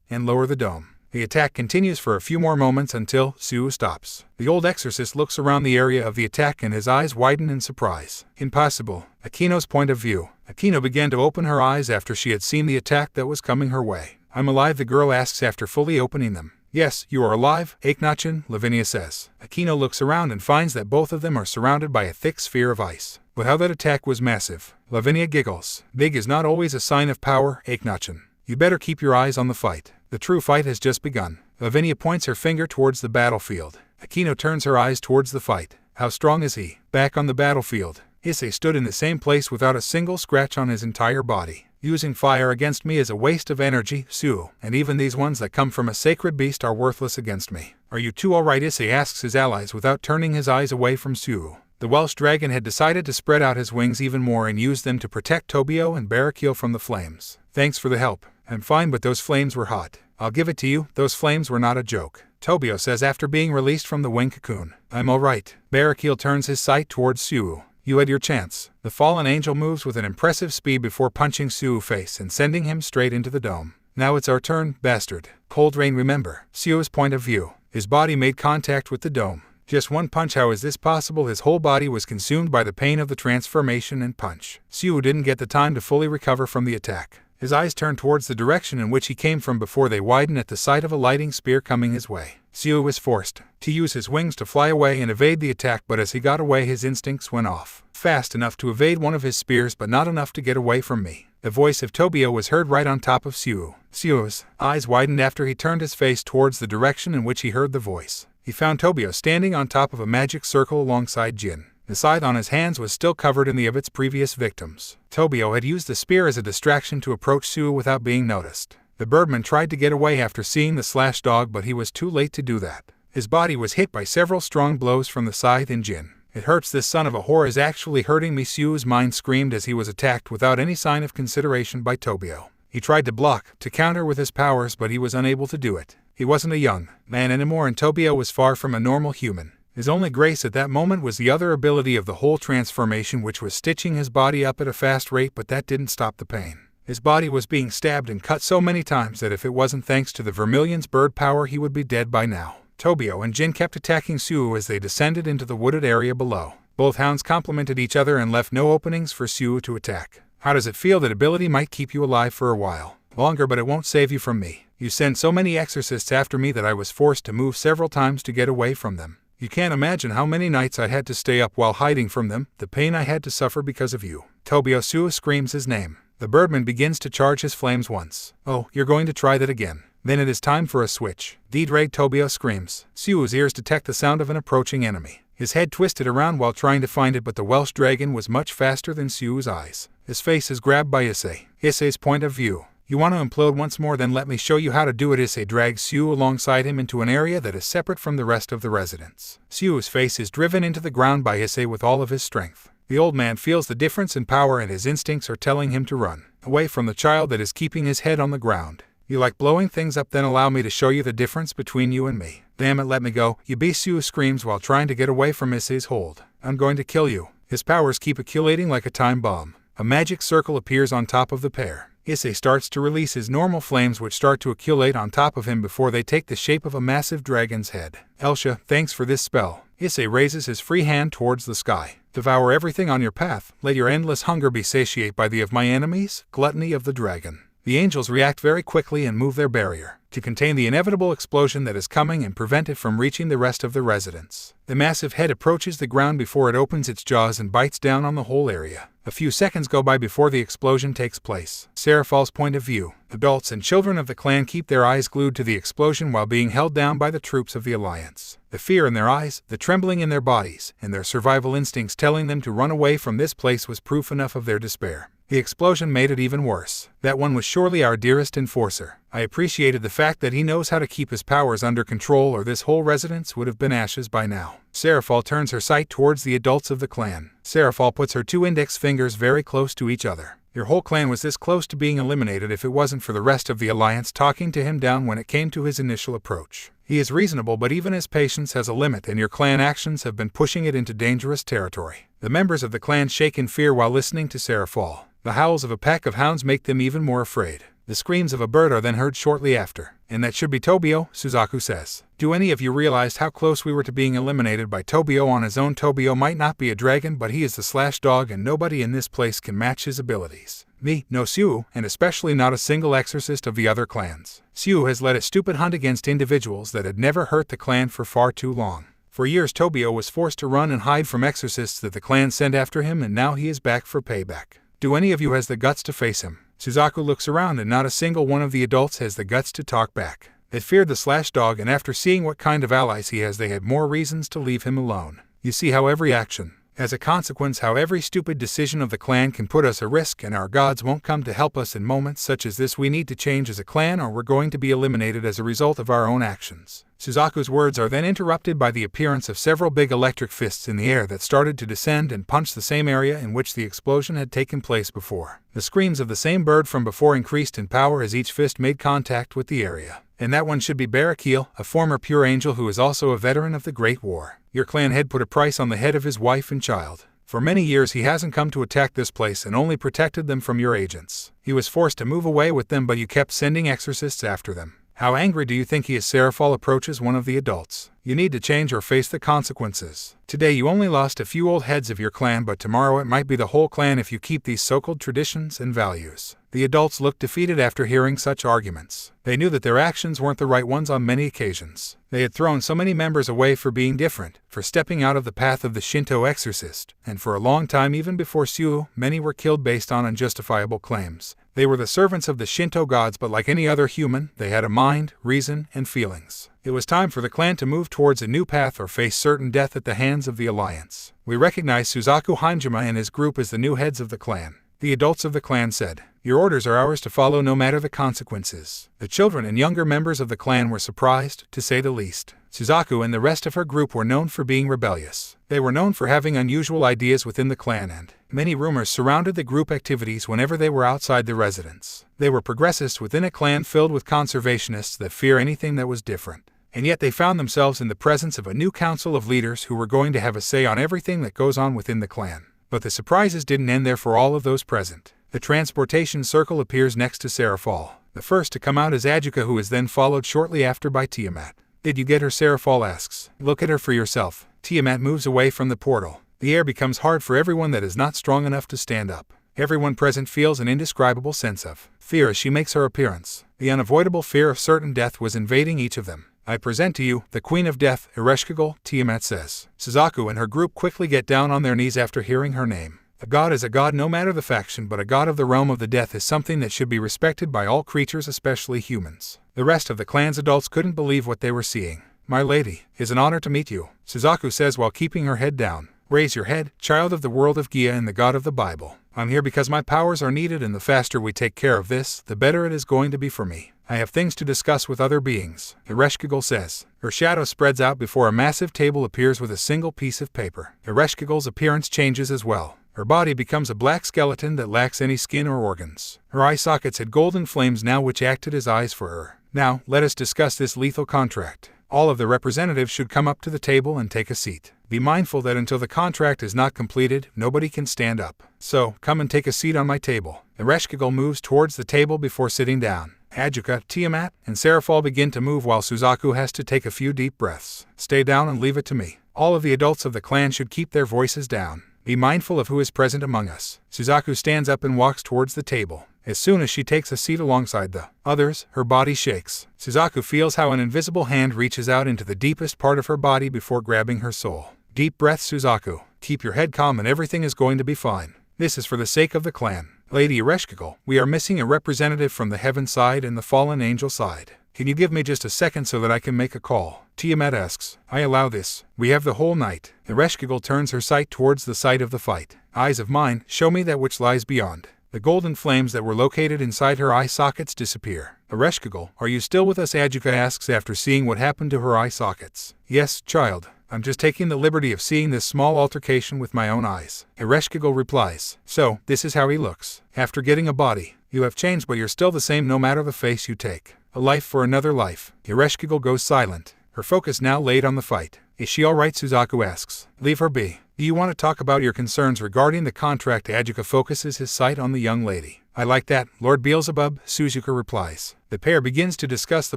A: and lower the dome. The attack continues for a few more moments until Sue stops. The old exorcist looks around the area of the attack and his eyes widen in surprise. Impossible. Aquino's point of view. Aquino began to open her eyes after she had seen the attack that was coming her way. I'm alive, the girl asks after fully opening them. Yes, you are alive, Akhenaten, Lavinia says. Aquino looks around and finds that both of them are surrounded by a thick sphere of ice. But how that attack was massive. Lavinia giggles. Big is not always a sign of power, Akhenaten. You better keep your eyes on the fight. The true fight has just begun. Lavinia points her finger towards the battlefield. Aquino turns her eyes towards the fight. How strong is he? Back on the battlefield. Issei stood in the same place without a single scratch on his entire body. Using fire against me is a waste of energy, Sue, and even these ones that come from a sacred beast are worthless against me. Are you two alright? Issei asks his allies without turning his eyes away from Sue. The Welsh dragon had decided to spread out his wings even more and use them to protect Tobio and Barakil from the flames. Thanks for the help. I'm fine, but those flames were hot. I'll give it to you, those flames were not a joke, Tobio says after being released from the wing cocoon. I'm alright. Barakil turns his sight towards Sue. You had your chance. The fallen angel moves with an impressive speed before punching Suu's face and sending him straight into the dome. Now it's our turn, bastard. Cold Rain, remember. Suu's point of view. His body made contact with the dome. Just one punch, how is this possible? His whole body was consumed by the pain of the transformation and punch. Sue didn't get the time to fully recover from the attack. His eyes turned towards the direction in which he came from before they widened at the sight of a lighting spear coming his way. Sue was forced to use his wings to fly away and evade the attack, but as he got away his instincts went off. Fast enough to evade one of his spears, but not enough to get away from me. The voice of Tobio was heard right on top of Sue. Sue's eyes widened after he turned his face towards the direction in which he heard the voice. He found Tobio standing on top of a magic circle alongside Jin. The scythe on his hands was still covered in the of its previous victims. Tobio had used the spear as a distraction to approach Sue without being noticed. The birdman tried to get away after seeing the slash dog, but he was too late to do that. His body was hit by several strong blows from the scythe and Jin. It hurts, this son of a whore is actually hurting me, Sue's mind screamed as he was attacked without any sign of consideration by Tobio. He tried to block, to counter with his powers, but he was unable to do it. He wasn't a young man anymore, and Tobio was far from a normal human. His only grace at that moment was the other ability of the whole transformation, which was stitching his body up at a fast rate, but that didn't stop the pain. His body was being stabbed and cut so many times that if it wasn't thanks to the Vermilion's bird power, he would be dead by now. Tobio and Jin kept attacking Sue as they descended into the wooded area below. Both hounds complemented each other and left no openings for Sue to attack. How does it feel? That ability might keep you alive for a while longer, but it won't save you from me. You send so many exorcists after me that I was forced to move several times to get away from them. You can't imagine how many nights I had to stay up while hiding from them, the pain I had to suffer because of you. Tobio. Sue screams his name. The birdman begins to charge his flames once. Oh, you're going to try that again. Then it is time for a switch. Ddraig. Tobio screams. Sue's ears detect the sound of an approaching enemy. His head twisted around while trying to find it, but the Welsh dragon was much faster than Sue's eyes. His face is grabbed by Issei. Issei's point of view. You want to implode once more? Then let me show you how to do it. Issei drags Sue alongside him into an area that is separate from the rest of the residence. Sue's face is driven into the ground by Issei with all of his strength. The old man feels the difference in power and his instincts are telling him to run away from the child that is keeping his head on the ground. You like blowing things up, then allow me to show you the difference between you and me. Damn it, let me go. Yubisiu screams while trying to get away from Issei's hold. I'm going to kill you. His powers keep accumulating like a time bomb. A magic circle appears on top of the pair. Issei starts to release his normal flames, which start to accumulate on top of him before they take the shape of a massive dragon's head. Elsha, thanks for this spell. Issei raises his free hand towards the sky. Devour everything on your path. Let your endless hunger be satiated by the of my enemies, gluttony of the dragon. The angels react very quickly and move their barrier to contain the inevitable explosion that is coming and prevent it from reaching the rest of the residents. The massive head approaches the ground before it opens its jaws and bites down on the whole area. A few seconds go by before the explosion takes place. Seraph's point of view. Adults and children of the clan keep their eyes glued to the explosion while being held down by the troops of the Alliance. The fear in their eyes, the trembling in their bodies, and their survival instincts telling them to run away from this place was proof enough of their despair. The explosion made it even worse. That one was surely our dearest enforcer. I appreciated the fact that he knows how to keep his powers under control, or this whole residence would have been ashes by now. Seraphal turns her sight towards the adults of the clan. Seraphal puts her two index fingers very close to each other. Your whole clan was this close to being eliminated if it wasn't for the rest of the Alliance talking to him down when it came to his initial approach. He is reasonable, but even his patience has a limit, and your clan actions have been pushing it into dangerous territory. The members of the clan shake in fear while listening to Seraphal. The howls of a pack of hounds make them even more afraid. The screams of a bird are then heard shortly after. And that should be Tobio, Suzaku says. Do any of you realize how close we were to being eliminated by Tobio on his own? Tobio might not be a dragon, but he is the slash dog, and nobody in this place can match his abilities. Me, no Siu, and especially not a single exorcist of the other clans. Siu has led a stupid hunt against individuals that had never hurt the clan for far too long. For years Tobio was forced to run and hide from exorcists that the clan sent after him, and now he is back for payback. Do any of you has the guts to face him? Suzaku looks around, and not a single one of the adults has the guts to talk back. They feared the slash dog, and after seeing what kind of allies he has, they had more reasons to leave him alone. You see how every action, as a consequence, how every stupid decision of the clan can put us at risk, and our gods won't come to help us in moments such as this. We need to change as a clan, or we're going to be eliminated as a result of our own actions. Suzaku's words are then interrupted by the appearance of several big electric fists in the air that started to descend and punch the same area in which the explosion had taken place before. The screams of the same bird from before increased in power as each fist made contact with the area. And that one should be Barakil, a former pure angel who is also a veteran of the Great War. Your clan head put a price on the head of his wife and child. For many years he hasn't come to attack this place and only protected them from your agents. He was forced to move away with them, but you kept sending exorcists after them. How angry do you think he is? Seraphal approaches one of the adults. You need to change or face the consequences. Today you only lost a few old heads of your clan, but tomorrow it might be the whole clan if you keep these so-called traditions and values. The adults looked defeated after hearing such arguments. They knew that their actions weren't the right ones on many occasions. They had thrown so many members away for being different, for stepping out of the path of the Shinto exorcist, and for a long time, even before Siu, many were killed based on unjustifiable claims. They were the servants of the Shinto gods, but like any other human, they had a mind, reason, and feelings. It was time for the clan to move towards a new path or face certain death at the hands of the Alliance. We recognize Suzaku Hanjima and his group as the new heads of the clan. The adults of the clan said, "Your orders are ours to follow no matter the consequences." The children and younger members of the clan were surprised, to say the least. Suzaku and the rest of her group were known for being rebellious. They were known for having unusual ideas within the clan, and many rumors surrounded the group activities whenever they were outside the residence. They were progressists within a clan filled with conservationists that fear anything that was different. And yet they found themselves in the presence of a new council of leaders who were going to have a say on everything that goes on within the clan. But the surprises didn't end there for all of those present. The transportation circle appears next to Seraphal. The first to come out is Ajuka, who is then followed shortly after by Tiamat. "Did you get her?" Seraphal asks. "Look at her for yourself." Tiamat moves away from the portal. The air becomes hard for everyone that is not strong enough to stand up. Everyone present feels an indescribable sense of fear as she makes her appearance. The unavoidable fear of certain death was invading each of them. "I present to you, the Queen of Death, Ereshkigal," Tiamat says. Suzaku and her group quickly get down on their knees after hearing her name. A god is a god no matter the faction, but a god of the realm of the death is something that should be respected by all creatures, especially humans. The rest of the clan's adults couldn't believe what they were seeing. "My lady, it is an honor to meet you," Suzaku says while keeping her head down. "Raise your head, child of the world of Gia and the god of the Bible. I'm here because my powers are needed, and the faster we take care of this, the better it is going to be for me. I have things to discuss with other beings," Ereshkigal says. Her shadow spreads out before a massive table appears with a single piece of paper. Ereshkigal's appearance changes as well. Her body becomes a black skeleton that lacks any skin or organs. Her eye sockets had golden flames now which acted as eyes for her. Now, let us discuss this lethal contract. All of the representatives should come up to the table and take a seat. Be mindful that until the contract is not completed, nobody can stand up. So, come and take a seat on my table. Ereshkigal moves towards the table before sitting down. Adjuka, Tiamat, and Seraphal begin to move while Suzaku has to take a few deep breaths. Stay down and leave it to me. All of the adults of the clan should keep their voices down. Be mindful of who is present among us. Suzaku stands up and walks towards the table. As soon as she takes a seat alongside the others, her body shakes. Suzaku feels how an invisible hand reaches out into the deepest part of her body before grabbing her soul. Deep breath, Suzaku. Keep your head calm and everything is going to be fine. This is for the sake of the clan. Lady Ereshkigal, we are missing a representative from the heaven side and the fallen angel side. Can you give me just a second so that I can make a call? Tiamat asks. I allow this. We have the whole night. Ereshkigal turns her sight towards the site of the fight. Eyes of mine, show me that which lies beyond. The golden flames that were located inside her eye sockets disappear. Ereshkigal, are you still with us? Adjuka asks after seeing what happened to her eye sockets. Yes, child. I'm just taking the liberty of seeing this small altercation with my own eyes. Ereshkigal replies. So, this is how he looks. After getting a body, you have changed but you're still the same no matter the face you take. A life for another life. Ereshkigal goes silent. Her focus now laid on the fight. Is she alright? Suzaku asks. Leave her be. Do you want to talk about your concerns regarding the contract? Adjuka focuses his sight on the young lady. I like that, Lord Beelzebub, Suzuka replies. The pair begins to discuss the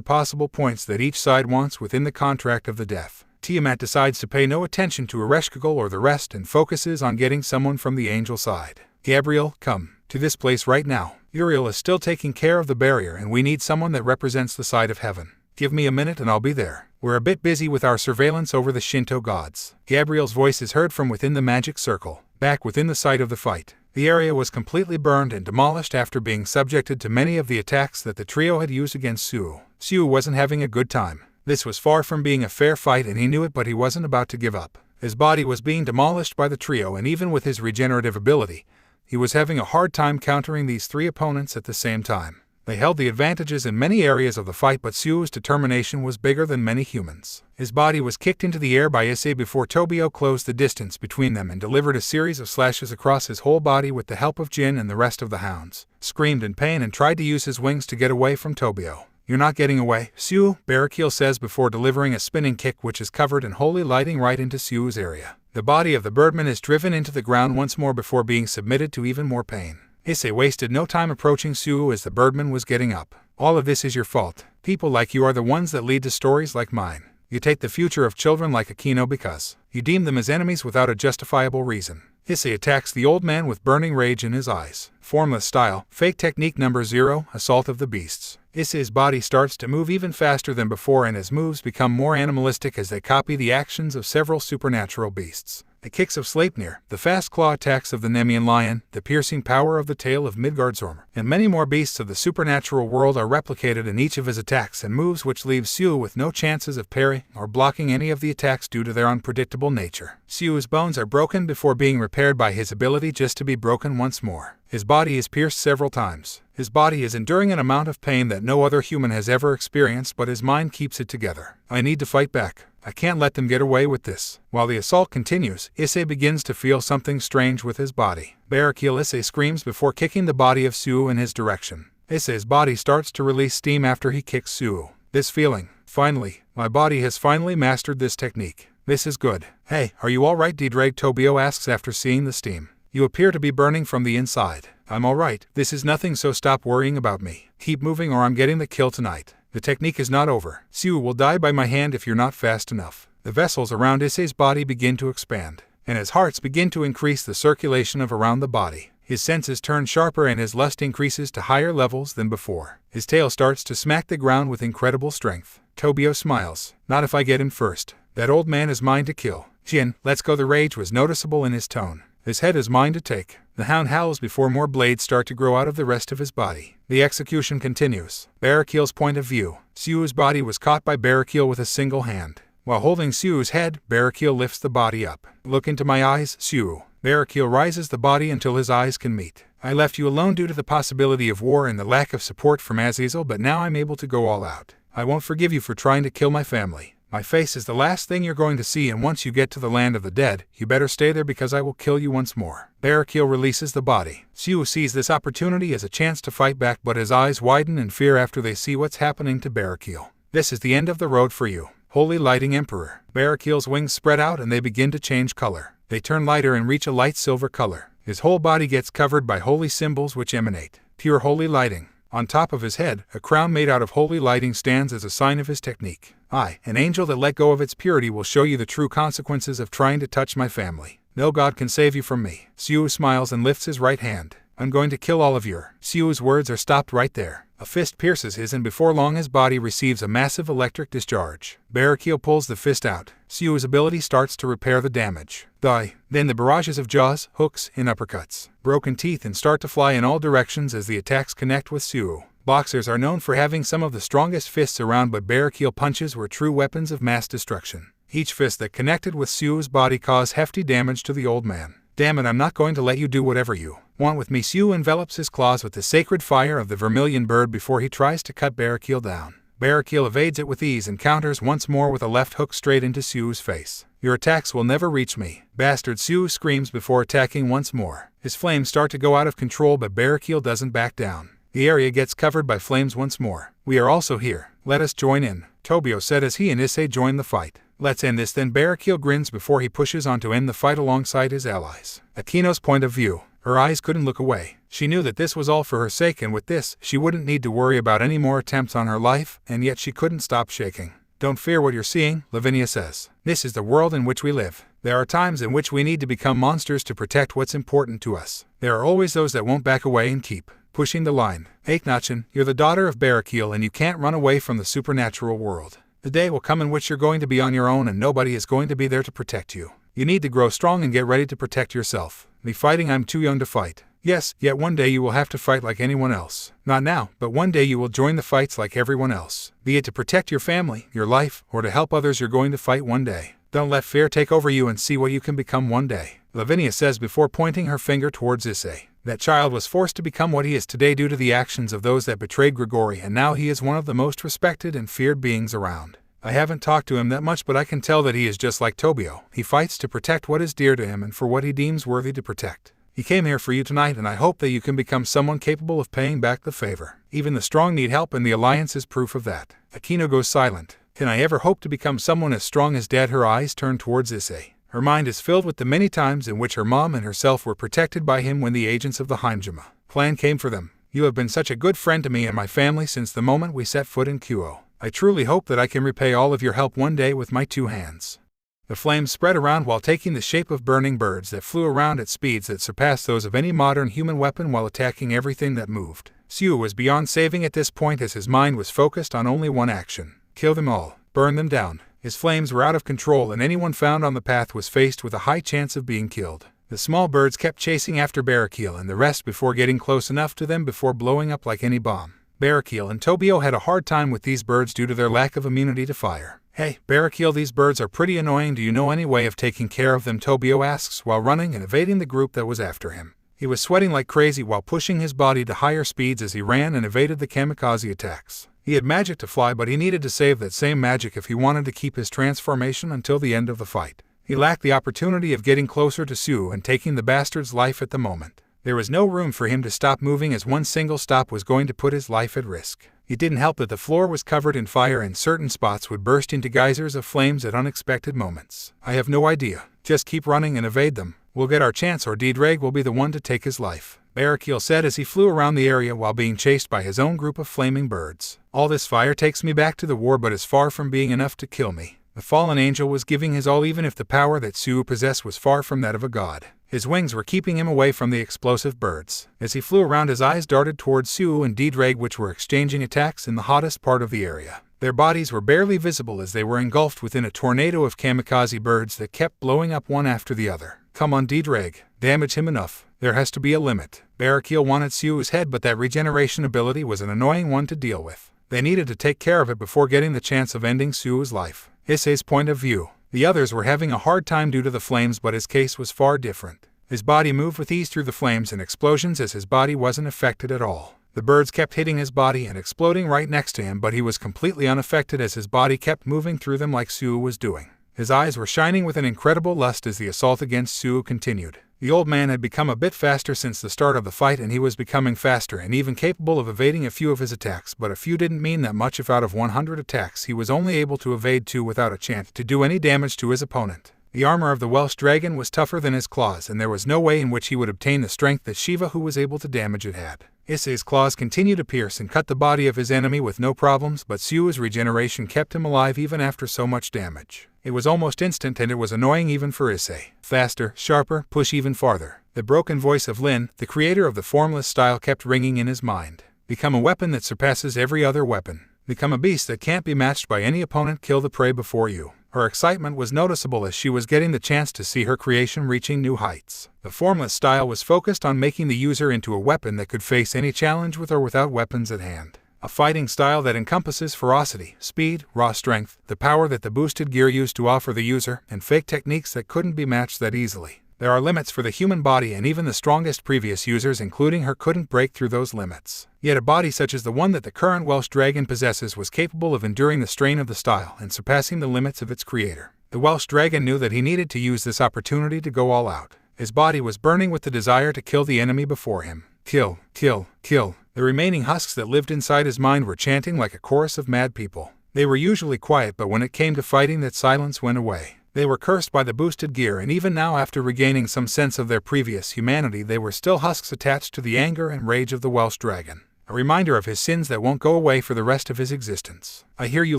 A: possible points that each side wants within the contract of the death. Tiamat decides to pay no attention to Ereshkigal or the rest and focuses on getting someone from the angel side. Gabriel, come to this place right now. Uriel is still taking care of the barrier and we need someone that represents the side of heaven. Give me a minute and I'll be there. We're a bit busy with our surveillance over the Shinto gods. Gabriel's voice is heard from within the magic circle, back within the site of the fight. The area was completely burned and demolished after being subjected to many of the attacks that the trio had used against Suo. Suo wasn't having a good time. This was far from being a fair fight and he knew it, but he wasn't about to give up. His body was being demolished by the trio and even with his regenerative ability, he was having a hard time countering these three opponents at the same time. They held the advantages in many areas of the fight, but Suo's determination was bigger than many humans. His body was kicked into the air by Issei before Tobio closed the distance between them and delivered a series of slashes across his whole body with the help of Jin and the rest of the hounds. Screamed in pain and tried to use his wings to get away from Tobio. You're not getting away, Suo, Barakil says before delivering a spinning kick which is covered in holy lighting right into Suo's area. The body of the birdman is driven into the ground once more before being submitted to even more pain. Issei wasted no time approaching Suo as the birdman was getting up. All of this is your fault. People like you are the ones that lead to stories like mine. You take the future of children like Akino because you deem them as enemies without a justifiable reason. Issei attacks the old man with burning rage in his eyes. Formless style, fake technique number 0, assault of the beasts. Issei's body starts to move even faster than before and his moves become more animalistic as they copy the actions of several supernatural beasts. The kicks of Sleipnir, the fast claw attacks of the Nemean lion, the piercing power of the tail of Midgardsormr, and many more beasts of the supernatural world are replicated in each of his attacks and moves, which leaves Suo with no chances of parrying or blocking any of the attacks due to their unpredictable nature. Suo's bones are broken before being repaired by his ability just to be broken once more. His body is pierced several times. His body is enduring an amount of pain that no other human has ever experienced, but his mind keeps it together. I need to fight back. I can't let them get away with this. While the assault continues, Issei begins to feel something strange with his body. Barakil Issei screams before kicking the body of Suo in his direction. Issei's body starts to release steam after he kicks Suo. This feeling, finally, my body has finally mastered this technique. This is good. Hey, are you alright? Ddraig Tobio asks after seeing the steam. You appear to be burning from the inside. I'm alright. This is nothing, so stop worrying about me. Keep moving or I'm getting the kill tonight. The technique is not over. Suo will die by my hand if you're not fast enough. The vessels around Issei's body begin to expand, and his hearts begin to increase the circulation of around the body. His senses turn sharper and his lust increases to higher levels than before. His tail starts to smack the ground with incredible strength. Tobio smiles. Not if I get him first. That old man is mine to kill. Jin, let's go. The rage was noticeable in his tone. His head is mine to take. The hound howls before more blades start to grow out of the rest of his body. The execution continues. Barakil's point of view. Suo's body was caught by Barakil with a single hand. While holding Suo's head, Barakil lifts the body up. Look into my eyes, Suo. Barakil rises the body until his eyes can meet. I left you alone due to the possibility of war and the lack of support from Azazel, but now I'm able to go all out. I won't forgive you for trying to kill my family. My face is the last thing you're going to see, and once you get to the land of the dead, you better stay there because I will kill you once more. Barracuda releases the body. Siu sees this opportunity as a chance to fight back, but his eyes widen in fear after they see what's happening to Barracuda. This is the end of the road for you, Holy Lighting Emperor. Barracuda's wings spread out and they begin to change color. They turn lighter and reach a light silver color. His whole body gets covered by holy symbols which emanate pure holy lighting. On top of his head, a crown made out of holy lighting stands as a sign of his technique. An angel that let go of its purity, will show you the true consequences of trying to touch my family. No god can save you from me. Siu smiles and lifts his right hand. I'm going to kill all of your. Siu's words are stopped right there. A fist pierces his, and before long his body receives a massive electric discharge. Barracuda pulls the fist out. Siu's ability starts to repair the damage. Then the barrages of jaws, hooks, and uppercuts, broken teeth, and start to fly in all directions as the attacks connect with Siu. Boxers are known for having some of the strongest fists around, but Barracuda punches were true weapons of mass destruction. Each fist that connected with Siu's body caused hefty damage to the old man. Damn it, I'm not going to let you do whatever you want with me. Siu envelops his claws with the sacred fire of the vermilion bird before he tries to cut Barracuda down. Barracuda evades it with ease and counters once more with a left hook straight into Siu's face. Your attacks will never reach me, bastard, Siu screams before attacking once more. His flames start to go out of control, but Barracuda doesn't back down. The area gets covered by flames once more. We are also here. Let us join in, Tobio said as he and Issei join the fight. Let's end this then. Barracuda grins before he pushes on to end the fight alongside his allies. Akino's point of view. Her eyes couldn't look away. She knew that this was all for her sake, and with this, she wouldn't need to worry about any more attempts on her life, and yet she couldn't stop shaking. Don't fear what you're seeing, Lavinia says. This is the world in which we live. There are times in which we need to become monsters to protect what's important to us. There are always those that won't back away and keep pushing the line. Akhenaten, you're the daughter of Barracuda and you can't run away from the supernatural world. The day will come in which you're going to be on your own and nobody is going to be there to protect you. You need to grow strong and get ready to protect yourself. Me fighting, I'm too young to fight. Yes, yet one day you will have to fight like anyone else. Not now, but one day you will join the fights like everyone else. Be it to protect your family, your life, or to help others, you're going to fight one day. Don't let fear take over you and see what you can become one day, Lavinia says before pointing her finger towards Issei. That child was forced to become what he is today due to the actions of those that betrayed Grigori, and now he is one of the most respected and feared beings around. I haven't talked to him that much, but I can tell that he is just like Tobio. He fights to protect what is dear to him and for what he deems worthy to protect. He came here for you tonight, and I hope that you can become someone capable of paying back the favor. Even the strong need help, and the Alliance is proof of that. Akino goes silent. Can I ever hope to become someone as strong as Dad? Her eyes turn towards Issei. Her mind is filled with the many times in which her mom and herself were protected by him when the agents of the Heimjima clan came for them. You have been such a good friend to me and my family since the moment we set foot in Kyoto. I truly hope that I can repay all of your help one day with my 2 hands. The flames spread around while taking the shape of burning birds that flew around at speeds that surpassed those of any modern human weapon while attacking everything that moved. Siu was beyond saving at this point as his mind was focused on only one action. Kill them all. Burn them down. His flames were out of control and anyone found on the path was faced with a high chance of being killed. The small birds kept chasing after Barracuda and the rest before getting close enough to them before blowing up like any bomb. Barracuda and Tobio had a hard time with these birds due to their lack of immunity to fire. Hey, Barracuda, these birds are pretty annoying. Do you know any way of taking care of them? Tobio asks while running and evading the group that was after him. He was sweating like crazy while pushing his body to higher speeds as he ran and evaded the kamikaze attacks. He had magic to fly, but he needed to save that same magic if he wanted to keep his transformation until the end of the fight. He lacked the opportunity of getting closer to Siu and taking the bastard's life at the moment. There was no room for him to stop moving, as one single stop was going to put his life at risk. It didn't help that the floor was covered in fire and certain spots would burst into geysers of flames at unexpected moments. I have no idea. Just keep running and evade them. We'll get our chance, or Ddraig will be the one to take his life, Barracuda said as he flew around the area while being chased by his own group of flaming birds. All this fire takes me back to the war, but is far from being enough to kill me. The fallen angel was giving his all, even if the power that Siu possessed was far from that of a god. His wings were keeping him away from the explosive birds. As he flew around, his eyes darted towards Siu and Ddraig, which were exchanging attacks in the hottest part of the area. Their bodies were barely visible as they were engulfed within a tornado of kamikaze birds that kept blowing up one after the other. Come on, Ddraig. Damage him enough. There has to be a limit. Barracuda wanted Siu's head, but that regeneration ability was an annoying one to deal with. They needed to take care of it before getting the chance of ending Siu's life. Issei's point of view. The others were having a hard time due to the flames, but his case was far different. His body moved with ease through the flames and explosions as his body wasn't affected at all. The birds kept hitting his body and exploding right next to him, but he was completely unaffected as his body kept moving through them like Suo was doing. His eyes were shining with an incredible lust as the assault against Suo continued. The old man had become a bit faster since the start of the fight, and he was becoming faster and even capable of evading a few of his attacks, but a few didn't mean that much if out of 100 attacks he was only able to evade 2 without a chance to do any damage to his opponent. The armor of the Welsh dragon was tougher than his claws, and there was no way in which he would obtain the strength that Shiva, who was able to damage it, had. Issei's claws continued to pierce and cut the body of his enemy with no problems, but Suo's regeneration kept him alive even after so much damage. It was almost instant, and it was annoying even for Issei. Faster, sharper, push even farther. The broken voice of Lin, the creator of the formless style, kept ringing in his mind. Become a weapon that surpasses every other weapon. Become a beast that can't be matched by any opponent. Kill the prey before you. Her excitement was noticeable as she was getting the chance to see her creation reaching new heights. The formless style was focused on making the user into a weapon that could face any challenge with or without weapons at hand. A fighting style that encompasses ferocity, speed, raw strength, the power that the boosted gear used to offer the user, and fake techniques that couldn't be matched that easily. There are limits for the human body, and even the strongest previous users, including her, couldn't break through those limits. Yet a body such as the one that the current Welsh dragon possesses was capable of enduring the strain of the style and surpassing the limits of its creator. The Welsh dragon knew that he needed to use this opportunity to go all out. His body was burning with the desire to kill the enemy before him. Kill, kill, kill. The remaining husks that lived inside his mind were chanting like a chorus of mad people. They were usually quiet, but when it came to fighting, that silence went away. They were cursed by the boosted gear, and even now, after regaining some sense of their previous humanity, they were still husks attached to the anger and rage of the Welsh dragon. A reminder of his sins that won't go away for the rest of his existence. I hear you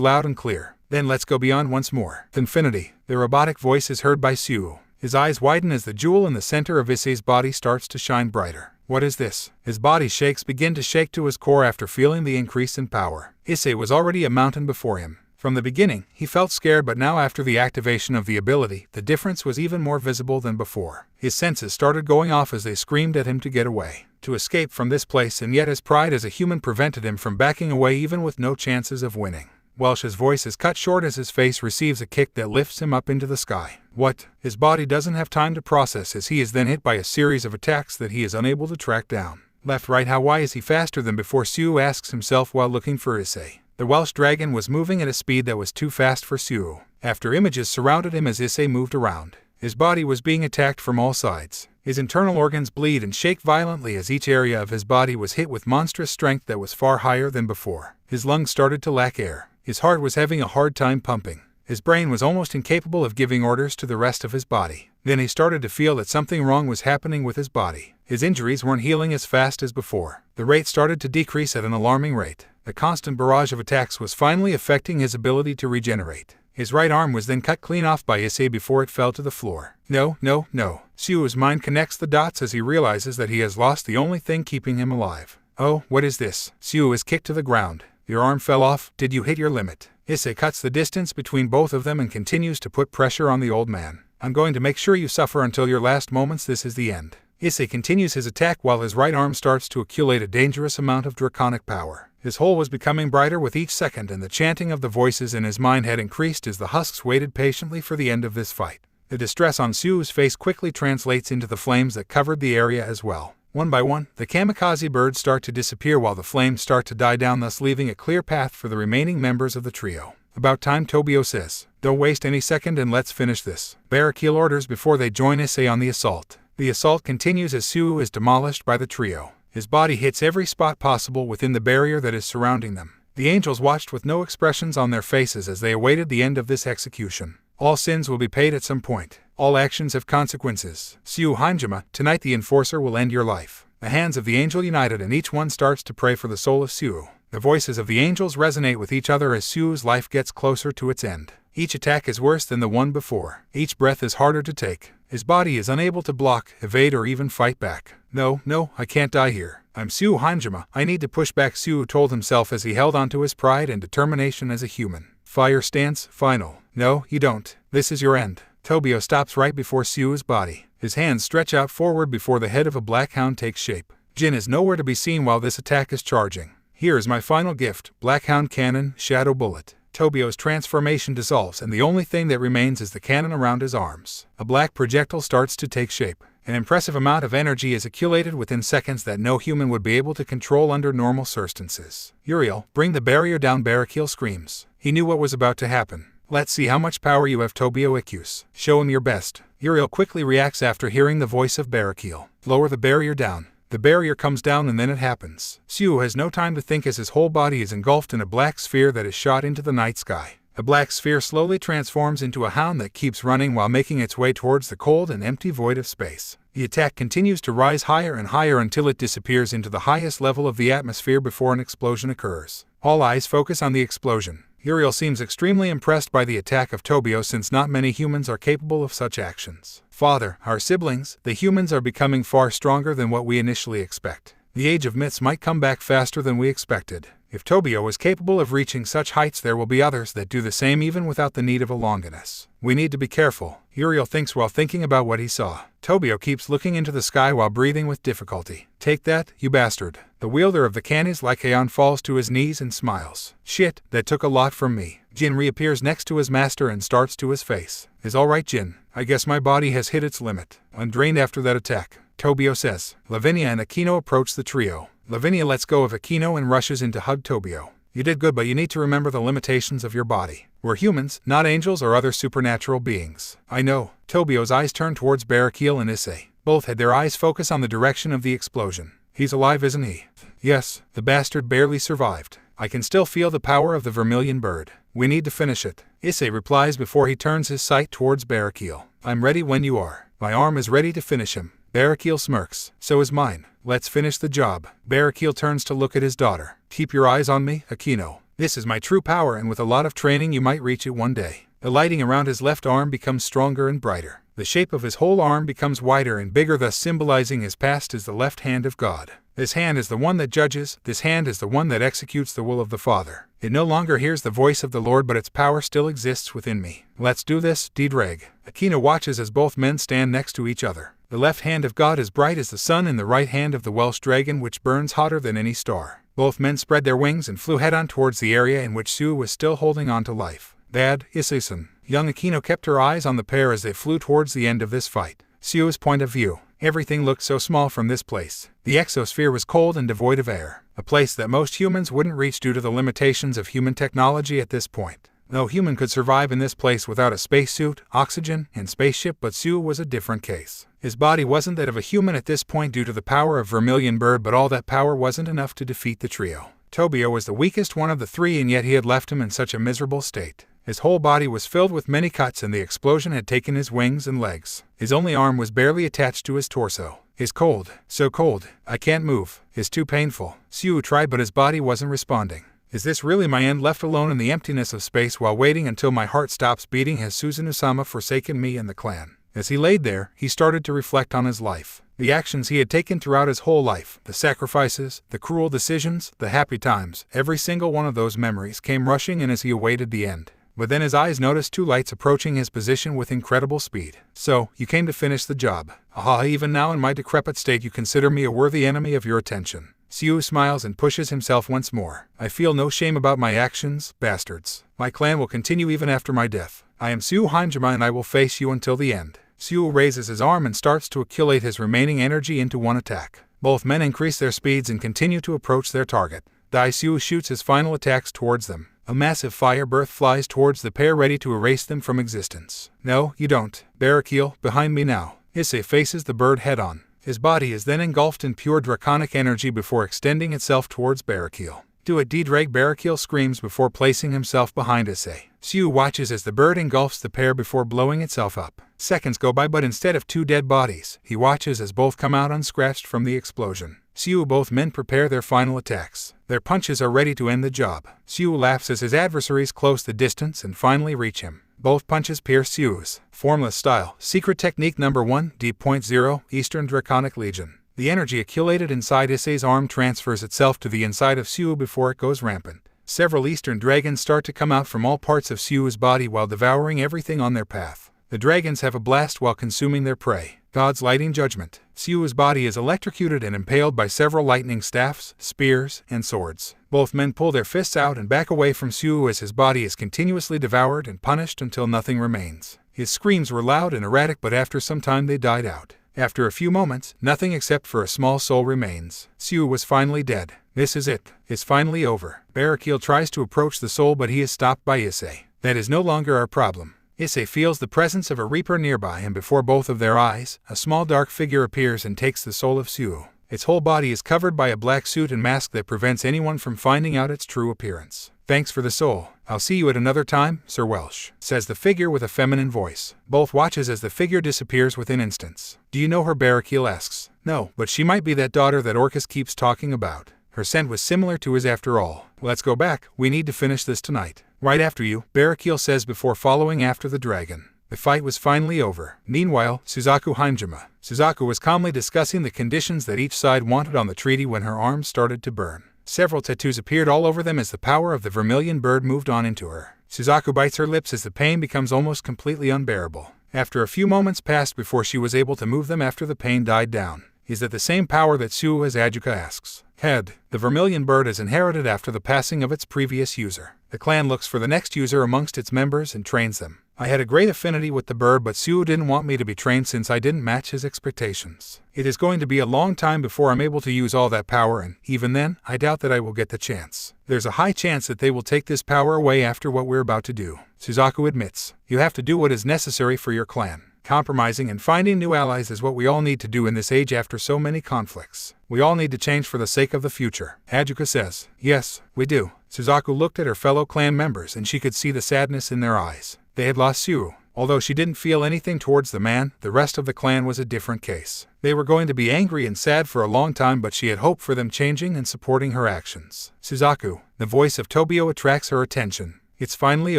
A: loud and clear. Then let's go beyond once more. Infinity. The robotic voice is heard by Suo. His eyes widen as the jewel in the center of Issei's body starts to shine brighter. What is this? His body begin to shake to his core after feeling the increase in power. Issei was already a mountain before him. From the beginning, he felt scared, but now after the activation of the ability, the difference was even more visible than before. His senses started going off as they screamed at him to get away, to escape from this place, and yet his pride as a human prevented him from backing away even with no chances of winning. Welsh's voice is cut short as his face receives a kick that lifts him up into the sky. What? His body doesn't have time to process as he is then hit by a series of attacks that he is unable to track down. Left, right, how? Why is he faster than before? Suo asks himself while looking for Issei. The Welsh dragon was moving at a speed that was too fast for Suo. After images surrounded him as Issei moved around, his body was being attacked from all sides. His internal organs bleed and shake violently as each area of his body was hit with monstrous strength that was far higher than before. His lungs started to lack air. His heart was having a hard time pumping. His brain was almost incapable of giving orders to the rest of his body. Then he started to feel that something wrong was happening with his body. His injuries weren't healing as fast as before. The rate started to decrease at an alarming rate. The constant barrage of attacks was finally affecting his ability to regenerate. His right arm was then cut clean off by Issei before it fell to the floor. No. Suo's mind connects the dots as he realizes that he has lost the only thing keeping him alive. Oh, what is this? Suo is kicked to the ground. Your arm fell off. Did you hit your limit? Issei cuts the distance between both of them and continues to put pressure on the old man. I'm going to make sure you suffer until your last moments. This is the end. Issei continues his attack while his right arm starts to accumulate a dangerous amount of draconic power. His hole was becoming brighter with each second, and the chanting of the voices in his mind had increased as the husks waited patiently for the end of this fight. The distress on Suo's face quickly translates into the flames that covered the area as well. One by one, the kamikaze birds start to disappear while the flames start to die down, thus leaving a clear path for the remaining members of the trio. About time, Tobio says. Don't waste any second and let's finish this. Barakil orders before they join Issei on the assault. The assault continues as Suo is demolished by the trio. His body hits every spot possible within the barrier that is surrounding them. The angels watched with no expressions on their faces as they awaited the end of this execution. All sins will be paid at some point. All actions have consequences. Suo Hanjima, tonight the enforcer will end your life. The hands of the angel united and each one starts to pray for the soul of Suo. The voices of the angels resonate with each other as Suo's life gets closer to its end. Each attack is worse than the one before. Each breath is harder to take. His body is unable to block, evade, or even fight back. No, I can't die here. I'm Suo Hanjima. I need to push back, Suo told himself as he held onto his pride and determination as a human. Fire stance, final. No, you don't. This is your end. Tobio stops right before Suo's body. His hands stretch out forward before the head of a black hound takes shape. Jin is nowhere to be seen while this attack is charging. Here is my final gift, Black Hound Cannon, Shadow Bullet. Tobio's transformation dissolves and the only thing that remains is the cannon around his arms. A black projectile starts to take shape. An impressive amount of energy is accumulated within seconds that no human would be able to control under normal circumstances. Uriel, bring the barrier down, Barakiel screams. He knew what was about to happen. Let's see how much power you have, Tobio Icus. Show him your best. Uriel quickly reacts after hearing the voice of Barakiel. Lower the barrier down. The barrier comes down and then it happens. Siu has no time to think as his whole body is engulfed in a black sphere that is shot into the night sky. A black sphere slowly transforms into a hound that keeps running while making its way towards the cold and empty void of space. The attack continues to rise higher and higher until it disappears into the highest level of the atmosphere before an explosion occurs. All eyes focus on the explosion. Uriel seems extremely impressed by the attack of Tobio since not many humans are capable of such actions. Father, our siblings, the humans are becoming far stronger than what we initially expect. The age of myths might come back faster than we expected. If Tobio is capable of reaching such heights, there will be others that do the same even without the need of a Longinus. We need to be careful, Uriel thinks while thinking about what he saw. Tobio keeps looking into the sky while breathing with difficulty. Take that, you bastard. The wielder of the Canis Lycaon falls to his knees and smiles. Shit, that took a lot from me. Jin reappears next to his master and starts to his face. Is alright, Jin. I guess my body has hit its limit. I'm drained after that attack, Tobio says. Lavinia and Aquino approach the trio. Lavinia lets go of Aquino and rushes in to hug Tobio. You did good, but you need to remember the limitations of your body. We're humans, not angels or other supernatural beings. I know. Tobio's eyes turn towards Barakiel and Issei. Both had their eyes focus on the direction of the explosion. He's alive, isn't he? Yes, the bastard barely survived. I can still feel the power of the vermilion bird. We need to finish it. Issei replies before he turns his sight towards Barakiel. I'm ready when you are. My arm is ready to finish him. Barakiel smirks. So is mine. Let's finish the job. Barakiel turns to look at his daughter. Keep your eyes on me, Aquino. This is my true power, and with a lot of training you might reach it one day. The lighting around his left arm becomes stronger and brighter. The shape of his whole arm becomes wider and bigger, thus symbolizing his past is the left hand of God. This hand is the one that judges, this hand is the one that executes the will of the Father. It no longer hears the voice of the Lord, but its power still exists within me. Let's do this, Ddraig. Aquino watches as both men stand next to each other. The left hand of God is bright as the sun, and the right hand of the Welsh dragon which burns hotter than any star. Both men spread their wings and flew head-on towards the area in which Siu was still holding on to life. Dad, Issei-san. Young Aquino kept her eyes on the pair as they flew towards the end of this fight. Siu's point of view. Everything looked so small from this place. The exosphere was cold and devoid of air, a place that most humans wouldn't reach due to the limitations of human technology at this point. No human could survive in this place without a spacesuit, oxygen, and spaceship, but Siu was a different case. His body wasn't that of a human at this point due to the power of Vermilion Bird, but all that power wasn't enough to defeat the trio. Tobio was the weakest one of the three, and yet he had left him in such a miserable state. His whole body was filled with many cuts, and the explosion had taken his wings and legs. His only arm was barely attached to his torso. Is cold, so cold, I can't move, is too painful. Siu tried, but his body wasn't responding. Is this really my end, left alone in the emptiness of space while waiting until my heart stops beating? Has Susanoo-sama forsaken me and the clan? As he laid there, he started to reflect on his life. The actions he had taken throughout his whole life, the sacrifices, the cruel decisions, the happy times, every single one of those memories came rushing in as he awaited the end. But then his eyes noticed two lights approaching his position with incredible speed. So, you came to finish the job. Aha, even now in my decrepit state you consider me a worthy enemy of your attention. Siu smiles and pushes himself once more. I feel no shame about my actions, bastards. My clan will continue even after my death. I am Siu Heimjima and I will face you until the end. Siu raises his arm and starts to accumulate his remaining energy into one attack. Both men increase their speeds and continue to approach their target. Siu shoots his final attacks towards them. A massive fire breath flies towards the pair, ready to erase them from existence. No, you don't. Barakiel, behind me now. Issei faces the bird head-on. His body is then engulfed in pure draconic energy before extending itself towards Barakiel. Do it, Ddraig, Barakiel screams before placing himself behind Issei. Siu watches as the bird engulfs the pair before blowing itself up. Seconds go by, but instead of two dead bodies, he watches as both come out unscratched from the explosion. Both men prepare their final attacks. Their punches are ready to end the job. Siu laughs as his adversaries close the distance and finally reach him. Both punches pierce Siu's formless style. Secret technique number 1, D.0, Eastern Draconic Legion. The energy accumulated inside Issei's arm transfers itself to the inside of Siu before it goes rampant. Several Eastern dragons start to come out from all parts of Siu's body while devouring everything on their path. The dragons have a blast while consuming their prey. God's lighting judgment. Siu's body is electrocuted and impaled by several lightning staffs, spears, and swords. Both men pull their fists out and back away from Siu as his body is continuously devoured and punished until nothing remains. His screams were loud and erratic, but after some time they died out. After a few moments, nothing except for a small soul remains. Siu was finally dead. This is it. It's finally over. Barraquil tries to approach the soul, but he is stopped by Issei. That is no longer our problem. Issei feels the presence of a reaper nearby, and before both of their eyes, a small dark figure appears and takes the soul of Siu. Its whole body is covered by a black suit and mask that prevents anyone from finding out its true appearance. "Thanks for the soul. I'll see you at another time, Sir Welsh," says the figure with a feminine voice. Both watches as the figure disappears within instants. "Do you know her?" Barraquil asks. "No, but she might be that daughter that Orcus keeps talking about. Her scent was similar to his after all. Let's go back. We need to finish this tonight." "Right after you," Barraquil says before following after the dragon. The fight was finally over. Meanwhile, Suzaku Heimjima. Suzaku was calmly discussing the conditions that each side wanted on the treaty when her arms started to burn. Several tattoos appeared all over them as the power of the vermilion bird moved on into her. Suzaku bites her lips as the pain becomes almost completely unbearable. After a few moments passed before she was able to move them after the pain died down. Is that the same power that Siu has? Ajuka asks. Head. The vermilion bird is inherited after the passing of its previous user. The clan looks for the next user amongst its members and trains them. I had a great affinity with the bird, but Siu didn't want me to be trained since I didn't match his expectations. It is going to be a long time before I'm able to use all that power, and even then, I doubt that I will get the chance. There's a high chance that they will take this power away after what we're about to do. Suzaku admits. You have to do what is necessary for your clan. Compromising and finding new allies is what we all need to do in this age after so many conflicts. We all need to change for the sake of the future. Ajuka says. Yes, we do. Suzaku looked at her fellow clan members and she could see the sadness in their eyes. They had lost Siu. Although she didn't feel anything towards the man, the rest of the clan was a different case. They were going to be angry and sad for a long time, but she had hope for them changing and supporting her actions. Suzaku. The voice of Tobio attracts her attention. It's finally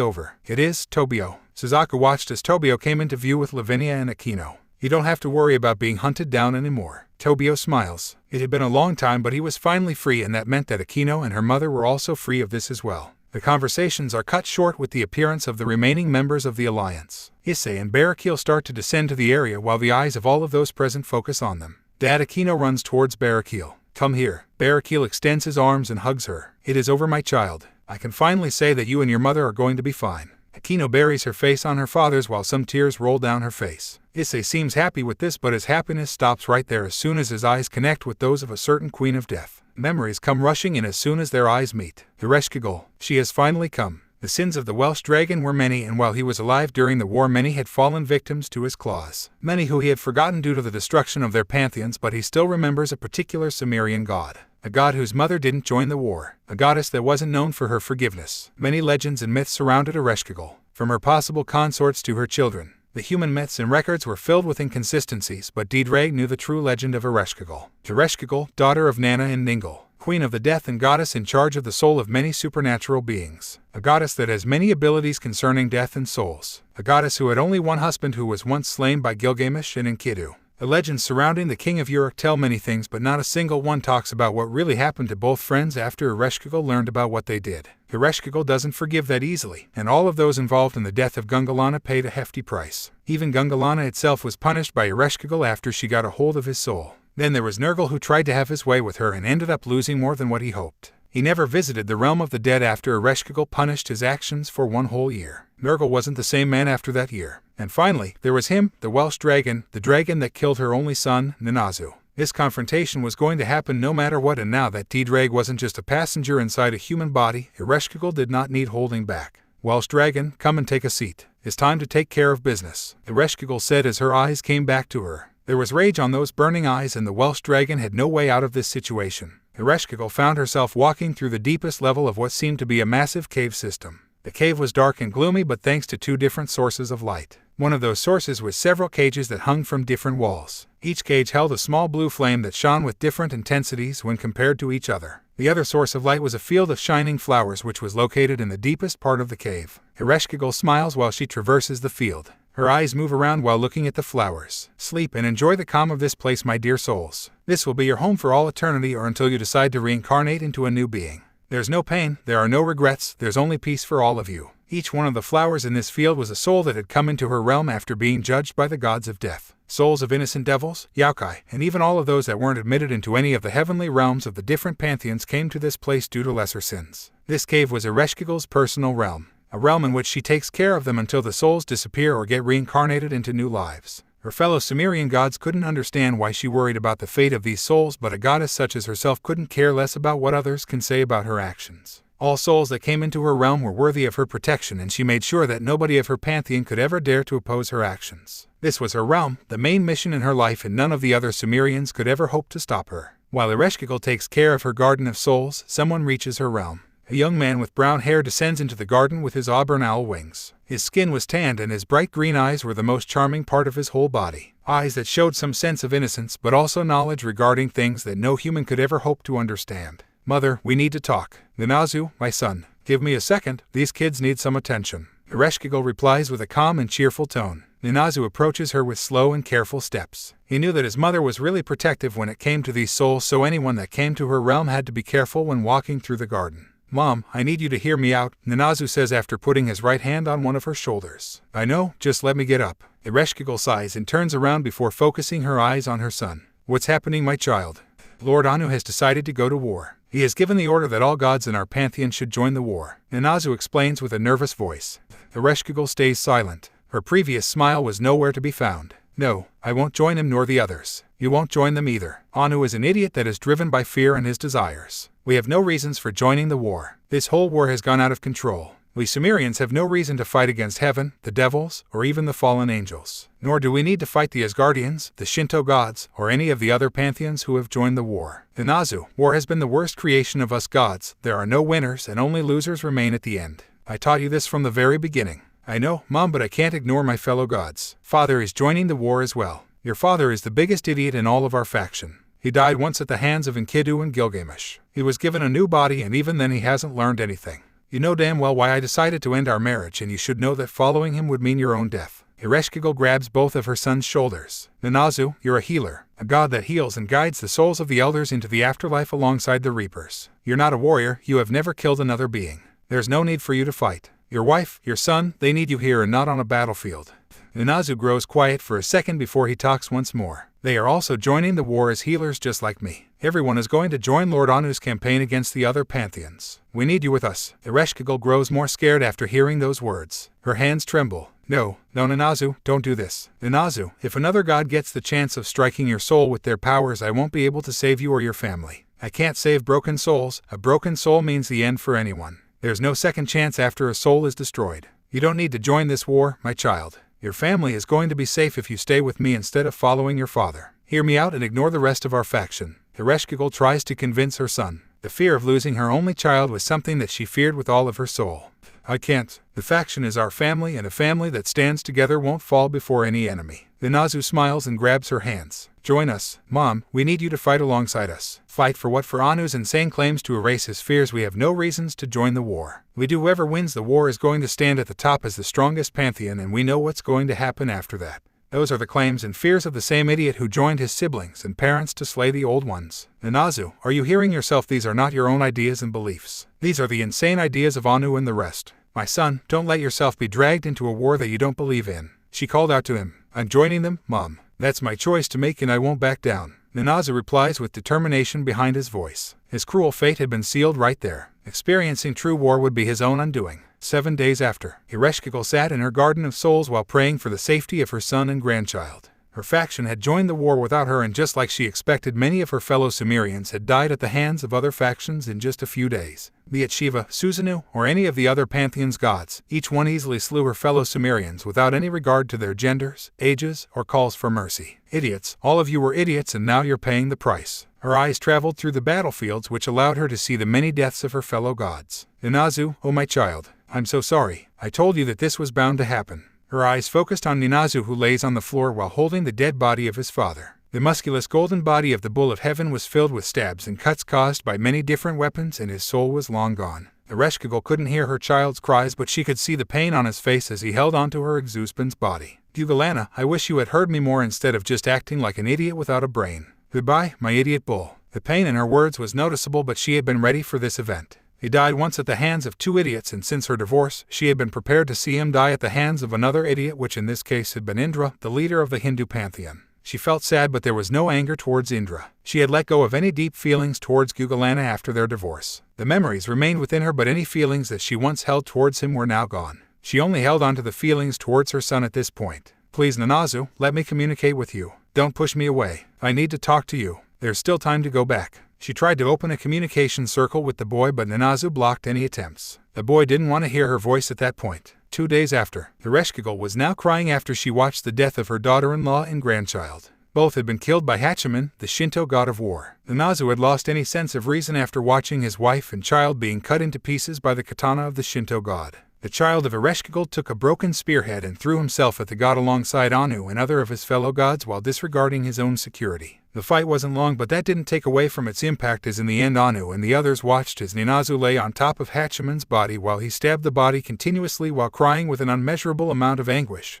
A: over. It is, Tobio. Suzaku watched as Tobio came into view with Lavinia and Akino. You don't have to worry about being hunted down anymore. Tobio smiles. It had been a long time, but he was finally free, and that meant that Akino and her mother were also free of this as well. The conversations are cut short with the appearance of the remaining members of the alliance. Issei and Barraquil start to descend to the area while the eyes of all of those present focus on them. Dad Akino runs towards Barraquil. Come here. Barraquil extends his arms and hugs her. It is over, my child. I can finally say that you and your mother are going to be fine. Akino buries her face on her father's while some tears roll down her face. Issei seems happy with this, but his happiness stops right there as soon as his eyes connect with those of a certain queen of death. Memories come rushing in as soon as their eyes meet. Ereshkigal. She has finally come. The sins of the Welsh dragon were many, and while he was alive during the war, many had fallen victims to his claws. Many who he had forgotten due to the destruction of their pantheons, but he still remembers a particular Sumerian god. A god whose mother didn't join the war. A goddess that wasn't known for her forgiveness. Many legends and myths surrounded Ereshkigal, from her possible consorts to her children. The human myths and records were filled with inconsistencies, but Ddraig knew the true legend of Ereshkigal. Ereshkigal, daughter of Nana and Ningal, queen of the death and goddess in charge of the soul of many supernatural beings. A goddess that has many abilities concerning death and souls. A goddess who had only one husband who was once slain by Gilgamesh and Enkidu. The legends surrounding the king of Uruk tell many things, but not a single one talks about what really happened to both friends after Ereshkigal learned about what they did. Ereshkigal doesn't forgive that easily, and all of those involved in the death of Gungalana paid a hefty price. Even Gungalana itself was punished by Ereshkigal after she got a hold of his soul. Then there was Nergal, who tried to have his way with her and ended up losing more than what he hoped. He never visited the realm of the dead after Ereshkigal punished his actions for 1 whole year. Nergal wasn't the same man after that year. And finally, there was him, the Welsh dragon, the dragon that killed her only son, Nanazu. This confrontation was going to happen no matter what, and now that Ddraig wasn't just a passenger inside a human body, Ereshkigal did not need holding back. Welsh dragon, come and take a seat. It's time to take care of business, Ereshkigal said as her eyes came back to her. There was rage on those burning eyes, and the Welsh dragon had no way out of this situation. Ereshkigal found herself walking through the deepest level of what seemed to be a massive cave system. The cave was dark and gloomy, but thanks to 2 different sources of light. One of those sources was several cages that hung from different walls. Each cage held a small blue flame that shone with different intensities when compared to each other. The other source of light was a field of shining flowers which was located in the deepest part of the cave. Ereshkigal smiles while she traverses the field. Her eyes move around while looking at the flowers. Sleep and enjoy the calm of this place, my dear souls. This will be your home for all eternity, or until you decide to reincarnate into a new being. There's no pain, there are no regrets, there's only peace for all of you. Each one of the flowers in this field was a soul that had come into her realm after being judged by the gods of death. Souls of innocent devils, yokai, and even all of those that weren't admitted into any of the heavenly realms of the different pantheons came to this place due to lesser sins. This cave was Ereshkigal's personal realm. A realm in which she takes care of them until the souls disappear or get reincarnated into new lives. Her fellow Sumerian gods couldn't understand why she worried about the fate of these souls, but a goddess such as herself couldn't care less about what others can say about her actions. All souls that came into her realm were worthy of her protection, and she made sure that nobody of her pantheon could ever dare to oppose her actions. This was her realm, the main mission in her life, and none of the other Sumerians could ever hope to stop her. While Ereshkigal takes care of her garden of souls, someone reaches her realm. A young man with brown hair descends into the garden with his auburn owl wings. His skin was tanned and his bright green eyes were the most charming part of his whole body. Eyes that showed some sense of innocence but also knowledge regarding things that no human could ever hope to understand. "Mother, we need to talk." "Ninazu, my son, give me a second, these kids need some attention." Ereshkigal replies with a calm and cheerful tone. Ninazu approaches her with slow and careful steps. He knew that his mother was really protective when it came to these souls, so anyone that came to her realm had to be careful when walking through the garden. "Mom, I need you to hear me out," Ninazu says after putting his right hand on one of her shoulders. "I know, just let me get up." Ereshkigal sighs and turns around before focusing her eyes on her son. "What's happening, my child?" "Lord Anu has decided to go to war. He has given the order that all gods in our pantheon should join the war," Ninazu explains with a nervous voice. Ereshkigal stays silent. Her previous smile was nowhere to be found. "No, I won't join him nor the others. You won't join them either. Anu is an idiot that is driven by fear and his desires. We have no reasons for joining the war. This whole war has gone out of control. We Sumerians have no reason to fight against heaven, the devils, or even the fallen angels. Nor do we need to fight the Asgardians, the Shinto gods, or any of the other pantheons who have joined the war. Ninazu, war has been the worst creation of us gods. There are no winners and only losers remain at the end. I taught you this from the very beginning." "I know, Mom, but I can't ignore my fellow gods. Father is joining the war as well. Your father is the biggest idiot in all of our faction. He died once at the hands of Enkidu and Gilgamesh. He was given a new body and even then he hasn't learned anything. You know damn well why I decided to end our marriage, and you should know that following him would mean your own death." Ereshkigal grabs both of her son's shoulders. "Ninazu, you're a healer, a god that heals and guides the souls of the elders into the afterlife alongside the reapers. You're not a warrior, you have never killed another being. There's no need for you to fight. Your wife, your son, they need you here and not on a battlefield." Ninazu grows quiet for a second before he talks once more. "They are also joining the war as healers just like me. Everyone is going to join Lord Anu's campaign against the other pantheons. We need you with us." Ereshkigal grows more scared after hearing those words. Her hands tremble. No, Ninazu, don't do this. Ninazu, if another god gets the chance of striking your soul with their powers, I won't be able to save you or your family. I can't save broken souls. A broken soul means the end for anyone. There's no second chance after a soul is destroyed. You don't need to join this war, my child. Your family is going to be safe if you stay with me instead of following your father. Hear me out and ignore the rest of our faction." Ereshkigal tries to convince her son. The fear of losing her only child was something that she feared with all of her soul. "I can't. The faction is our family, and a family that stands together won't fall before any enemy." Ninazu smiles and grabs her hands. "Join us, Mom. We need you to fight alongside us." "Fight for what? For Anu's insane claims to erase his fears? We have no reasons to join the war. Whoever wins the war is going to stand at the top as the strongest pantheon, and we know what's going to happen after that. Those are the claims and fears of the same idiot who joined his siblings and parents to slay the old ones." "Ninazu, are you hearing yourself? These are not your own ideas and beliefs. These are the insane ideas of Anu and the rest. My son, don't let yourself be dragged into a war that you don't believe in." She called out to him. "I'm joining them, Mom. That's my choice to make and I won't back down." Ninazu replies with determination behind his voice. His cruel fate had been sealed right there. Experiencing true war would be his own undoing. 7 days after, Ereshkigal sat in her garden of souls while praying for the safety of her son and grandchild. Her faction had joined the war without her, and just like she expected, many of her fellow Sumerians had died at the hands of other factions in just a few days. Be it Shiva, Susanoo, or any of the other pantheon's gods, each one easily slew her fellow Sumerians without any regard to their genders, ages, or calls for mercy. Idiots, all of you were idiots, and now you're paying the price. Her eyes traveled through the battlefields, which allowed her to see the many deaths of her fellow gods. Ninazu, oh my child, I'm so sorry. I told you that this was bound to happen. Her eyes focused on Ninazu, who lays on the floor while holding the dead body of his father. The musculous golden body of the bull of heaven was filled with stabs and cuts caused by many different weapons, and his soul was long gone. Ereshkigal couldn't hear her child's cries, but she could see the pain on his face as he held onto her exuspant's body. Gugalana, I wish you had heard me more instead of just acting like an idiot without a brain. Goodbye, my idiot bull. The pain in her words was noticeable, but she had been ready for this event. He died once at the hands of 2 idiots, and since her divorce, she had been prepared to see him die at the hands of another idiot, which in this case had been Indra, the leader of the Hindu pantheon. She felt sad, but there was no anger towards Indra. She had let go of any deep feelings towards Gugalana after their divorce. The memories remained within her, but any feelings that she once held towards him were now gone. She only held on to the feelings towards her son at this point. Please Nanazu, let me communicate with you. Don't push me away. I need to talk to you. There's still time to go back. She tried to open a communication circle with the boy, but Nanazu blocked any attempts. The boy didn't want to hear her voice at that point. 2 days after, the Ereshkigal was now crying after she watched the death of her daughter-in-law and grandchild. Both had been killed by Hachiman, the Shinto god of war. Nanazu had lost any sense of reason after watching his wife and child being cut into pieces by the katana of the Shinto god. The child of Ereshkigal took a broken spearhead and threw himself at the god alongside Anu and other of his fellow gods while disregarding his own security. The fight wasn't long, but that didn't take away from its impact, as in the end Anu and the others watched as Nanazu lay on top of Hachiman's body while he stabbed the body continuously while crying with an unmeasurable amount of anguish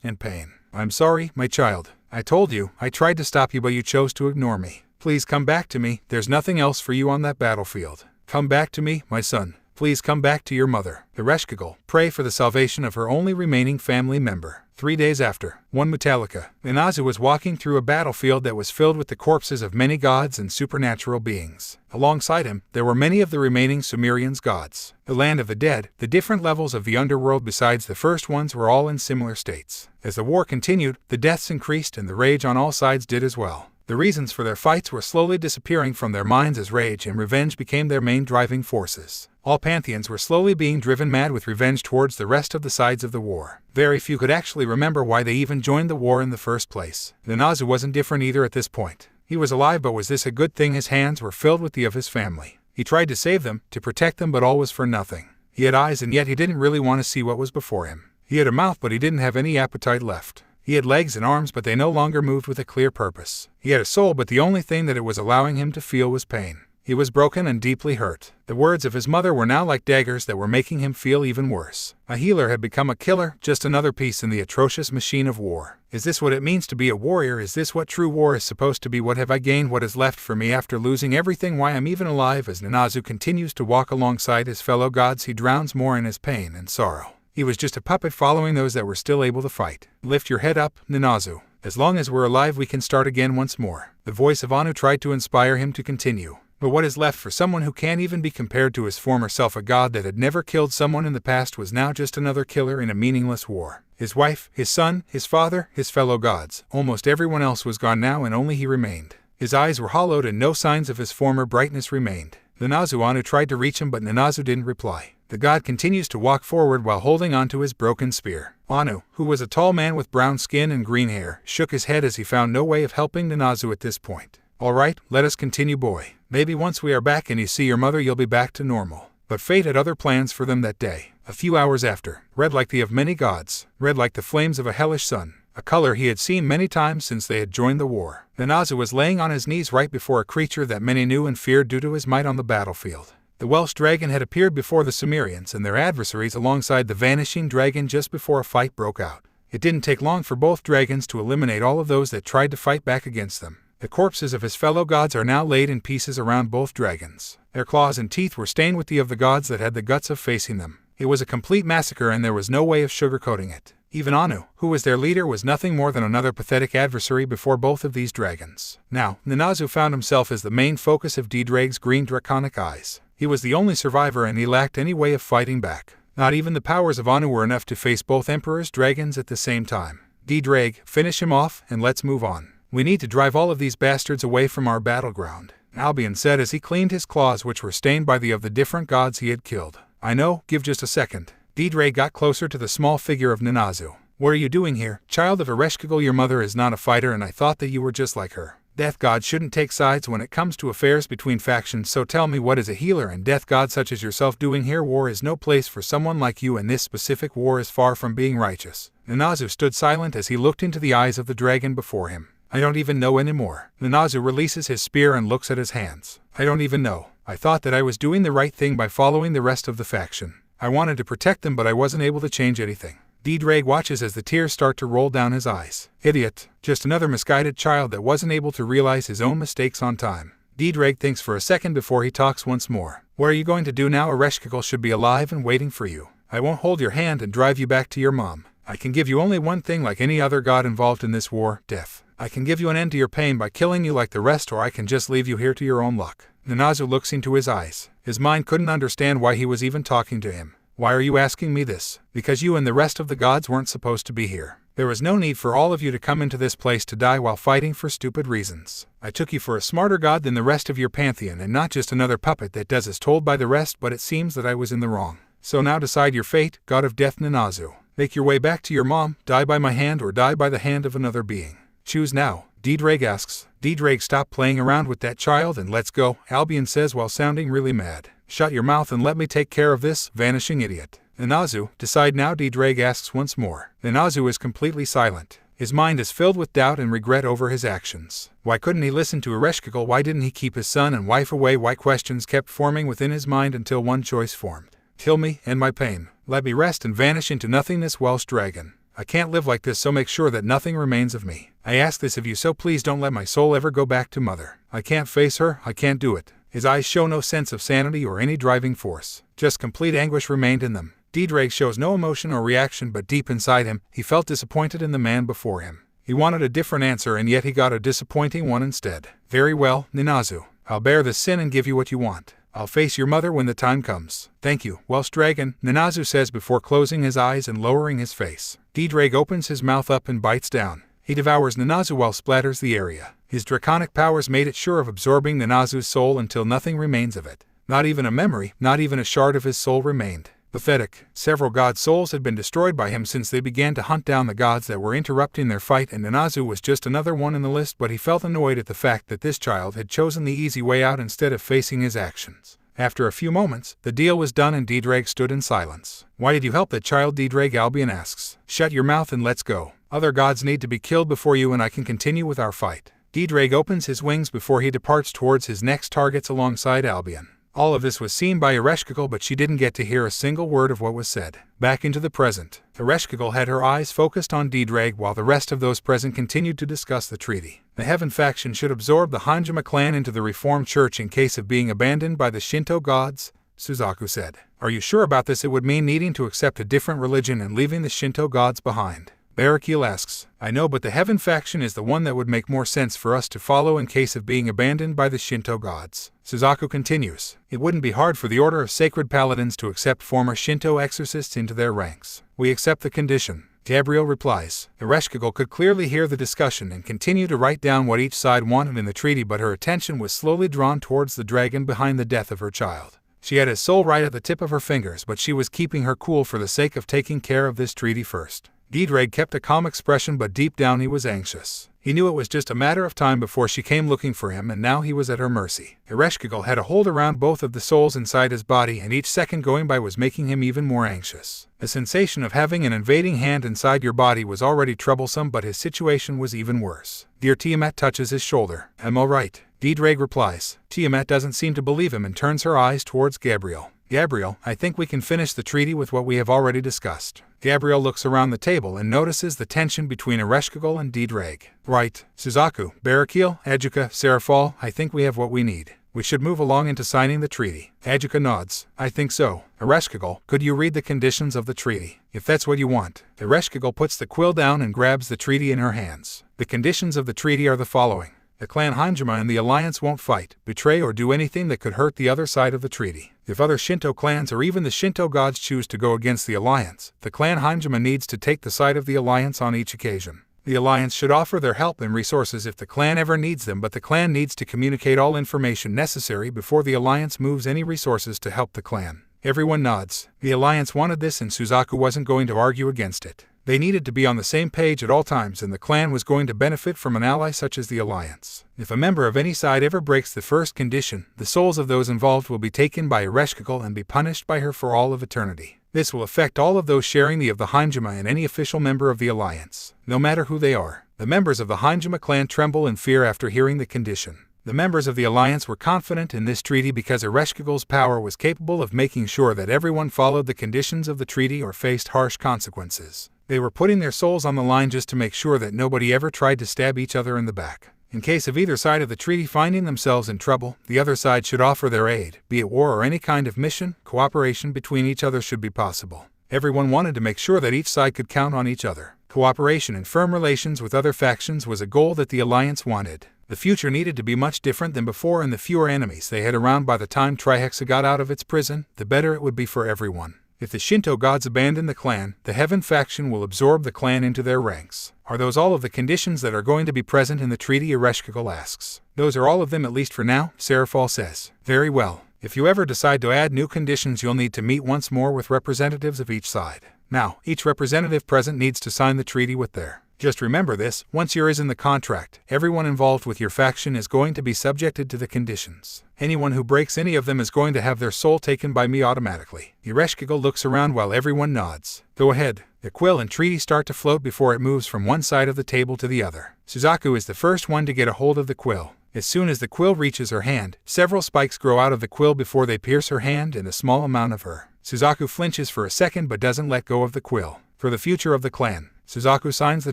A: and pain. I'm sorry, my child. I told you, I tried to stop you, but you chose to ignore me. Please come back to me. There's nothing else for you on that battlefield. Come back to me, my son. Please come back to your mother. The Ereshkigal pray for the salvation of her only remaining family member. 3 days after, one Metallica, Nanazu was walking through a battlefield that was filled with the corpses of many gods and supernatural beings. Alongside him, there were many of the remaining Sumerians' gods. The land of the dead, the different levels of the underworld besides the first ones, were all in similar states. As the war continued, the deaths increased and the rage on all sides did as well. The reasons for their fights were slowly disappearing from their minds as rage and revenge became their main driving forces. All pantheons were slowly being driven mad with revenge towards the rest of the sides of the war. Very few could actually remember why they even joined the war in the first place. Nanazu wasn't different either at this point. He was alive, but was this a good thing? His hands were filled with the of his family. He tried to save them, to protect them, but all was for nothing. He had eyes, and yet he didn't really want to see what was before him. He had a mouth, but he didn't have any appetite left. He had legs and arms, but they no longer moved with a clear purpose. He had a soul, but the only thing that it was allowing him to feel was pain. He was broken and deeply hurt. The words of his mother were now like daggers that were making him feel even worse. A healer had become a killer, just another piece in the atrocious machine of war. Is this what it means to be a warrior? Is this what true war is supposed to be? What have I gained? What is left for me after losing everything? Why I'm even alive? As Nanazu continues to walk alongside his fellow gods, he drowns more in his pain and sorrow. He was just a puppet following those that were still able to fight. Lift your head up, Nanazu. As long as we're alive, we can start again once more. The voice of Anu tried to inspire him to continue. But what is left for someone who can't even be compared to his former self? A god that had never killed someone in the past was now just another killer in a meaningless war. His wife, his son, his father, his fellow gods. Almost everyone else was gone now, and only he remained. His eyes were hollowed and no signs of his former brightness remained. Nanazu Anu tried to reach him, but Nanazu didn't reply. The god continues to walk forward while holding onto his broken spear. Anu, who was a tall man with brown skin and green hair, shook his head as he found no way of helping Nanazu at this point. All right, let us continue, boy. Maybe once we are back and you see your mother, you'll be back to normal. But fate had other plans for them that day. A few hours after, red like the of many gods, red like the flames of a hellish sun, a color he had seen many times since they had joined the war. Nanazu was laying on his knees right before a creature that many knew and feared due to his might on the battlefield. The Welsh dragon had appeared before the Sumerians and their adversaries alongside the vanishing dragon just before a fight broke out. It didn't take long for both dragons to eliminate all of those that tried to fight back against them. The corpses of his fellow gods are now laid in pieces around both dragons. Their claws and teeth were stained with the of the gods that had the guts of facing them. It was a complete massacre, and there was no way of sugarcoating it. Even Anu, who was their leader, was nothing more than another pathetic adversary before both of these dragons. Now, Nanazu found himself as the main focus of Ddraig's green draconic eyes. He was the only survivor, and he lacked any way of fighting back. Not even the powers of Anu were enough to face both Emperor's dragons at the same time. Ddraig, finish him off, and let's move on. We need to drive all of these bastards away from our battleground, Albion said as he cleaned his claws, which were stained by the of the different gods he had killed. I know, give just a second. Ddraig got closer to the small figure of Nanazu. What are you doing here, child of Ereshkigal? Your mother is not a fighter, and I thought that you were just like her. Death god shouldn't take sides when it comes to affairs between factions, so tell me, what is a healer and death god such as yourself doing here? War is no place for someone like you, and this specific war is far from being righteous. Nanazu stood silent as he looked into the eyes of the dragon before him. I don't even know anymore. Nanazu releases his spear and looks at his hands. I don't even know. I thought that I was doing the right thing by following the rest of the faction. I wanted to protect them, but I wasn't able to change anything. Ddraig watches as the tears start to roll down his eyes. Idiot. Just another misguided child that wasn't able to realize his own mistakes on time. Ddraig thinks for a second before he talks once more. What are you going to do now? Ereshkigal should be alive and waiting for you. I won't hold your hand and drive you back to your mom. I can give you only one thing, like any other god involved in this war, death. I can give you an end to your pain by killing you like the rest, or I can just leave you here to your own luck. Nanazu looks into his eyes. His mind couldn't understand why he was even talking to him. Why are you asking me this? Because you and the rest of the gods weren't supposed to be here. There was no need for all of you to come into this place to die while fighting for stupid reasons. I took you for a smarter god than the rest of your pantheon and not just another puppet that does as told by the rest, but it seems that I was in the wrong. So now decide your fate, god of death Nanazu. Make your way back to your mom, die by my hand or die by the hand of another being. Choose now. Ddraig asks. Ddraig, stop playing around with that child and let's go, Albion says while sounding really mad. Shut your mouth and let me take care of this, vanishing idiot. Nanazu, decide now, Ddraig asks once more. Nanazu is completely silent. His mind is filled with doubt and regret over his actions. Why couldn't he listen to Ereshkigal? Why didn't he keep his son and wife away? Why? Questions kept forming within his mind until one choice formed. Kill me, end my pain. Let me rest and vanish into nothingness, Welsh dragon. I can't live like this, so make sure that nothing remains of me. I ask this of you, so please don't let my soul ever go back to mother. I can't face her, I can't do it. His eyes show no sense of sanity or any driving force. Just complete anguish remained in them. Ddraig shows no emotion or reaction, but deep inside him, he felt disappointed in the man before him. He wanted a different answer and yet he got a disappointing one instead. Very well, Nanazu. I'll bear this sin and give you what you want. I'll face your mother when the time comes. Thank you, Welsh dragon, Nanazu says before closing his eyes and lowering his face. Ddraig opens his mouth up and bites down. He devours Nanazu while splatters the area. His draconic powers made it sure of absorbing Nanazu's soul until nothing remains of it. Not even a memory, not even a shard of his soul remained. Pathetic. Several god souls had been destroyed by him since they began to hunt down the gods that were interrupting their fight, and Nanazu was just another one in the list, but he felt annoyed at the fact that this child had chosen the easy way out instead of facing his actions. After a few moments, the deal was done and Ddraig stood in silence. Why did you help that child? Ddraig, Albion asks. Shut your mouth and let's go. Other gods need to be killed before you and I can continue with our fight. Ddraig opens his wings before he departs towards his next targets alongside Albion. All of this was seen by Ereshkigal, but she didn't get to hear a single word of what was said. Back into the present, Ereshkigal had her eyes focused on Ddraig while the rest of those present continued to discuss the treaty. The Heaven faction should absorb the Hanjima clan into the Reformed Church in case of being abandoned by the Shinto gods, Suzaku said. Are you sure about this? It would mean needing to accept a different religion and leaving the Shinto gods behind. Barakil asks. I know, but the Heaven faction is the one that would make more sense for us to follow in case of being abandoned by the Shinto gods. Suzaku continues. It wouldn't be hard for the Order of Sacred Paladins to accept former Shinto exorcists into their ranks. We accept the condition. Gabriel replies. Ereshkigal could clearly hear the discussion and continue to write down what each side wanted in the treaty, but her attention was slowly drawn towards the dragon behind the death of her child. She had his soul right at the tip of her fingers, but she was keeping her cool for the sake of taking care of this treaty first. Ddraig kept a calm expression, but deep down he was anxious. He knew it was just a matter of time before she came looking for him, and now he was at her mercy. Ereshkigal had a hold around both of the souls inside his body, and each second going by was making him even more anxious. The sensation of having an invading hand inside your body was already troublesome, but his situation was even worse. Dear Tiamat touches his shoulder. I'm all right, Ddraig replies. Tiamat doesn't seem to believe him and turns her eyes towards Gabriel. Gabriel, I think we can finish the treaty with what we have already discussed. Gabriel looks around the table and notices the tension between Ereshkigal and Ddraig. Right, Suzaku, Barakil, Ejuka, Serafal, I think we have what we need. We should move along into signing the treaty. Ejuka nods. I think so. Ereshkigal, could you read the conditions of the treaty? If that's what you want. Ereshkigal puts the quill down and grabs the treaty in her hands. The conditions of the treaty are the following. The clan Hanjima and the alliance won't fight, betray, or do anything that could hurt the other side of the treaty. If other Shinto clans or even the Shinto gods choose to go against the alliance, the clan Hanjima needs to take the side of the alliance on each occasion. The alliance should offer their help and resources if the clan ever needs them, but the clan needs to communicate all information necessary before the alliance moves any resources to help the clan. Everyone nods. The alliance wanted this and Suzaku wasn't going to argue against it. They needed to be on the same page at all times, and the clan was going to benefit from an ally such as the alliance. If a member of any side ever breaks the first condition, the souls of those involved will be taken by Ereshkigal and be punished by her for all of eternity. This will affect all of those sharing the of the Hanjima and any official member of the alliance, no matter who they are. The members of the Hanjima clan tremble in fear after hearing the condition. The members of the alliance were confident in this treaty because Ereshkigal's power was capable of making sure that everyone followed the conditions of the treaty or faced harsh consequences. They were putting their souls on the line just to make sure that nobody ever tried to stab each other in the back. In case of either side of the treaty finding themselves in trouble, the other side should offer their aid, be it war or any kind of mission. Cooperation between each other should be possible. Everyone wanted to make sure that each side could count on each other. Cooperation and firm relations with other factions was a goal that the alliance wanted. The future needed to be much different than before, and the fewer enemies they had around by the time Trihexa got out of its prison, the better it would be for everyone. If the Shinto gods abandon the clan, the Heaven faction will absorb the clan into their ranks. Are those all of the conditions that are going to be present in the treaty? Ereshkigal asks. Those are all of them, at least for now, Serafal says. Very well. If you ever decide to add new conditions, you'll need to meet once more with representatives of each side. Now, each representative present needs to sign the treaty with their. Just remember this, once yours is in the contract, everyone involved with your faction is going to be subjected to the conditions. Anyone who breaks any of them is going to have their soul taken by me automatically. Ereshkigal looks around while everyone nods. Go ahead. The quill and treaty start to float before it moves from one side of the table to the other. Suzaku is the first one to get a hold of the quill. As soon as the quill reaches her hand, several spikes grow out of the quill before they pierce her hand and a small amount of her. Suzaku flinches for a second but doesn't let go of the quill. For the future of the clan, Suzaku signs the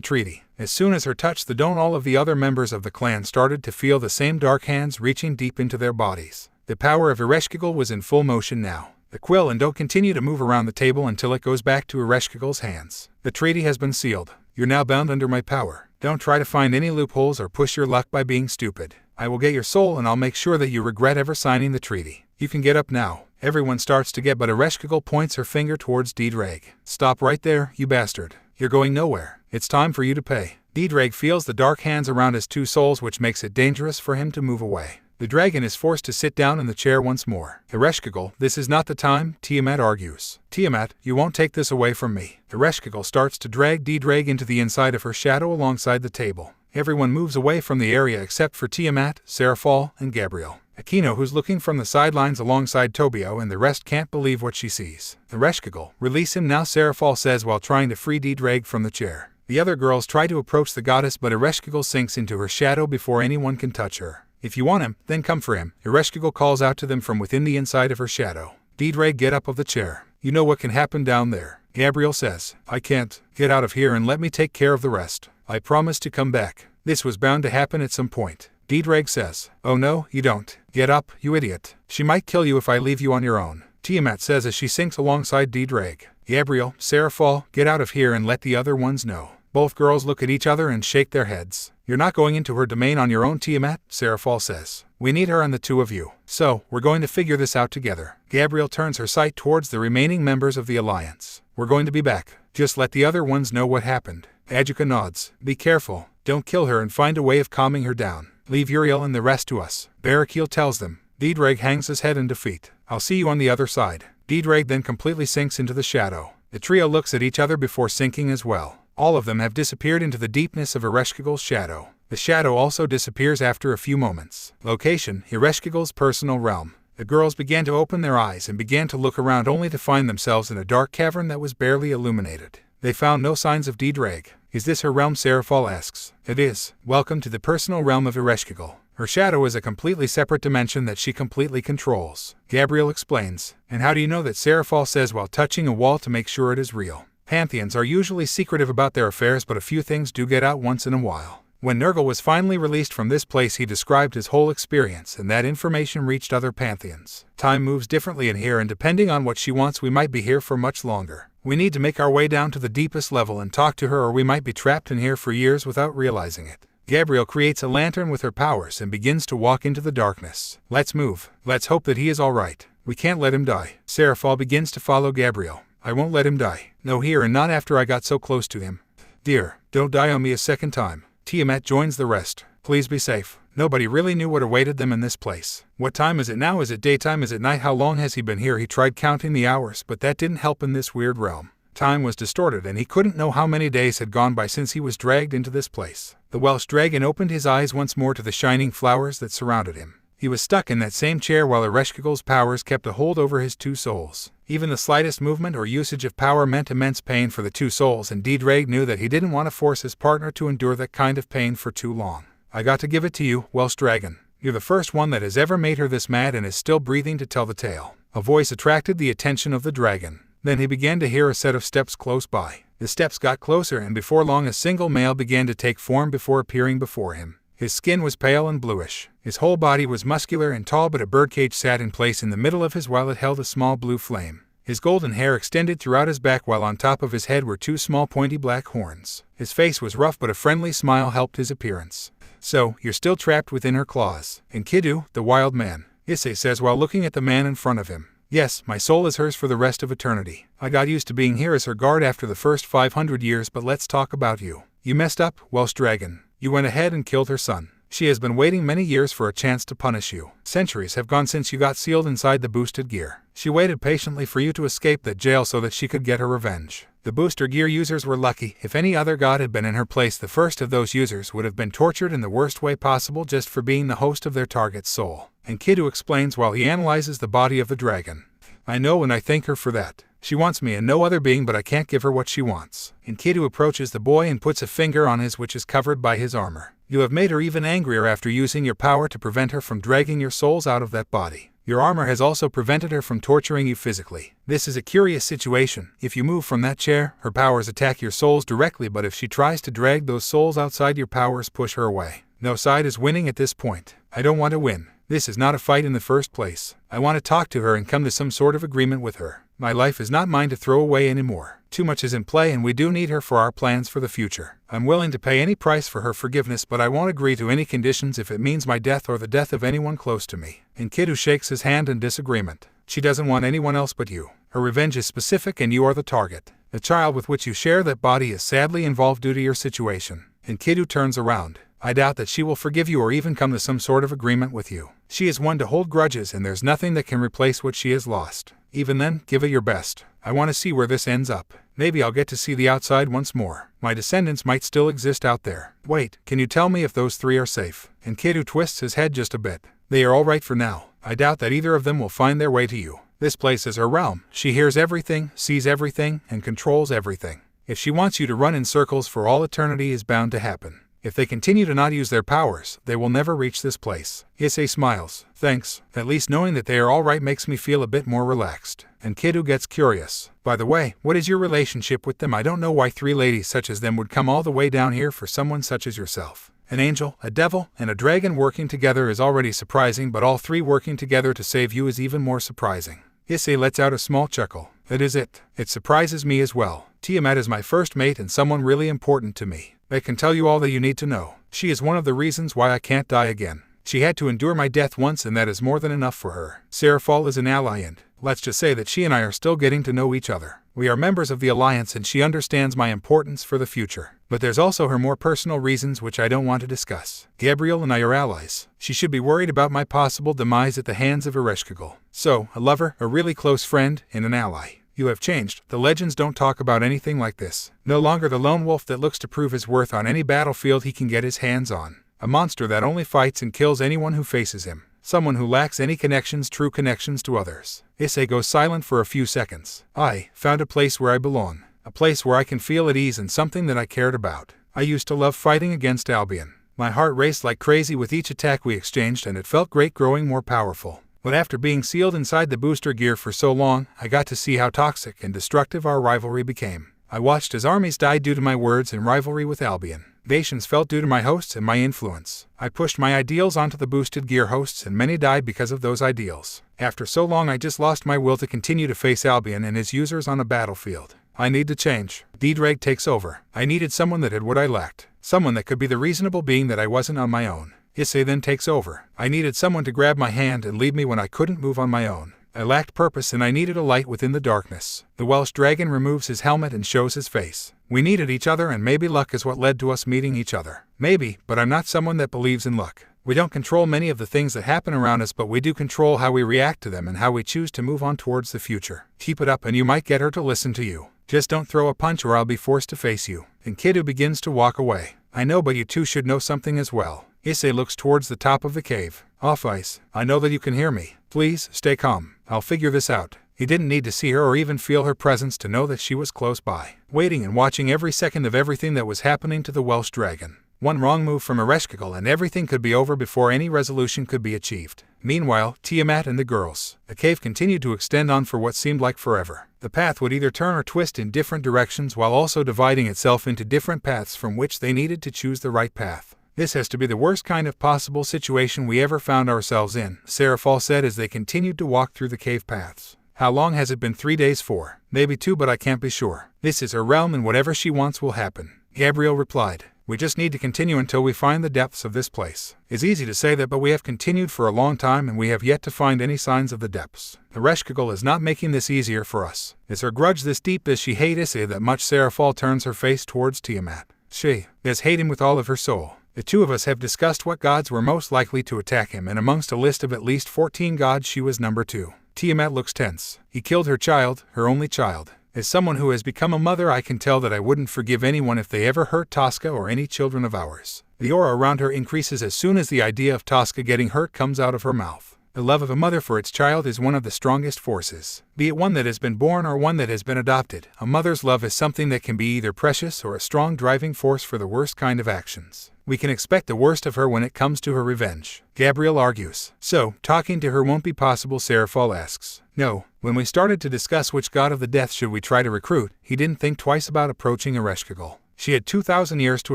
A: treaty. As soon as her touched the stone, all of the other members of the clan started to feel the same dark hands reaching deep into their bodies. The power of Ereshkigal was in full motion now. The quill and don't continue to move around the table until it goes back to Ereshkigal's hands. The treaty has been sealed. You're now bound under my power. Don't try to find any loopholes or push your luck by being stupid. I will get your soul and I'll make sure that you regret ever signing the treaty. You can get up now. Everyone starts to get, but Ereshkigal points her finger towards Ddraig. Stop right there, you bastard. You're going nowhere. It's time for you to pay. Ddraig feels the dark hands around his two souls, which makes it dangerous for him to move away. The dragon is forced to sit down in the chair once more. Ereshkigal, this is not the time, Tiamat argues. Tiamat, you won't take this away from me. Ereshkigal starts to drag Ddraig into the inside of her shadow alongside the table. Everyone moves away from the area except for Tiamat, Serafal, and Gabriel. Akino, who's looking from the sidelines alongside Tobio, and the rest can't believe what she sees. Ereshkigal, release him now, Serafal says while trying to free Ddraig from the chair. The other girls try to approach the goddess, but Ereshkigal sinks into her shadow before anyone can touch her. If you want him, then come for him, Ereshkigal calls out to them from within the inside of her shadow. Ddraig, get up of the chair. You know what can happen down there. Gabriel says, I can't. Get out of here and let me take care of the rest. I promise to come back. This was bound to happen at some point. Ddraig says, oh no, you don't. Get up, you idiot. She might kill you if I leave you on your own. Tiamat says as she sinks alongside Ddraig. Gabriel, Serafal, get out of here and let the other ones know. Both girls look at each other and shake their heads. You're not going into her domain on your own, Tiamat, Serafal says. We need her and the two of you. So, we're going to figure this out together. Gabriel turns her sight towards the remaining members of the alliance. We're going to be back. Just let the other ones know what happened. Ajuka nods. Be careful. Don't kill her and find a way of calming her down. Leave Uriel and the rest to us. Barakil tells them. Ddraig hangs his head in defeat. I'll see you on the other side. Ddraig then completely sinks into the shadow. The trio looks at each other before sinking as well. All of them have disappeared into the deepness of Ereshkigal's shadow. The shadow also disappears after a few moments. Location, Ereshkigal's personal realm. The girls began to open their eyes and began to look around only to find themselves in a dark cavern that was barely illuminated. They found no signs of Ddraig. Is this her realm? Serafal asks. It is. Welcome to the personal realm of Ereshkigal. Her shadow is a completely separate dimension that she completely controls. Gabriel explains. And how do you know that? Serafal says while touching a wall to make sure it is real. Pantheons are usually secretive about their affairs, but a few things do get out once in a while. When Nurgle was finally released from this place, he described his whole experience, and that information reached other pantheons. Time moves differently in here, and depending on what she wants, we might be here for much longer. We need to make our way down to the deepest level and talk to her, or we might be trapped in here for years without realizing it. Gabriel creates a lantern with her powers and begins to walk into the darkness. Let's move. Let's hope that he is all right. We can't let him die. Serafal begins to follow Gabriel. I won't let him die. No, here, and not after I got so close to him. Dear, don't die on me a second time. Tiamat joins the rest. Please be safe. Nobody really knew what awaited them in this place. What time is it now? Is it daytime? Is it night? How long has he been here? He tried counting the hours, but that didn't help in this weird realm. Time was distorted, and he couldn't know how many days had gone by since he was dragged into this place. The Welsh dragon opened his eyes once more to the shining flowers that surrounded him. He was stuck in that same chair while Ereshkigal's powers kept a hold over his two souls. Even the slightest movement or usage of power meant immense pain for the two souls, and Ddraig knew that he didn't want to force his partner to endure that kind of pain for too long. I got to give it to you, Welsh dragon. You're the first one that has ever made her this mad and is still breathing to tell the tale. A voice attracted the attention of the dragon. Then he began to hear a set of steps close by. The steps got closer, and before long a single male began to take form before appearing before him. His skin was pale and bluish. His whole body was muscular and tall, but a birdcage sat in place in the middle of his while it held a small blue flame. His golden hair extended throughout his back, while on top of his head were two small pointy black horns. His face was rough, but a friendly smile helped his appearance. So, you're still trapped within her claws. Enkidu, the wild man, Issei says while looking at the man in front of him. Yes, my soul is hers for the rest of eternity. I got used to being here as her guard after the first 500 years, but let's talk about you. You messed up, Welsh dragon. You went ahead and killed her son. She has been waiting many years for a chance to punish you. Centuries have gone since you got sealed inside the boosted gear. She waited patiently for you to escape that jail so that she could get her revenge. The booster gear users were lucky. If any other god had been in her place, the first of those users would have been tortured in the worst way possible just for being the host of their target's soul. And Kiddo explains while he analyzes the body of the dragon. I know, and I thank her for that. She wants me and no other being, but I can't give her what she wants. And Kiddo approaches the boy and puts a finger on his, which is covered by his armor. You have made her even angrier after using your power to prevent her from dragging your souls out of that body. Your armor has also prevented her from torturing you physically. This is a curious situation. If you move from that chair, her powers attack your souls directly, but if she tries to drag those souls outside, your powers push her away. No side is winning at this point. I don't want to win. This is not a fight in the first place. I want to talk to her and come to some sort of agreement with her. My life is not mine to throw away anymore. Too much is in play and we do need her for our plans for the future. I'm willing to pay any price for her forgiveness, but I won't agree to any conditions if it means my death or the death of anyone close to me. And Kiddo shakes his hand in disagreement. She doesn't want anyone else but you. Her revenge is specific and you are the target. The child with which you share that body is sadly involved due to your situation. And Kiddo turns around. I doubt that she will forgive you or even come to some sort of agreement with you. She is one to hold grudges and there's nothing that can replace what she has lost. Even then, give it your best. I want to see where this ends up. Maybe I'll get to see the outside once more. My descendants might still exist out there. Wait, can you tell me if those three are safe? And Kiddo twists his head just a bit. They are all right for now. I doubt that either of them will find their way to you. This place is her realm. She hears everything, sees everything, and controls everything. If she wants you to run in circles for all eternity, is bound to happen. If they continue to not use their powers, they will never reach this place. Issei smiles. Thanks. At least knowing that they are all right makes me feel a bit more relaxed. And Kiddo gets curious. By the way, what is your relationship with them? I don't know why three ladies such as them would come all the way down here for someone such as yourself. An angel, a devil, and a dragon working together is already surprising, but all three working together to save you is even more surprising. Issei lets out a small chuckle. That is it. It surprises me as well. Tiamat is my first mate and someone really important to me. I can tell you all that you need to know. She is one of the reasons why I can't die again. She had to endure my death once and that is more than enough for her. Seraphal is an ally and, let's just say that she and I are still getting to know each other. We are members of the Alliance and she understands my importance for the future. But there's also her more personal reasons which I don't want to discuss. Gabriel and I are allies. She should be worried about my possible demise at the hands of Ereshkigal. So, a lover, a really close friend, and an ally. You have changed. The legends don't talk about anything like this. No longer the lone wolf that looks to prove his worth on any battlefield he can get his hands on. A monster that only fights and kills anyone who faces him. Someone who lacks any true connections to others. Issei goes silent for a few seconds. I found a place where I belong. A place where I can feel at ease and something that I cared about. I used to love fighting against Albion. My heart raced like crazy with each attack we exchanged and it felt great growing more powerful. But after being sealed inside the booster gear for so long, I got to see how toxic and destructive our rivalry became. I watched as armies died due to my words and rivalry with Albion. Nations fell due to my hosts and my influence. I pushed my ideals onto the boosted gear hosts and many died because of those ideals. After so long I just lost my will to continue to face Albion and his users on a battlefield. I need to change. Ddraig takes over. I needed someone that had what I lacked. Someone that could be the reasonable being that I wasn't on my own. Issei then takes over. I needed someone to grab my hand and lead me when I couldn't move on my own. I lacked purpose and I needed a light within the darkness. The Welsh dragon removes his helmet and shows his face. We needed each other and maybe luck is what led to us meeting each other. Maybe, but I'm not someone that believes in luck. We don't control many of the things that happen around us, but we do control how we react to them and how we choose to move on towards the future. Keep it up and you might get her to listen to you. Just don't throw a punch or I'll be forced to face you. And Kiddo begins to walk away. I know, but you two should know something as well. Issei looks towards the top of the cave. Off ice. I know that you can hear me. Please, stay calm. I'll figure this out. He didn't need to see her or even feel her presence to know that she was close by, waiting and watching every second of everything that was happening to the Welsh dragon. One wrong move from Ereshkigal and everything could be over before any resolution could be achieved. Meanwhile, Tiamat and the girls. The cave continued to extend on for what seemed like forever. The path would either turn or twist in different directions while also dividing itself into different paths from which they needed to choose the right path. This has to be the worst kind of possible situation we ever found ourselves in, Seraphal said as they continued to walk through the cave paths. How long has it been? 3 days? 4. Maybe 2, but I can't be sure. This is her realm and whatever she wants will happen. Gabriel replied. We just need to continue until we find the depths of this place. It's easy to say that, but we have continued for a long time and we have yet to find any signs of the depths. Ereshkigal is not making this easier for us. Is her grudge this deep? Does she hate Issei that much? Seraphol turns her face towards Tiamat. She does hate him with all of her soul. The two of us have discussed what gods were most likely to attack him, and amongst a list of at least 14 gods she was number 2. Tiamat looks tense. He killed her child, her only child. As someone who has become a mother, I can tell that I wouldn't forgive anyone if they ever hurt Tosca or any children of ours. The aura around her increases as soon as the idea of Tosca getting hurt comes out of her mouth. The love of a mother for its child is one of the strongest forces. Be it one that has been born or one that has been adopted, a mother's love is something that can be either precious or a strong driving force for the worst kind of actions. We can expect the worst of her when it comes to her revenge, Gabriel argues. So, talking to her won't be possible, Seraphol asks. No. When we started to discuss which god of the death should we try to recruit, he didn't think twice about approaching Ereshkigal. She had 2,000 years to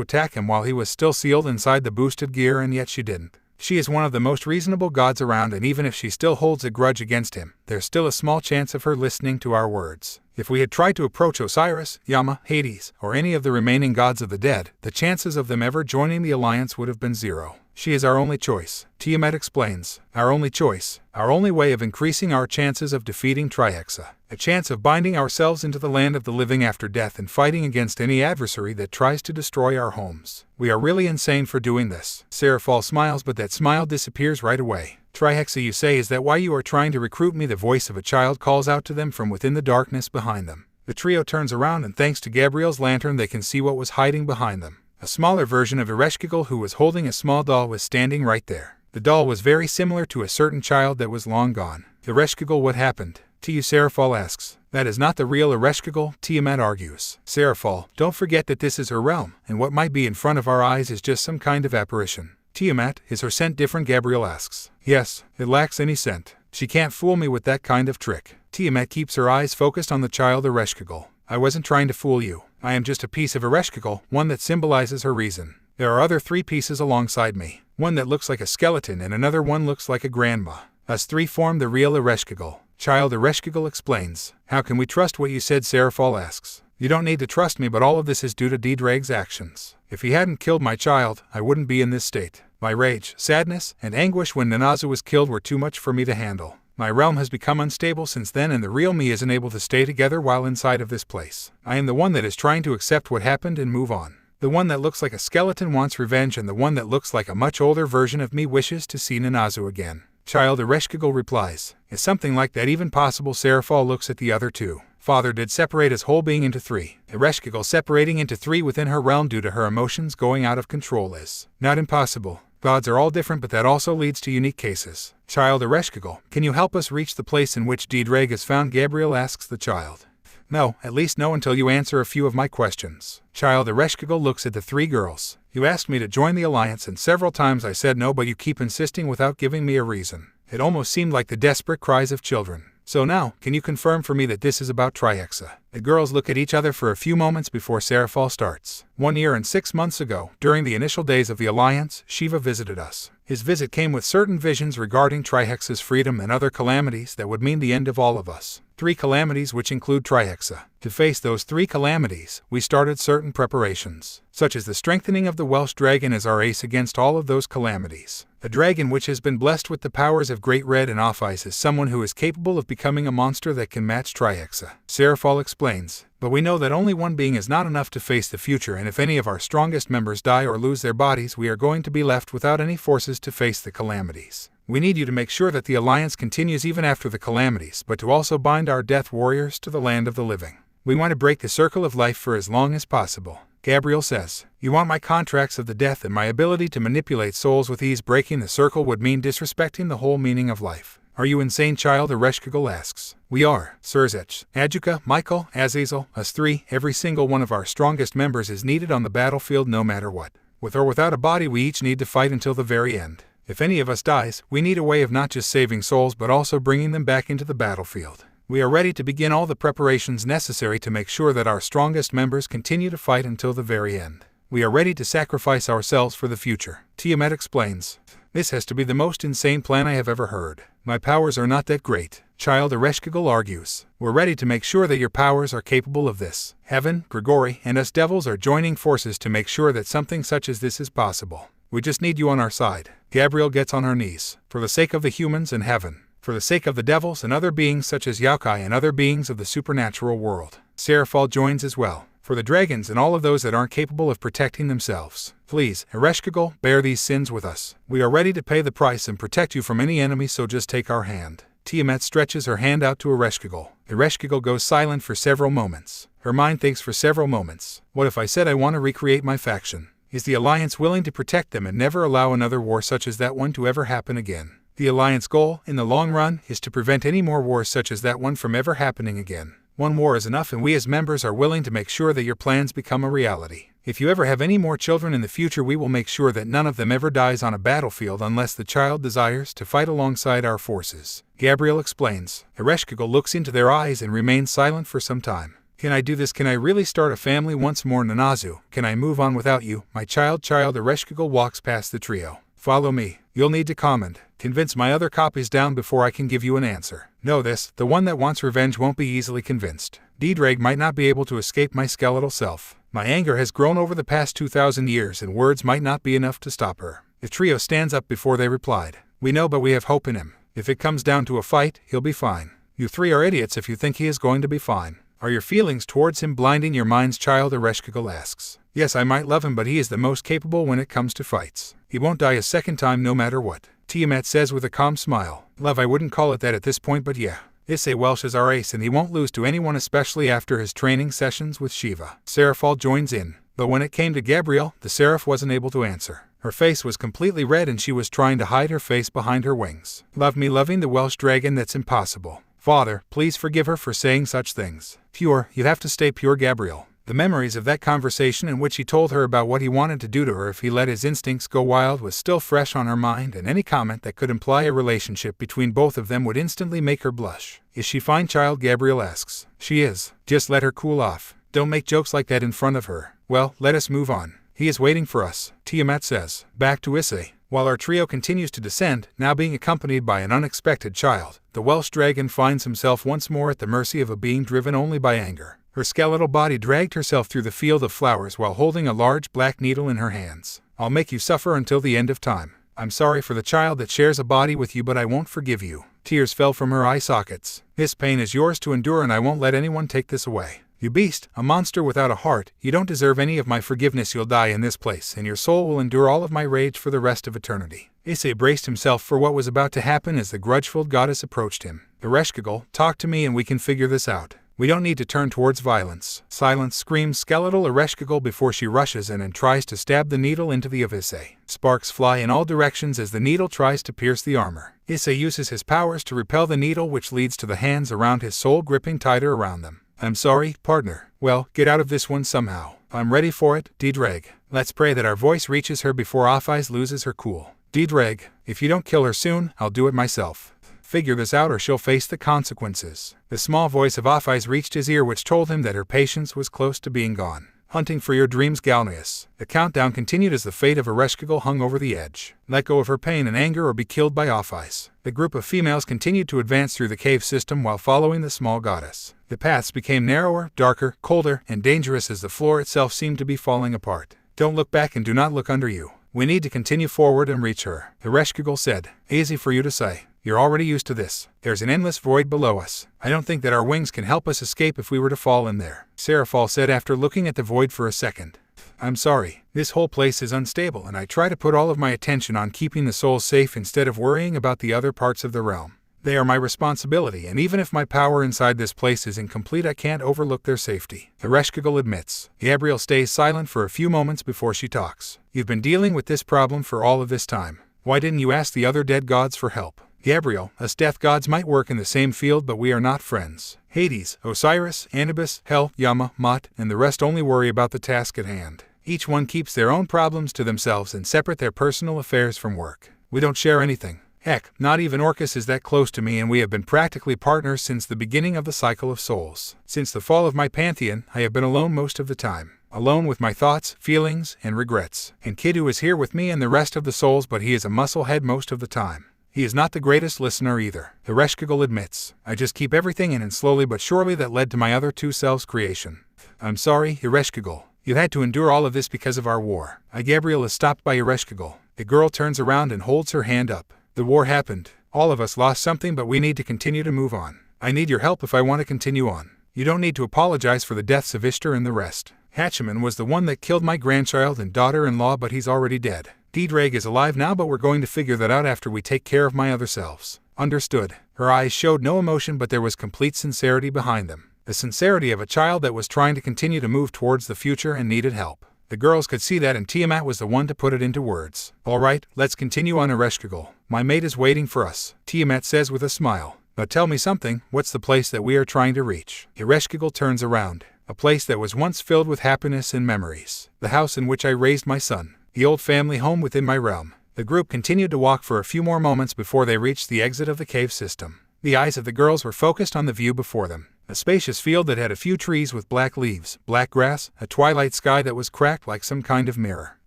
A: attack him while he was still sealed inside the boosted gear, and yet she didn't. She is one of the most reasonable gods around, and even if she still holds a grudge against him, there's still a small chance of her listening to our words. If we had tried to approach Osiris, Yama, Hades, or any of the remaining gods of the dead, the chances of them ever joining the alliance would have been 0. She is our only choice, Tiamat explains. Our only choice, our only way of increasing our chances of defeating Trihexa. A chance of binding ourselves into the land of the living after death and fighting against any adversary that tries to destroy our homes. We are really insane for doing this. Seraphol smiles, but that smile disappears right away. Trihexa, you say, is that why you are trying to recruit me? The voice of a child calls out to them from within the darkness behind them. The trio turns around, and thanks to Gabriel's lantern they can see what was hiding behind them. A smaller version of Ereshkigal, who was holding a small doll, was standing right there. The doll was very similar to a certain child that was long gone. Ereshkigal, what happened to you? Seraphol asks. That is not the real Ereshkigal, Tiamat argues. Seraphol, don't forget that this is her realm, and what might be in front of our eyes is just some kind of apparition. Tiamat, is her scent different? Gabriel asks. Yes, it lacks any scent. She can't fool me with that kind of trick. Tiamat keeps her eyes focused on the child Ereshkigal. I wasn't trying to fool you. I am just a piece of Ereshkigal, one that symbolizes her reason. There are other 3 pieces alongside me. One that looks like a skeleton and another one looks like a grandma. Us 3 form the real Ereshkigal. Child Ereshkigal explains. How can we trust what you said? Seraphol asks. You don't need to trust me, but all of this is due to Ddraig's actions. If he hadn't killed my child, I wouldn't be in this state. My rage, sadness, and anguish when Nanazu was killed were too much for me to handle. My realm has become unstable since then, and the real me isn't able to stay together while inside of this place. I am the one that is trying to accept what happened and move on. The one that looks like a skeleton wants revenge, and the one that looks like a much older version of me wishes to see Nanazu again. Child Ereshkigal replies. Is something like that even possible? Seraphol looks at the other 2. Father did separate his whole being into 3. Ereshkigal separating into 3 within her realm due to her emotions going out of control is not impossible. Gods are all different, but that also leads to unique cases. Child Ereshkigal, can you help us reach the place in which Ddraig is found? Gabriel asks the child. No, at least no until you answer a few of my questions. Child Ereshkigal looks at the 3 girls. You asked me to join the alliance, and several times I said no, but you keep insisting without giving me a reason. It almost seemed like the desperate cries of children. So now, can you confirm for me that this is about Trihexa? The girls look at each other for a few moments before Seraphol starts. 1 year and 6 months ago, during the initial days of the alliance, Shiva visited us. His visit came with certain visions regarding Trihexa's freedom and other calamities that would mean the end of all of us. 3 calamities which include Trihexa. To face those 3 calamities, we started certain preparations, such as the strengthening of the Welsh dragon as our ace against all of those calamities. A dragon which has been blessed with the powers of Great Red and Off-Ice is someone who is capable of becoming a monster that can match Trihexa. Seraphol explains. But we know that only one being is not enough to face the future, and if any of our strongest members die or lose their bodies, we are going to be left without any forces to face the calamities. We need you to make sure that the alliance continues even after the calamities, but to also bind our death warriors to the land of the living. We want to break the circle of life for as long as possible. Gabriel says, you want my contracts of the death and my ability to manipulate souls with ease. Breaking the circle would mean disrespecting the whole meaning of life. Are you insane? Child Ereshkigal asks. We are, Sirzech, Adjuka, Michael, Azazel, us 3, every single one of our strongest members is needed on the battlefield no matter what. With or without a body, we each need to fight until the very end. If any of us dies, we need a way of not just saving souls but also bringing them back into the battlefield. We are ready to begin all the preparations necessary to make sure that our strongest members continue to fight until the very end. We are ready to sacrifice ourselves for the future. Tiamat explains. This has to be the most insane plan I have ever heard. My powers are not that great, Child Ereshkigal argues. We're ready to make sure that your powers are capable of this. Heaven, Grigori, and us devils are joining forces to make sure that something such as this is possible. We just need you on our side. Gabriel gets on her knees. For the sake of the humans and heaven. For the sake of the devils and other beings such as yokai and other beings of the supernatural world. Seraphal joins as well. For the dragons and all of those that aren't capable of protecting themselves. Please, Ereshkigal, bear these sins with us. We are ready to pay the price and protect you from any enemy, so just take our hand. Tiamat stretches her hand out to Ereshkigal. Ereshkigal goes silent for several moments. Her mind thinks for several moments. What if I said I want to recreate my faction? Is the Alliance willing to protect them and never allow another war such as that one to ever happen again? The Alliance goal, in the long run, is to prevent any more wars such as that one from ever happening again. One war is enough, and we as members are willing to make sure that your plans become a reality. If you ever have any more children in the future, we will make sure that none of them ever dies on a battlefield unless the child desires to fight alongside our forces. Gabriel explains. Ereshkigal looks into their eyes and remains silent for some time. Can I do this? Can I really start a family once more, Nanazu? Can I move on without you, my child? Ereshkigal walks past the trio. Follow me. You'll need to convince my other copies down before I can give you an answer. Know this, the one that wants revenge won't be easily convinced. Ddraig might not be able to escape my skeletal self. My anger has grown over the past 2,000 years, and words might not be enough to stop her. The trio stands up before they replied. We know, but we have hope in him. If it comes down to a fight, he'll be fine. You three are idiots if you think he is going to be fine. Are your feelings towards him blinding your minds, Child? Ereshkigal asks. Yes, I might love him, but he is the most capable when it comes to fights. He won't die a second time no matter what. Tiamat says with a calm smile. Love, I wouldn't call it that at this point, but yeah. Issei Welsh is our ace, and he won't lose to anyone, especially after his training sessions with Shiva. Seraphal joins in. But when it came to Gabriel, the Seraph wasn't able to answer. Her face was completely red and she was trying to hide her face behind her wings. Love me loving the Welsh dragon? That's impossible. Father, please forgive her for saying such things. Pure, you have to stay pure, Gabriel. The memories of that conversation in which he told her about what he wanted to do to her if he let his instincts go wild was still fresh on her mind, and any comment that could imply a relationship between both of them would instantly make her blush. Is she fine, Child? Gabriel asks. She is. Just let her cool off. Don't make jokes like that in front of her. Well, let us move on. He is waiting for us, Tiamat says. Back to Issei. While our trio continues to descend, now being accompanied by an unexpected child, the Welsh dragon finds himself once more at the mercy of a being driven only by anger. Her skeletal body dragged herself through the field of flowers while holding a large black needle in her hands. I'll make you suffer until the end of time. I'm sorry for the child that shares a body with you, but I won't forgive you. Tears fell from her eye sockets. This pain is yours to endure, and I won't let anyone take this away. You beast, a monster without a heart, you don't deserve any of my forgiveness. You'll die in this place, and your soul will endure all of my rage for the rest of eternity. Issei braced himself for what was about to happen as the grudgeful goddess approached him. Ereshkigal, talk to me and we can figure this out. We don't need to turn towards violence. Silence, screams skeletal Ereshkigal before she rushes in and tries to stab the needle into the of Issei. Sparks fly in all directions as the needle tries to pierce the armor. Issei uses his powers to repel the needle, which leads to the hands around his soul gripping tighter around them. I'm sorry, partner. Well, get out of this one somehow. I'm ready for it, Ddraig. Let's pray that our voice reaches her before Offais loses her cool. Ddraig, if you don't kill her soon, I'll do it myself. Figure this out or she'll face the consequences. The small voice of Offais reached his ear, which told him that her patience was close to being gone. Hunting for your dreams, Galneus. The countdown continued as the fate of Ereshkigal hung over the edge. Let go of her pain and anger or be killed by Offais. The group of females continued to advance through the cave system while following the small goddess. The paths became narrower, darker, colder, and dangerous as the floor itself seemed to be falling apart. Don't look back and do not look under you. We need to continue forward and reach her, Ereshkigal said. Easy for you to say. You're already used to this. There's an endless void below us. I don't think that our wings can help us escape if we were to fall in there, Seraphal said after looking at the void for a second. I'm sorry. This whole place is unstable, and I try to put all of my attention on keeping the souls safe instead of worrying about the other parts of the realm. They are my responsibility, and even if my power inside this place is incomplete, I can't overlook their safety, Ereshkigal admits. Gabriel stays silent for a few moments before she talks. You've been dealing with this problem for all of this time. Why didn't you ask the other dead gods for help? Gabriel, us death gods might work in the same field, but we are not friends. Hades, Osiris, Anubis, Hel, Yama, Mot, and the rest only worry about the task at hand. Each one keeps their own problems to themselves and separate their personal affairs from work. We don't share anything. Heck, not even Orcus is that close to me, and we have been practically partners since the beginning of the cycle of souls. Since the fall of my pantheon, I have been alone most of the time. alone with my thoughts, feelings, and regrets. And Kiddu is here with me and the rest of the souls, but he is a musclehead most of the time. He is not the greatest listener either, Ereshkigal admits. I just keep everything in, and slowly but surely that led to my other two selves' creation. I'm sorry, Ereshkigal. You had to endure all of this because of our war. Gabriel is stopped by Ereshkigal. The girl turns around and holds her hand up. The war happened. All of us lost something, but we need to continue to move on. I need your help if I want to continue on. You don't need to apologize for the deaths of Ishtar and the rest. Hachiman was the one that killed my grandchild and daughter-in-law, but he's already dead. Ddraig is alive now, but we're going to figure that out after we take care of my other selves. Understood. Her eyes showed no emotion, but there was complete sincerity behind them. The sincerity of a child that was trying to continue to move towards the future and needed help. The girls could see that, and Tiamat was the one to put it into words. All right, let's continue on, Ereshkigal. My mate is waiting for us, Tiamat says with a smile. But tell me something, what's the place that we are trying to reach? Ereshkigal turns around. A place that was once filled with happiness and memories. The house in which I raised my son. The old family home within my realm. The group continued to walk for a few more moments before they reached the exit of the cave system. The eyes of the girls were focused on the view before them. A spacious field that had a few trees with black leaves, black grass, a twilight sky that was cracked like some kind of mirror.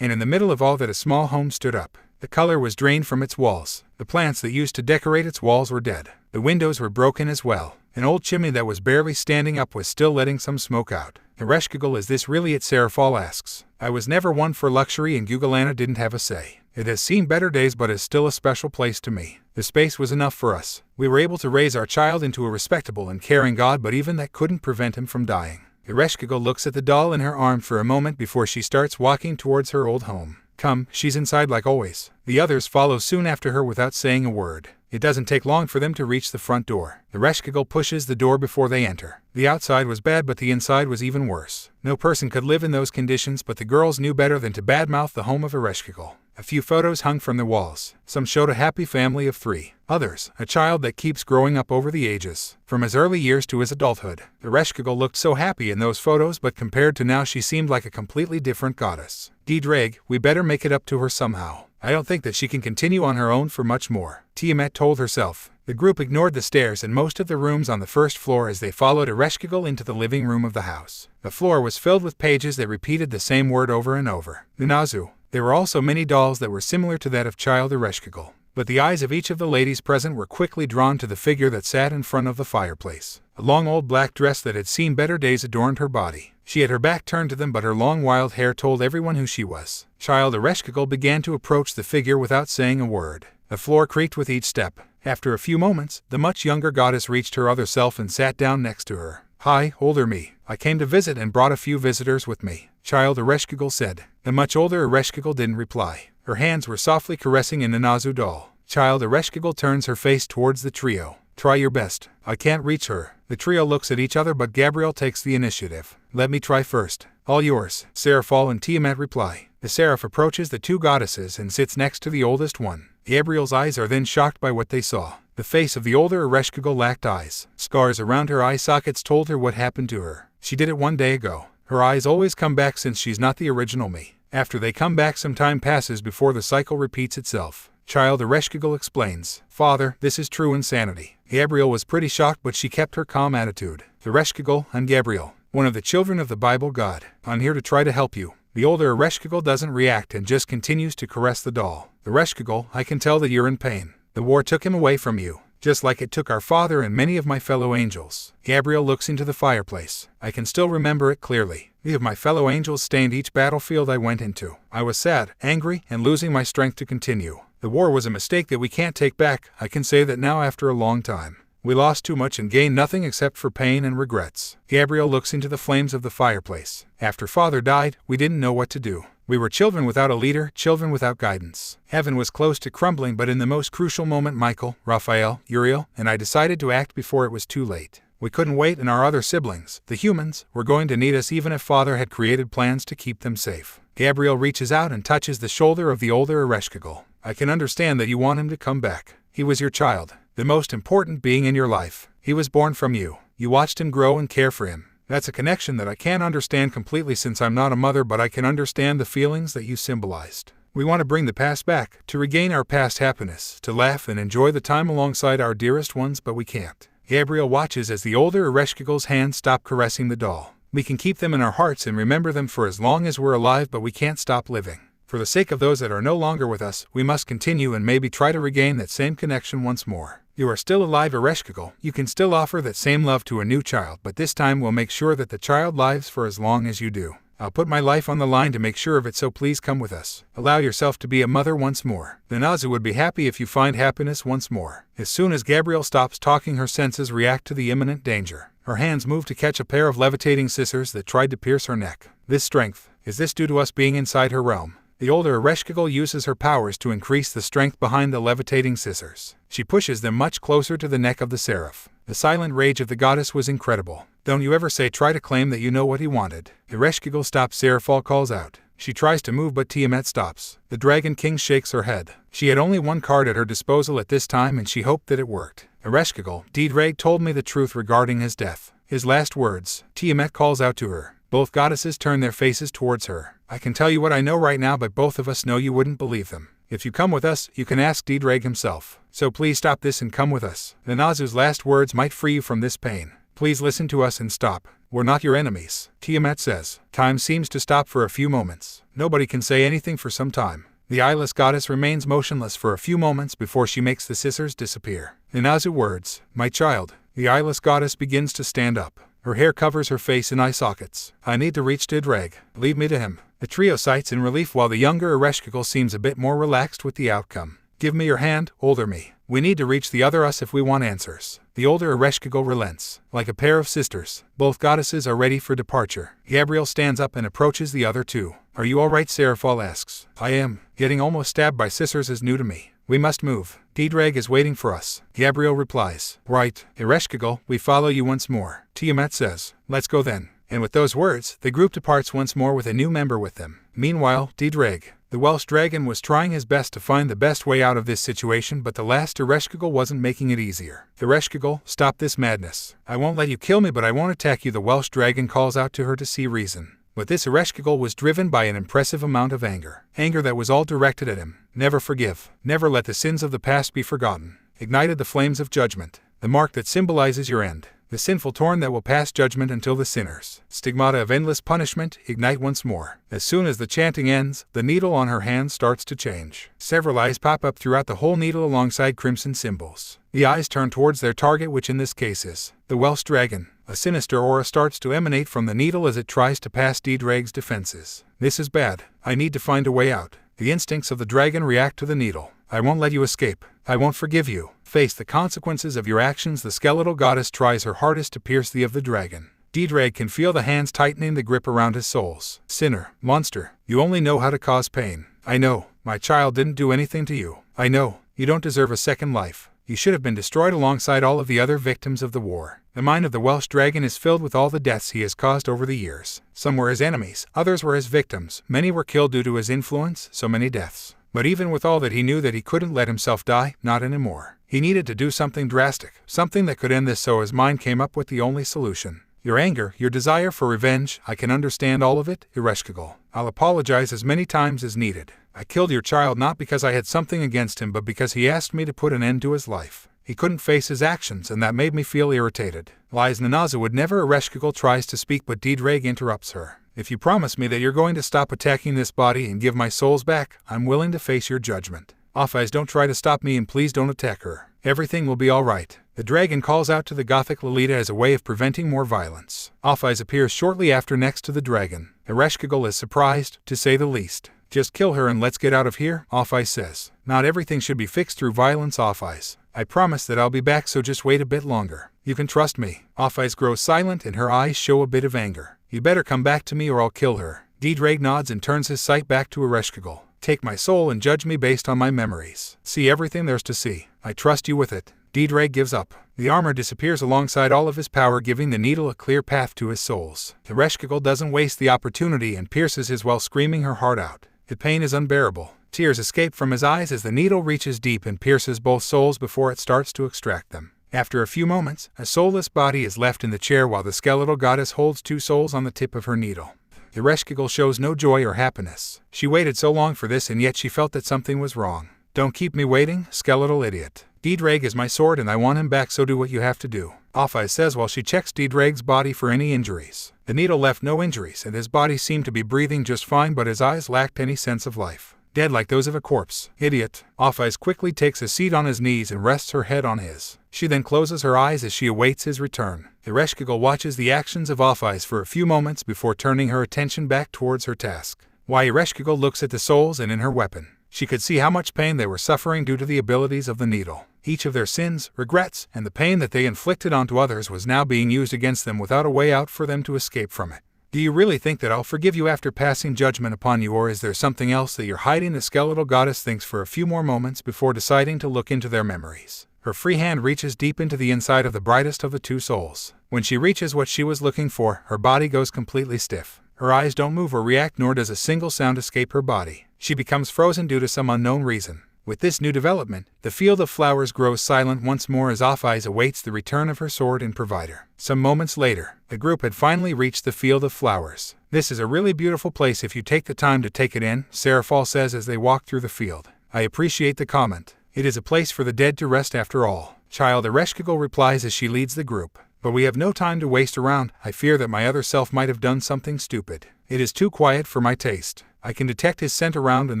A: And in the middle of all that, a small home stood up. The color was drained from its walls. The plants that used to decorate its walls were dead. The windows were broken as well. An old chimney that was barely standing up was still letting some smoke out. Ereshkigal, is this really it? Serafal asks. I was never one for luxury, and Gugalana didn't have a say. It has seen better days, but is still a special place to me. The space was enough for us. We were able to raise our child into a respectable and caring god, but even that couldn't prevent him from dying. Ereshkigal looks at the doll in her arm for a moment before she starts walking towards her old home. Come, she's inside like always. The others follow soon after her without saying a word. It doesn't take long for them to reach the front door. Ereshkigal pushes the door before they enter. The outside was bad, but the inside was even worse. No person could live in those conditions, but the girls knew better than to badmouth the home of Ereshkigal. A few photos hung from the walls. Some showed a happy family of 3. Others, a child that keeps growing up over the ages, from his early years to his adulthood. Ereshkigal looked so happy in those photos, but compared to now she seemed like a completely different goddess. Ddraig, we better make it up to her somehow. I don't think that she can continue on her own for much more, Tiamat told herself. The group ignored the stairs and most of the rooms on the first floor as they followed Ereshkigal into the living room of the house. The floor was filled with pages that repeated the same word over and over. Nunazu. There were also many dolls that were similar to that of child Ereshkigal. But the eyes of each of the ladies present were quickly drawn to the figure that sat in front of the fireplace. A long old black dress that had seen better days adorned her body. She had her back turned to them, but her long wild hair told everyone who she was. Child Ereshkigal began to approach the figure without saying a word. The floor creaked with each step. After a few moments, the much younger goddess reached her other self and sat down next to her. Hi, older me. I came to visit and brought a few visitors with me, Child Ereshkigal said. The much older Ereshkigal didn't reply. Her hands were softly caressing a Nunazu doll. Child Ereshkigal turns her face towards the trio. Try your best. I can't reach her. The trio looks at each other, but Gabriel takes the initiative. Let me try first. All yours, Serafal and Tiamat reply. The seraph approaches the 2 goddesses and sits next to the oldest one. Gabriel's eyes are then shocked by what they saw. The face of the older Ereshkigal lacked eyes. Scars around her eye sockets told her what happened to her. She did it 1 day ago. Her eyes always come back since she's not the original me. After they come back, some time passes before the cycle repeats itself. Child Ereshkigal explains. Father, this is true insanity. Gabriel was pretty shocked, but she kept her calm attitude. Ereshkigal, I'm Gabriel, one of the children of the Bible God. I'm here to try to help you. The older Ereshkigal doesn't react and just continues to caress the doll. Ereshkigal, I can tell that you're in pain. The war took him away from you, just like it took our father and many of my fellow angels. Gabriel looks into the fireplace. I can still remember it clearly. 3 of my fellow angels stained each battlefield I went into. I was sad, angry, and losing my strength to continue. The war was a mistake that we can't take back. I can say that now after a long time. We lost too much and gained nothing except for pain and regrets. Gabriel looks into the flames of the fireplace. After father died, we didn't know what to do. We were children without a leader, children without guidance. Heaven was close to crumbling, but in the most crucial moment, Michael, Raphael, Uriel, and I decided to act before it was too late. We couldn't wait, and our other siblings, the humans, were going to need us even if father had created plans to keep them safe. Gabriel reaches out and touches the shoulder of the older Ereshkigal. I can understand that you want him to come back. He was your child, the most important being in your life. He was born from you. You watched him grow and care for him. That's a connection that I can't understand completely since I'm not a mother, but I can understand the feelings that you symbolized. We want to bring the past back, to regain our past happiness, to laugh and enjoy the time alongside our dearest ones, but we can't. Gabriel watches as the older Ereshkigal's hands stop caressing the doll. We can keep them in our hearts and remember them for as long as we're alive, but we can't stop living. For the sake of those that are no longer with us, we must continue and maybe try to regain that same connection once more. You are still alive, Ereshkigal. You can still offer that same love to a new child, but this time we'll make sure that the child lives for as long as you do. I'll put my life on the line to make sure of it, so please come with us. Allow yourself to be a mother once more. The Nazu would be happy if you find happiness once more. As soon as Gabrielle stops talking, her senses react to the imminent danger. Her hands move to catch a pair of levitating scissors that tried to pierce her neck. This strength, is this due to us being inside her realm? The older Ereshkigal uses her powers to increase the strength behind the levitating scissors. She pushes them much closer to the neck of the seraph. The silent rage of the goddess was incredible. Don't you ever try to claim that you know what he wanted. Ereshkigal stops. Seraphal calls out. She tries to move, but Tiamat stops. The Dragon King shakes her head. She had only one card at her disposal at this time, and she hoped that it worked. Ereshkigal, Ddraig told me the truth regarding his death. His last words. Tiamat calls out to her. Both goddesses turn their faces towards her. I can tell you what I know right now, but both of us know you wouldn't believe them. If you come with us, you can ask Ddraig himself. So please stop this and come with us. The Nazu's last words might free you from this pain. Please listen to us and stop. We're not your enemies. Tiamat says. Time seems to stop for a few moments. Nobody can say anything for some time. The eyeless goddess remains motionless for a few moments before she makes the scissors disappear. The Nazu words. My child. The eyeless goddess begins to stand up. Her hair covers her face in eye sockets. I need to reach Ddraig. Leave me to him. The trio sighs in relief while the younger Ereshkigal seems a bit more relaxed with the outcome. Give me your hand, older me. We need to reach the other us if we want answers. The older Ereshkigal relents. Like a pair of sisters, both goddesses are ready for departure. Gabrielle stands up and approaches the other two. Are you alright? Seraphal asks. I am. Getting almost stabbed by scissors is new to me. We must move. Ddraig is waiting for us. Gabrielle replies. Right. Ereshkigal, we follow you once more. Tiamat says. Let's go then. And with those words, the group departs once more with a new member with them. Meanwhile, Ddraig, the Welsh dragon, was trying his best to find the best way out of this situation, but the last Ereshkigal wasn't making it easier. Ereshkigal, stop this madness. I won't let you kill me, but I won't attack you. The Welsh dragon calls out to her to see reason. But this Ereshkigal was driven by an impressive amount of anger. Anger that was all directed at him. Never forgive. Never let the sins of the past be forgotten. Ignited the flames of judgment. The mark that symbolizes your end. The sinful torn that will pass judgment until the sinners. Stigmata of endless punishment ignite once more. As soon as the chanting ends, the needle on her hand starts to change. Several eyes pop up throughout the whole needle alongside crimson symbols. The eyes turn towards their target, which in this case is the Welsh dragon. A sinister aura starts to emanate from the needle as it tries to pass Ddraig's defenses. This is bad. I need to find a way out. The instincts of the dragon react to the needle. I won't let you escape. I won't forgive you. Face the consequences of your actions. The skeletal goddess tries her hardest to pierce the of the dragon. Ddraig can feel the hands tightening the grip around his souls. Sinner, monster, you only know how to cause pain. I know. My child didn't do anything to you. I know. You don't deserve a second life. You should have been destroyed alongside all of the other victims of the war. The mind of the Welsh dragon is filled with all the deaths he has caused over the years. Some were his enemies, others were his victims. Many were killed due to his influence, so many deaths. But even with all that, he knew that he couldn't let himself die, not anymore. He needed to do something drastic, something that could end this, so his mind came up with the only solution. Your anger, your desire for revenge, I can understand all of it, Ereshkigal. I'll apologize as many times as needed. I killed your child not because I had something against him, but because he asked me to put an end to his life. He couldn't face his actions, and that made me feel irritated. Lies Nanaza would never. Ereshkigal tries to speak, but Ddraig interrupts her. If you promise me that you're going to stop attacking this body and give my souls back, I'm willing to face your judgment. Offeyes, don't try to stop me, and please don't attack her. Everything will be alright. The dragon calls out to the Gothic Lolita as a way of preventing more violence. Offeyes appears shortly after next to the dragon. Ereshkigal is surprised, to say the least. Just kill her and let's get out of here, Offeyes says. Not everything should be fixed through violence, Offeyes. I promise that I'll be back, so just wait a bit longer. You can trust me. Offeyes grows silent and her eyes show a bit of anger. You better come back to me or I'll kill her. Ddraig nods and turns his sight back to Ereshkigal. Take my soul and judge me based on my memories. See everything there's to see. I trust you with it. Ddraig gives up. The armor disappears alongside all of his power, giving the needle a clear path to his souls. Ereshkigal doesn't waste the opportunity and pierces his while screaming her heart out. The pain is unbearable. Tears escape from his eyes as the needle reaches deep and pierces both souls before it starts to extract them. After a few moments, a soulless body is left in the chair while the skeletal goddess holds two souls on the tip of her needle. Ereshkigal shows no joy or happiness. She waited so long for this, and yet she felt that something was wrong. Don't keep me waiting, skeletal idiot. Ddraig is my sword and I want him back, so do what you have to do. Issei says while she checks Ddraig's body for any injuries. The needle left no injuries and his body seemed to be breathing just fine, but his eyes lacked any sense of life. Dead like those of a corpse. Idiot. Issei quickly takes a seat on his knees and rests her head on his. She then closes her eyes as she awaits his return. Ereshkigal watches the actions of Issei for a few moments before turning her attention back towards her task. While Ereshkigal looks at the souls and in her weapon, she could see how much pain they were suffering due to the abilities of the needle. Each of their sins, regrets, and the pain that they inflicted onto others was now being used against them without a way out for them to escape from it. Do you really think that I'll forgive you after passing judgment upon you, or is there something else that you're hiding? The skeletal goddess thinks for a few more moments before deciding to look into their memories. Her free hand reaches deep into the inside of the brightest of the two souls. When she reaches what she was looking for, her body goes completely stiff. Her eyes don't move or react, nor does a single sound escape her body. She becomes frozen due to some unknown reason. With this new development, the field of flowers grows silent once more as Issei awaits the return of her sword and provider. Some moments later, the group had finally reached the field of flowers. This is a really beautiful place if you take the time to take it in, Serafal says as they walk through the field. I appreciate the comment. It is a place for the dead to rest after all. Child Ereshkigal replies as she leads the group. But we have no time to waste around. I fear that my other self might have done something stupid. It is too quiet for my taste. I can detect his scent around and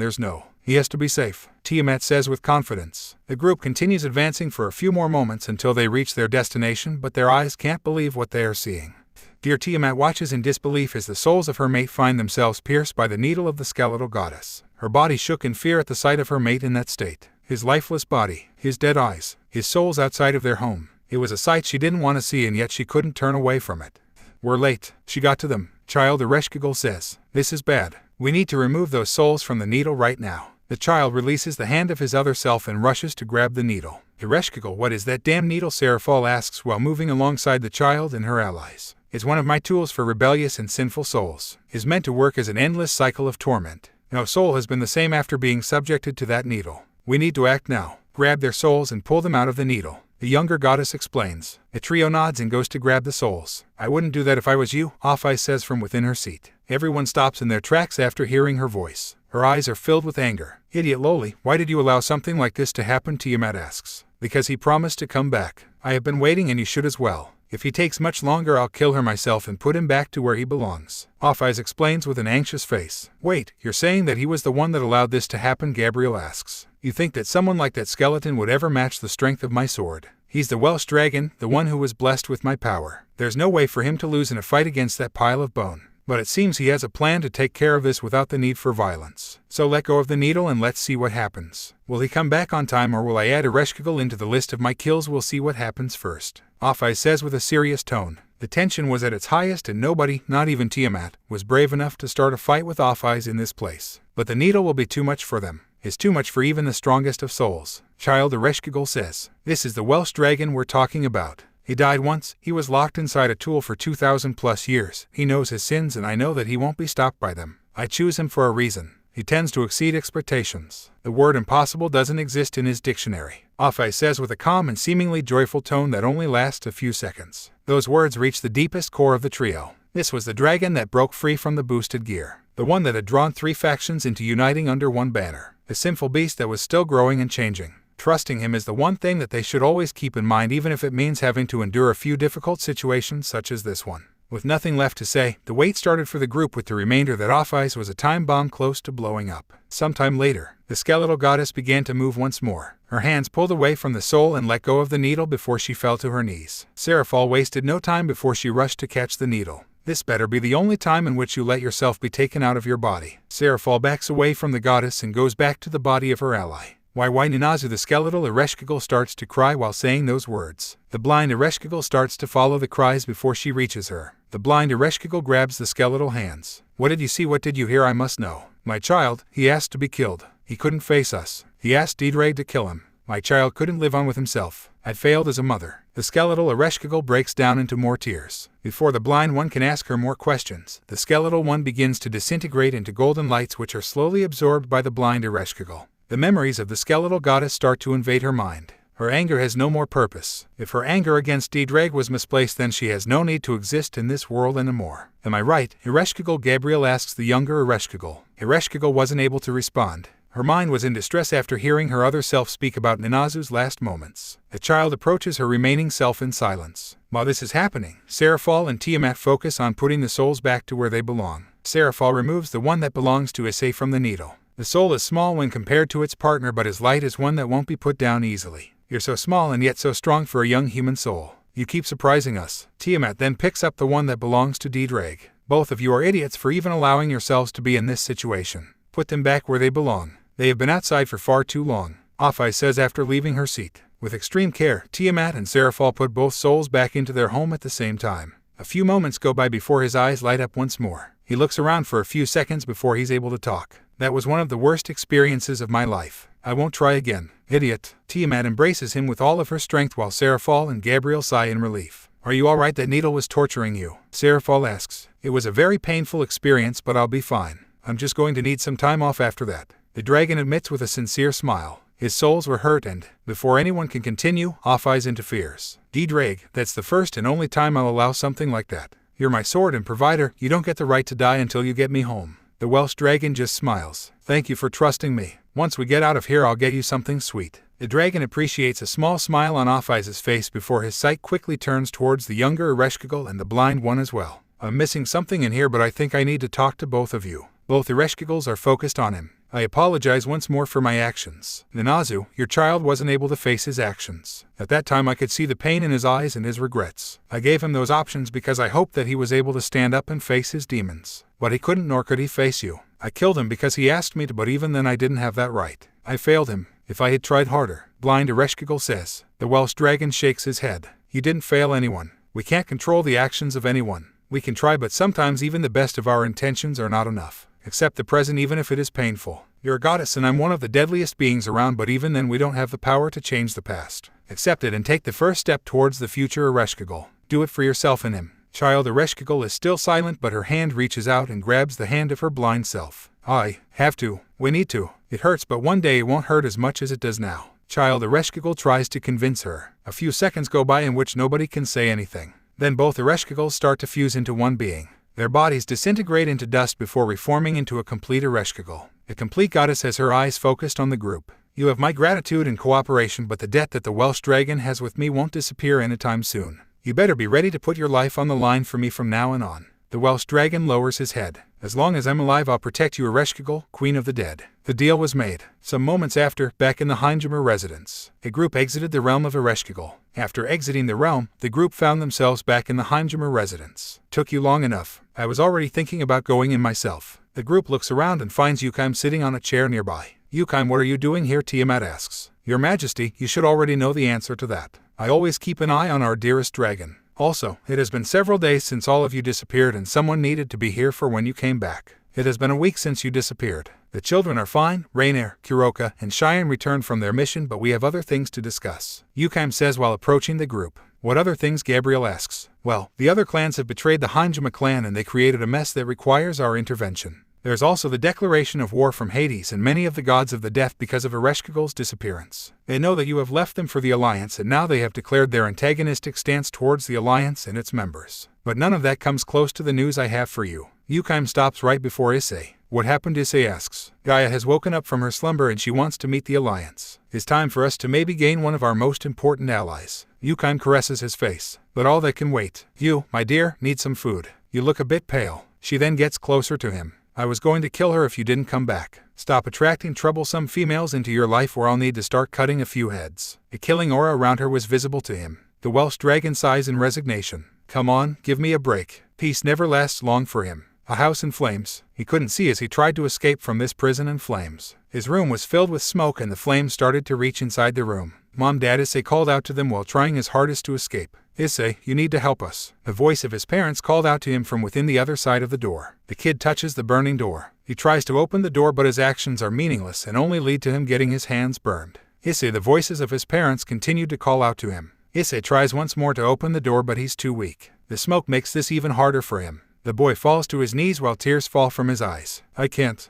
A: there's no. He has to be safe, Tiamat says with confidence. The group continues advancing for a few more moments until they reach their destination, but their eyes can't believe what they are seeing. Dear Tiamat watches in disbelief as the souls of her mate find themselves pierced by the needle of the skeletal goddess. Her body shook in fear at the sight of her mate in that state. His lifeless body, his dead eyes, his souls outside of their home. It was a sight she didn't want to see, and yet she couldn't turn away from it. We're late. She got to them, Child Ereshkigal says. This is bad. We need to remove those souls from the needle right now. The child releases the hand of his other self and rushes to grab the needle. Ereshkigal, what is that damn needle? Serafal asks while moving alongside the child and her allies. It's one of my tools for rebellious and sinful souls. It's meant to work as an endless cycle of torment. No soul has been the same after being subjected to that needle. We need to act now. Grab their souls and pull them out of the needle. The younger goddess explains. The trio nods and goes to grab the souls. I wouldn't do that if I was you, Issei says from within her seat. Everyone stops in their tracks after hearing her voice. Her eyes are filled with anger. Idiot Loli, why did you allow something like this to happen? Tiamat asks. Because he promised to come back. I have been waiting and you should as well. If he takes much longer, I'll kill her myself and put him back to where he belongs. Issei explains with an anxious face. Wait, you're saying that he was the one that allowed this to happen? Gabriel asks. You think that someone like that skeleton would ever match the strength of my sword? He's the Welsh dragon, the one who was blessed with my power. There's no way for him to lose in a fight against that pile of bone. But it seems he has a plan to take care of this without the need for violence. So let go of the needle and let's see what happens. Will he come back on time, or will I add Ereshkigal into the list of my kills? We'll see what happens first. Issei says with a serious tone. The tension was at its highest and nobody, not even Tiamat, was brave enough to start a fight with Issei in this place. But the needle will be too much for them. It's too much for even the strongest of souls. Child Ereshkigal says. This is the Welsh dragon we're talking about. He died once. He was locked inside a tool for 2,000 plus years. He knows his sins and I know that he won't be stopped by them. I choose him for a reason. He tends to exceed expectations. The word impossible doesn't exist in his dictionary. Issei says with a calm and seemingly joyful tone that only lasts a few seconds. Those words reach the deepest core of the trio. This was the dragon that broke free from the boosted gear. The one that had drawn three factions into uniting under one banner. The sinful beast that was still growing and changing. Trusting him is the one thing that they should always keep in mind, even if it means having to endure a few difficult situations such as this one. With nothing left to say, the wait started for the group with the remainder that Issei was a time bomb close to blowing up. Sometime later, the skeletal goddess began to move once more. Her hands pulled away from the soul and let go of the needle before she fell to her knees. Serafal wasted no time before she rushed to catch the needle. This better be the only time in which you let yourself be taken out of your body. Serafal backs away from the goddess and goes back to the body of her ally. Why Ninazu, the skeletal Ereshkigal starts to cry while saying those words. The blind Ereshkigal starts to follow the cries before she reaches her. The blind Ereshkigal grabs the skeletal hands. What did you see? What did you hear? I must know. My child, he asked to be killed. He couldn't face us. He asked Ddraig to kill him. My child couldn't live on with himself. I'd failed as a mother. The skeletal Ereshkigal breaks down into more tears. Before the blind one can ask her more questions, the skeletal one begins to disintegrate into golden lights which are slowly absorbed by the blind Ereshkigal. The memories of the skeletal goddess start to invade her mind. Her anger has no more purpose. If her anger against Ddraig was misplaced, then she has no need to exist in this world anymore. Am I right, Ereshkigal? Gabriel asks the younger Ereshkigal. Ereshkigal wasn't able to respond. Her mind was in distress after hearing her other self speak about Nanazu's last moments. The child approaches her remaining self in silence. While this is happening, Seraphal and Tiamat focus on putting the souls back to where they belong. Seraphal removes the one that belongs to Issei from the needle. The soul is small when compared to its partner, but as light as one that won't be put down easily. You're so small and yet so strong for a young human soul. You keep surprising us. Tiamat then picks up the one that belongs to Ddraig. Both of you are idiots for even allowing yourselves to be in this situation. Put them back where they belong. They have been outside for far too long, Issei says after leaving her seat. With extreme care, Tiamat and Seraphal put both souls back into their home at the same time. A few moments go by before his eyes light up once more. He looks around for a few seconds before he's able to talk. That was one of the worst experiences of my life. I won't try again. Idiot. Tiamat embraces him with all of her strength while Seraphal and Gabriel sigh in relief. Are you alright? That needle was torturing you? Seraphal asks. It was a very painful experience, but I'll be fine. I'm just going to need some time off after that. The dragon admits with a sincere smile. His souls were hurt and, before anyone can continue, Issei interferes. Ddraig, that's the first and only time I'll allow something like that. You're my sword and provider, you don't get the right to die until you get me home. The Welsh dragon just smiles. Thank you for trusting me. Once we get out of here I'll get you something sweet. The dragon appreciates a small smile on Issei's face before his sight quickly turns towards the younger Ereshkigal and the blind one as well. I'm missing something in here, but I think I need to talk to both of you. Both Ereshkigals are focused on him. I apologize once more for my actions. Nanazu, your child wasn't able to face his actions. At that time I could see the pain in his eyes and his regrets. I gave him those options because I hoped that he was able to stand up and face his demons. But he couldn't, nor could he face you. I killed him because he asked me to, but even then I didn't have that right. I failed him. If I had tried harder, blind Ereshkigal says. The Welsh dragon shakes his head. You didn't fail anyone. We can't control the actions of anyone. We can try, but sometimes even the best of our intentions are not enough. Accept the present even if it is painful. You're a goddess and I'm one of the deadliest beings around, but even then we don't have the power to change the past. Accept it and take the first step towards the future Ereshkigal. Do it for yourself and him. Child Ereshkigal is still silent, but her hand reaches out and grabs the hand of her blind self. I have to. We need to. It hurts, but one day it won't hurt as much as it does now. Child Ereshkigal tries to convince her. A few seconds go by in which nobody can say anything. Then both Ereshkigals start to fuse into one being. Their bodies disintegrate into dust before reforming into a complete Ereshkigal. A complete goddess has her eyes focused on the group. You have my gratitude and cooperation, but the debt that the Welsh dragon has with me won't disappear anytime soon. You better be ready to put your life on the line for me from now on. The Welsh dragon lowers his head. As long as I'm alive I'll protect you, Ereshkigal, Queen of the Dead. The deal was made. Some moments after, back in the Hindjummer residence, a group exited the realm of Ereshkigal. After exiting the realm, the group found themselves back in the Hindjummer residence. Took you long enough. I was already thinking about going in myself. The group looks around and finds Yukaim sitting on a chair nearby. Yukaim, what are you doing here? Tiamat asks. Your Majesty, you should already know the answer to that. I always keep an eye on our dearest dragon. Also, it has been several days since all of you disappeared and someone needed to be here for when you came back. It has been a week since you disappeared. The children are fine. Rainier, Kuroka, and Cheyenne returned from their mission, but we have other things to discuss. Yukaim says while approaching the group. What other things? Gabriel asks. Well, the other clans have betrayed the Hindjummer clan and they created a mess that requires our intervention. There's also the declaration of war from Hades and many of the gods of the death because of Ereshkigal's disappearance. They know that you have left them for the Alliance and now they have declared their antagonistic stance towards the Alliance and its members. But none of that comes close to the news I have for you. Yukaim stops right before Issei. What happened? Issei asks. Gaia has woken up from her slumber and she wants to meet the Alliance. It's time for us to maybe gain one of our most important allies. Yukaim caresses his face. But all that can wait. You, my dear, need some food. You look a bit pale. She then gets closer to him. I was going to kill her if you didn't come back. Stop attracting troublesome females into your life or I'll need to start cutting a few heads. A killing aura around her was visible to him. The Welsh dragon sighs in resignation. Come on, give me a break. Peace never lasts long for him. A house in flames. He couldn't see as he tried to escape from this prison in flames. His room was filled with smoke and the flames started to reach inside the room. Mom, Dad, Issei called out to them while trying his hardest to escape. Issei, you need to help us. The voice of his parents called out to him from within the other side of the door. The kid touches the burning door. He tries to open the door, but his actions are meaningless and only lead to him getting his hands burned. Issei, the voices of his parents continued to call out to him. Issei tries once more to open the door, but he's too weak. The smoke makes this even harder for him. The boy falls to his knees while tears fall from his eyes. I can't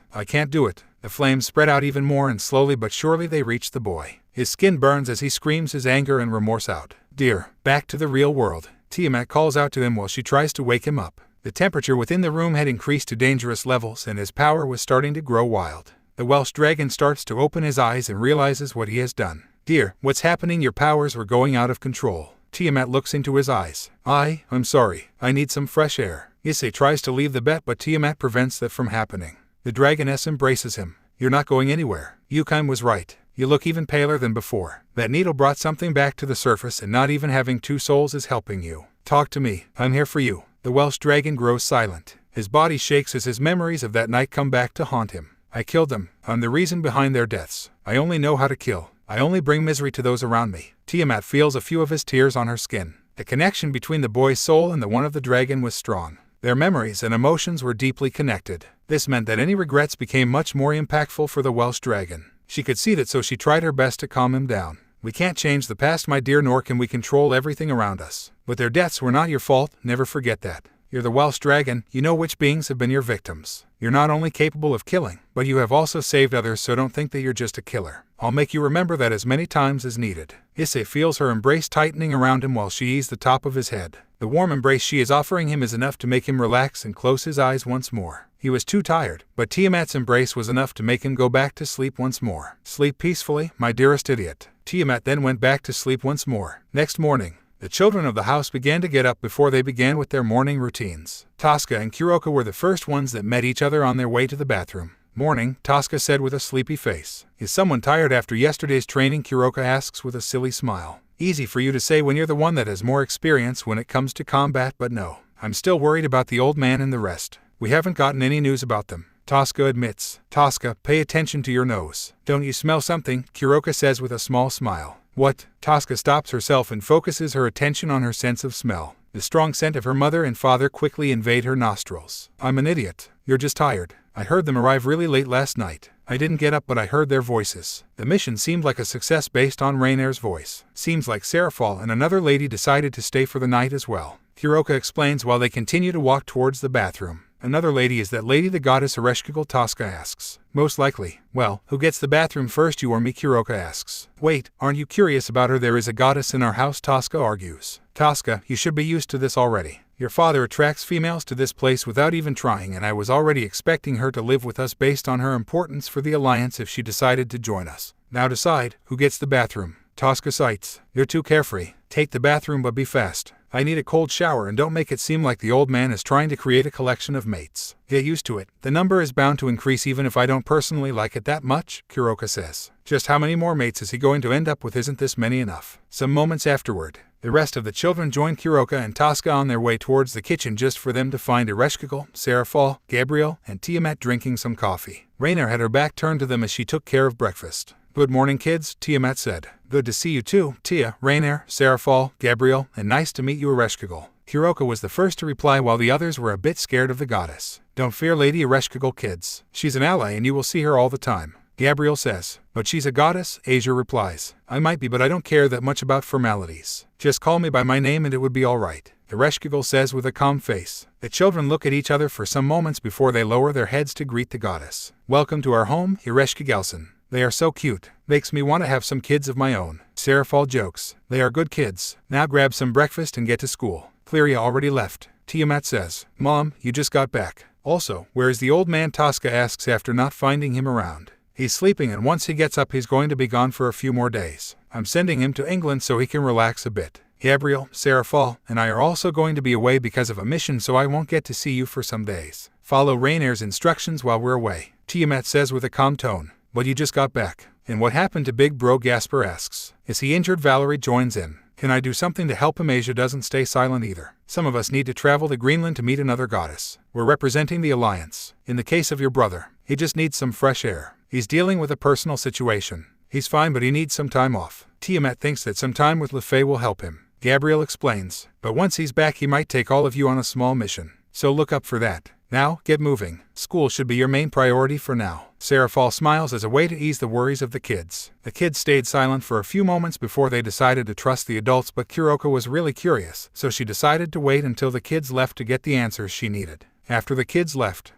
A: do it. The flames spread out even more and slowly but surely they reach the boy. His skin burns as he screams his anger and remorse out. Dear, back to the real world. Tiamat calls out to him while she tries to wake him up. The temperature within the room had increased to dangerous levels and his power was starting to grow wild. The Welsh dragon starts to open his eyes and realizes what he has done. Dear, what's happening? Your powers were going out of control. Tiamat looks into his eyes. I'm sorry. I need some fresh air. Issei tries to leave the bet, but Tiamat prevents that from happening. The dragoness embraces him. You're not going anywhere. Yukon was right. You look even paler than before. That needle brought something back to the surface, and not even having two souls is helping you. Talk to me. I'm here for you. The Welsh dragon grows silent. His body shakes as his memories of that night come back to haunt him. I killed them. I'm the reason behind their deaths. I only know how to kill. I only bring misery to those around me. Tiamat feels a few of his tears on her skin. The connection between the boy's soul and the one of the dragon was strong. Their memories and emotions were deeply connected. This meant that any regrets became much more impactful for the Welsh dragon. She could see that, so she tried her best to calm him down. We can't change the past, my dear, nor can we control everything around us. But their deaths were not your fault, never forget that. You're the Welsh dragon, you know which beings have been your victims. You're not only capable of killing, but you have also saved others, so don't think that you're just a killer. I'll make you remember that as many times as needed. Issei feels her embrace tightening around him while she eases the top of his head. The warm embrace she is offering him is enough to make him relax and close his eyes once more. He was too tired, but Tiamat's embrace was enough to make him go back to sleep once more. Sleep peacefully, my dearest idiot. Tiamat then went back to sleep once more. Next morning, the children of the house began to get up before they began with their morning routines. Tosca and Kuroka were the first ones that met each other on their way to the bathroom. Morning, Tosca said with a sleepy face. Is someone tired after yesterday's training? Kuroka asks with a silly smile. Easy for you to say when you're the one that has more experience when it comes to combat, but no. I'm still worried about the old man and the rest. We haven't gotten any news about them. Tosca admits. Tosca, pay attention to your nose. Don't you smell something? Kuroka says with a small smile. What? Tosca stops herself and focuses her attention on her sense of smell. The strong scent of her mother and father quickly invade her nostrils. I'm an idiot. You're just tired. I heard them arrive really late last night. I didn't get up, but I heard their voices. The mission seemed like a success based on Rainer's voice. Seems like Serafal and another lady decided to stay for the night as well. Kuroka explains while they continue to walk towards the bathroom. Another lady is that lady the goddess Ereshkigal? Tosca asks. Most likely. Well, who gets the bathroom first, you or me? Kuroka asks. Wait, aren't you curious about her? There is a goddess in our house, Tosca argues. Tosca, you should be used to this already. Your father attracts females to this place without even trying, and I was already expecting her to live with us based on her importance for the alliance if she decided to join us. Now decide, who gets the bathroom? Tosca cites. You're too carefree. Take the bathroom, but be fast. I need a cold shower, and don't make it seem like the old man is trying to create a collection of mates. Get used to it. The number is bound to increase even if I don't personally like it that much, Kuroka says. Just how many more mates is he going to end up with? Isn't this many enough? Some moments afterward, the rest of the children join Kuroka and Tosca on their way towards the kitchen just for them to find Ereshkigal, Serafal, Gabriel, and Tiamat drinking some coffee. Rainer had her back turned to them as she took care of breakfast. Good morning, kids, Tiamat said. Good to see you too, Tia, Rainer, Serafal, Gabriel, and nice to meet you, Ereshkigal. Kuroka was the first to reply while the others were a bit scared of the goddess. Don't fear Lady Ereshkigal, kids. She's an ally and you will see her all the time. Gabriel says. But she's a goddess, Asia replies. I might be, but I don't care that much about formalities. Just call me by my name and it would be all right. Ereshkigal says with a calm face. The children look at each other for some moments before they lower their heads to greet the goddess. Welcome to our home, Ereshkigalson. They are so cute. Makes me want to have some kids of my own. Serafal jokes. They are good kids. Now grab some breakfast and get to school. Cleria already left. Tiamat says. Mom, you just got back. Also, where is the old man? Tosca asks after not finding him around. He's sleeping, and once he gets up he's going to be gone for a few more days. I'm sending him to England so he can relax a bit. Gabriel, Serafal, and I are also going to be away because of a mission, so I won't get to see you for some days. Follow Rainer's instructions while we're away. Tiamat says with a calm tone. But you just got back. And what happened to Big Bro? Gasper asks. Is he injured? Valerie joins in. Can I do something to help him? Asia doesn't stay silent either. Some of us need to travel to Greenland to meet another goddess. We're representing the alliance. In the case of your brother, he just needs some fresh air. He's dealing with a personal situation. He's fine, but he needs some time off. Tiamat thinks that some time with LeFay will help him. Gabriel explains. But once he's back he might take all of you on a small mission. So look up for that. Now, get moving. School should be your main priority for now. Serafal smiles as a way to ease the worries of the kids. The kids stayed silent for a few moments before they decided to trust the adults, but Kuroka was really curious, so she decided to wait until the kids left to get the answers she needed. After the kids left,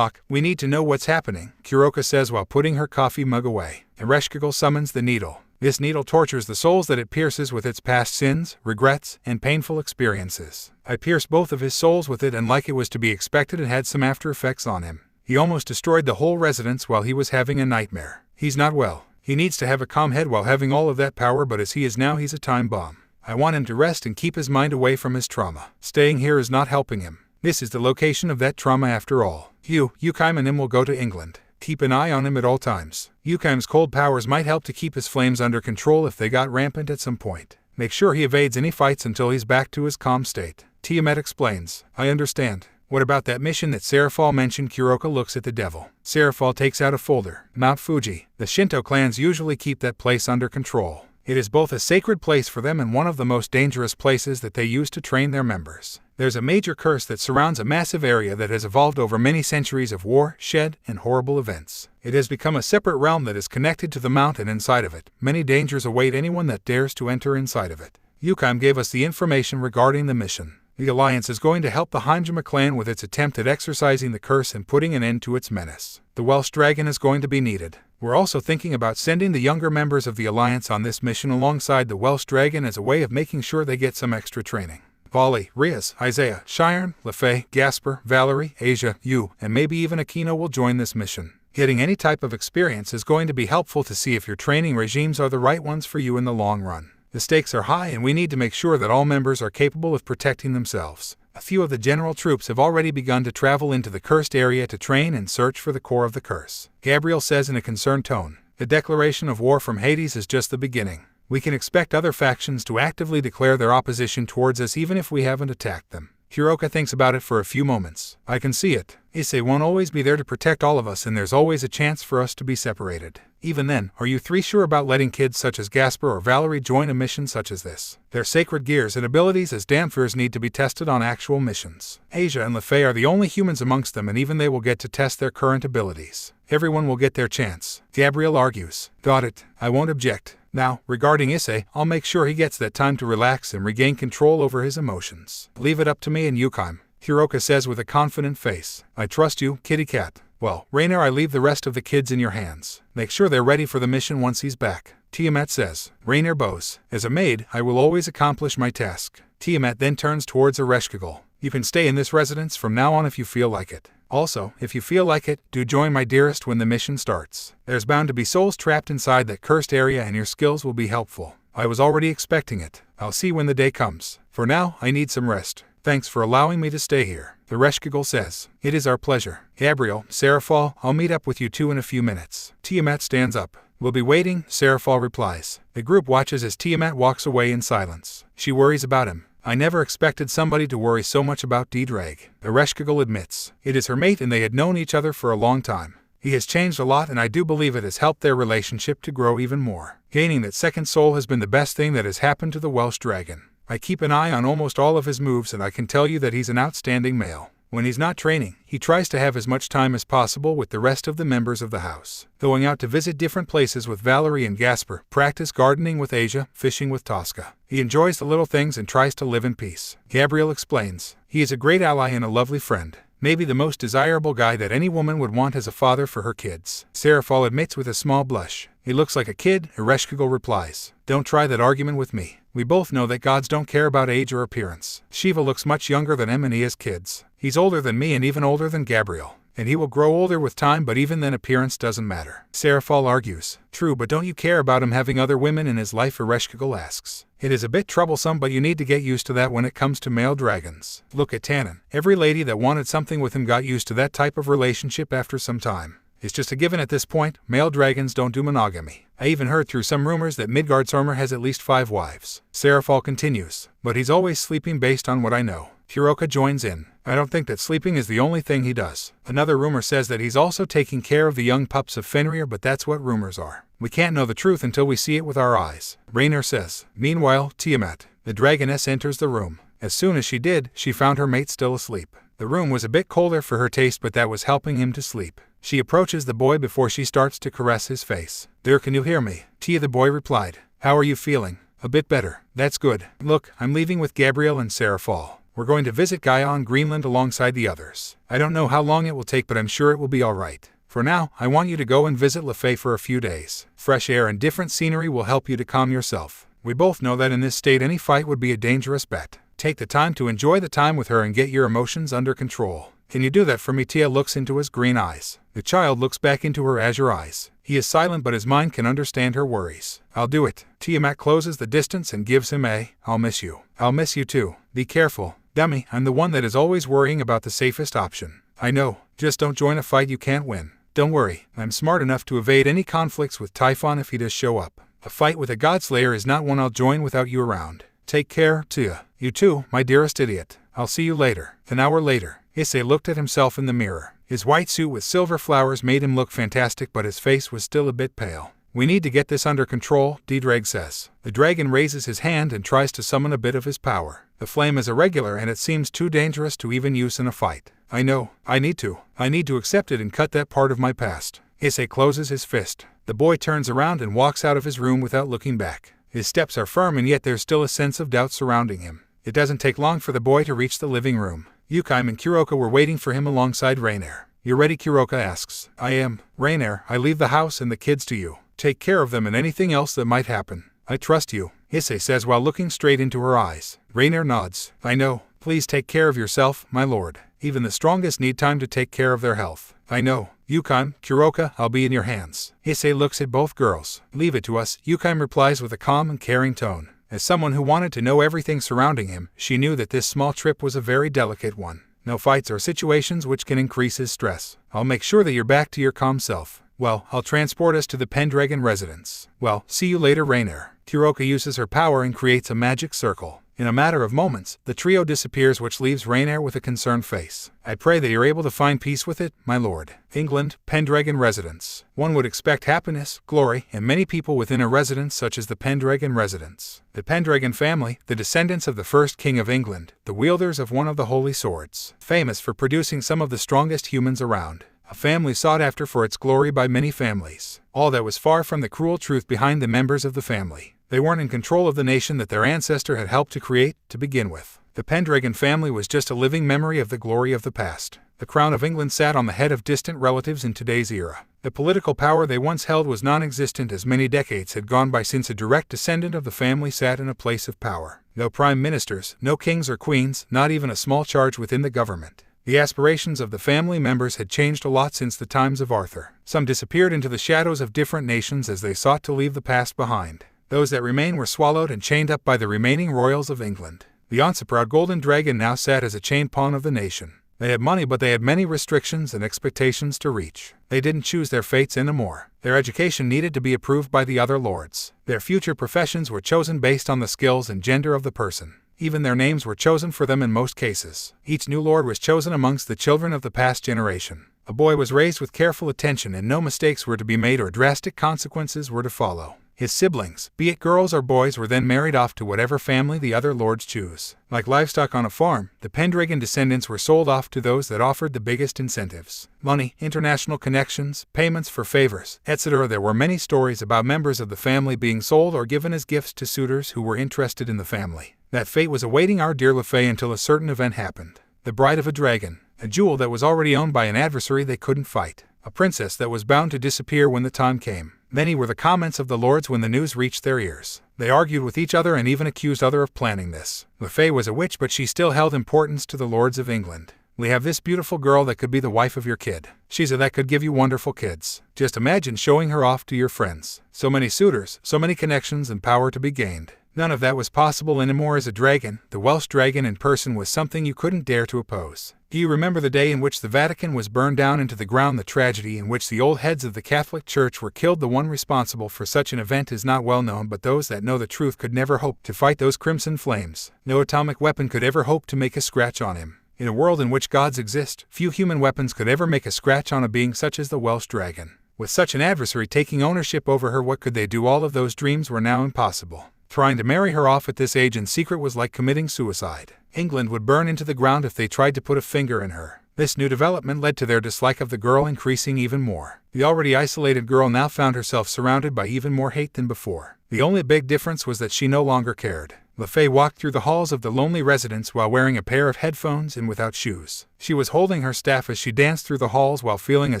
A: we need to know what's happening, Kuroka says while putting her coffee mug away. Ereshkigal summons the needle. This needle tortures the souls that it pierces with its past sins, regrets, and painful experiences. I pierced both of his souls with it, and like it was to be expected, it had some after effects on him. He almost destroyed the whole residence while he was having a nightmare. He's not well. He needs to have a calm head while having all of that power, but as he is now, he's a time bomb. I want him to rest and keep his mind away from his trauma. Staying here is not helping him. This is the location of that trauma after all. Yukime and him will go to England. Keep an eye on him at all times. Yukime's cold powers might help to keep his flames under control if they got rampant at some point. Make sure he evades any fights until he's back to his calm state. Tiamat explains. I understand. What about that mission that Serafall mentioned? Kuroka looks at the devil. Serafall takes out a folder. Mount Fuji. The Shinto clans usually keep that place under control. It is both a sacred place for them and one of the most dangerous places that they use to train their members. There's a major curse that surrounds a massive area that has evolved over many centuries of war, shed, and horrible events. It has become a separate realm that is connected to the mountain inside of it. Many dangers await anyone that dares to enter inside of it. Yukime gave us the information regarding the mission. The Alliance is going to help the Hanjima clan with its attempt at exorcising the curse and putting an end to its menace. The Welsh Dragon is going to be needed. We're also thinking about sending the younger members of the Alliance on this mission alongside the Welsh Dragon as a way of making sure they get some extra training. Volley, Riaz, Isaiah, Shiren, Lefay, Gasper, Valerie, Asia, you, and maybe even Aquino will join this mission. Getting any type of experience is going to be helpful to see if your training regimes are the right ones for you in the long run. The stakes are high and we need to make sure that all members are capable of protecting themselves. A few of the general troops have already begun to travel into the cursed area to train and search for the core of the curse. Gabriel says in a concerned tone, the declaration of war from Hades is just the beginning. We can expect other factions to actively declare their opposition towards us even if we haven't attacked them. Kuroka thinks about it for a few moments. I can see it. Issei won't always be there to protect all of us and there's always a chance for us to be separated. Even then, are you three sure about letting kids such as Gasper or Valerie join a mission such as this? Their sacred gears and abilities as Damfirs need to be tested on actual missions. Asia and Lefay are the only humans amongst them and even they will get to test their current abilities. Everyone will get their chance. Gabriel argues. Got it. I won't object. Now, regarding Issei, I'll make sure he gets that time to relax and regain control over his emotions. Leave it up to me and Yukime, Kuroka says with a confident face. I trust you, kitty cat. Well, Rainer, I leave the rest of the kids in your hands. Make sure they're ready for the mission once he's back. Tiamat says. Rainer bows. As a maid, I will always accomplish my task. Tiamat then turns towards Ereshkigal. You can stay in this residence from now on if you feel like it. Also, if you feel like it, do join my dearest when the mission starts. There's bound to be souls trapped inside that cursed area and your skills will be helpful. I was already expecting it. I'll see when the day comes. For now, I need some rest. Thanks for allowing me to stay here. Ereshkigal says. It is our pleasure. Gabriel, Serafall, I'll meet up with you two in a few minutes. Tiamat stands up. We'll be waiting, Serafall replies. The group watches as Tiamat walks away in silence. She worries about him. I never expected somebody to worry so much about Ddraig. Ereshkigal admits. It is her mate and they had known each other for a long time. He has changed a lot and I do believe it has helped their relationship to grow even more. Gaining that second soul has been the best thing that has happened to the Welsh Dragon. I keep an eye on almost all of his moves and I can tell you that he's an outstanding male. When he's not training, he tries to have as much time as possible with the rest of the members of the house. Going out to visit different places with Valerie and Gasper, practice gardening with Asia, fishing with Tosca. He enjoys the little things and tries to live in peace. Gabriel explains. He is a great ally and a lovely friend. Maybe the most desirable guy that any woman would want as a father for her kids. Serafall admits with a small blush. He looks like a kid, Ereshkigal replies. Don't try that argument with me. We both know that gods don't care about age or appearance. Shiva looks much younger than him and he has kids. He's older than me and even older than Gabriel. And he will grow older with time, but even then appearance doesn't matter. Serafall argues. True, but don't you care about him having other women in his life? Ereshkigal asks. It is a bit troublesome, but you need to get used to that when it comes to male dragons. Look at Tannen. Every lady that wanted something with him got used to that type of relationship after some time. It's just a given at this point, male dragons don't do monogamy. I even heard through some rumors that Midgardsormr has at least 5 wives. Serafall continues. But he's always sleeping based on what I know. Kuroka joins in. I don't think that sleeping is the only thing he does. Another rumor says that he's also taking care of the young pups of Fenrir, but that's what rumors are. We can't know the truth until we see it with our eyes. Rainer says. Meanwhile, Tiamat, the dragoness, enters the room. As soon as she did, she found her mate still asleep. The room was a bit colder for her taste, but that was helping him to sleep. She approaches the boy before she starts to caress his face. There, can you hear me? Tia, the boy replied. How are you feeling? A bit better. That's good. Look, I'm leaving with Gabriel and Serafall. We're going to visit Gaia on Greenland alongside the others. I don't know how long it will take, but I'm sure it will be all right. For now, I want you to go and visit Lefay for a few days. Fresh air and different scenery will help you to calm yourself. We both know that in this state any fight would be a dangerous bet. Take the time to enjoy the time with her and get your emotions under control. Can you do that for me? Tia looks into his green eyes. The child looks back into her azure eyes. He is silent, but his mind can understand her worries. I'll do it. Tiamat closes the distance and gives him a, I'll miss you. I'll miss you too. Be careful. Dummy, I'm the one that is always worrying about the safest option. I know, just don't join a fight you can't win. Don't worry, I'm smart enough to evade any conflicts with Typhon if he does show up. A fight with a Godslayer is not one I'll join without you around. Take care, Tia. You too, my dearest idiot. I'll see you later. An hour later, Issei looked at himself in the mirror. His white suit with silver flowers made him look fantastic, but his face was still a bit pale. We need to get this under control, Ddraig says. The dragon raises his hand and tries to summon a bit of his power. The flame is irregular and it seems too dangerous to even use in a fight. I know, I need to accept it and cut that part of my past. Issei closes his fist. The boy turns around and walks out of his room without looking back. His steps are firm and yet there's still a sense of doubt surrounding him. It doesn't take long for the boy to reach the living room. Yukime and Kuroka were waiting for him alongside Rainier. You ready? Kuroka asks. I am. Rainier, I leave the house and the kids to you. Take care of them and anything else that might happen. I trust you, Issei says while looking straight into her eyes. Rainier nods. I know. Please take care of yourself, my lord. Even the strongest need time to take care of their health. I know. Yukime, Kuroka, I'll be in your hands. Issei looks at both girls. Leave it to us, Yukime replies with a calm and caring tone. As someone who wanted to know everything surrounding him, she knew that this small trip was a very delicate one. No fights or situations which can increase his stress. I'll make sure that you're back to your calm self. Well, I'll transport us to the Pendragon residence. Well, see you later, Rainier. Kuroka uses her power and creates a magic circle. In a matter of moments, the trio disappears, which leaves Rainier with a concerned face. I pray that you're able to find peace with it, my lord. England, Pendragon residence. One would expect happiness, glory, and many people within a residence such as the Pendragon residence. The Pendragon family, the descendants of the first king of England, the wielders of one of the holy swords, famous for producing some of the strongest humans around. A family sought after for its glory by many families. All that was far from the cruel truth behind the members of the family. They weren't in control of the nation that their ancestor had helped to create, to begin with. The Pendragon family was just a living memory of the glory of the past. The crown of England sat on the head of distant relatives in today's era. The political power they once held was non-existent, as many decades had gone by since a direct descendant of the family sat in a place of power. No prime ministers, no kings or queens, not even a small charge within the government. The aspirations of the family members had changed a lot since the times of Arthur. Some disappeared into the shadows of different nations as they sought to leave the past behind. Those that remained were swallowed and chained up by the remaining royals of England. The once-proud golden dragon now sat as a chain pawn of the nation. They had money, but they had many restrictions and expectations to reach. They didn't choose their fates anymore. Their education needed to be approved by the other lords. Their future professions were chosen based on the skills and gender of the person. Even their names were chosen for them in most cases. Each new lord was chosen amongst the children of the past generation. A boy was raised with careful attention and no mistakes were to be made or drastic consequences were to follow. His siblings, be it girls or boys, were then married off to whatever family the other lords choose. Like livestock on a farm, the Pendragon descendants were sold off to those that offered the biggest incentives. Money, international connections, payments for favors, etc. There were many stories about members of the family being sold or given as gifts to suitors who were interested in the family. That fate was awaiting our dear LeFay until a certain event happened. The bride of a dragon, a jewel that was already owned by an adversary they couldn't fight. A princess that was bound to disappear when the time came. Many were the comments of the lords when the news reached their ears. They argued with each other and even accused others of planning this. LeFay was a witch, but she still held importance to the lords of England. We have this beautiful girl that could be the wife of your kid. She's a that could give you wonderful kids. Just imagine showing her off to your friends. So many suitors, so many connections and power to be gained. None of that was possible anymore as a dragon. The Welsh dragon in person was something you couldn't dare to oppose. Do you remember the day in which the Vatican was burned down into the ground, the tragedy in which the old heads of the Catholic Church were killed? The one responsible for such an event is not well known, but those that know the truth could never hope to fight those crimson flames. No atomic weapon could ever hope to make a scratch on him. In a world in which gods exist, few human weapons could ever make a scratch on a being such as the Welsh dragon. With such an adversary taking ownership over her, what could they do? All of those dreams were now impossible. Trying to marry her off at this age in secret was like committing suicide. England would burn into the ground if they tried to put a finger in her. This new development led to their dislike of the girl increasing even more. The already isolated girl now found herself surrounded by even more hate than before. The only big difference was that she no longer cared. LeFay walked through the halls of the lonely residence while wearing a pair of headphones and without shoes. She was holding her staff as she danced through the halls while feeling a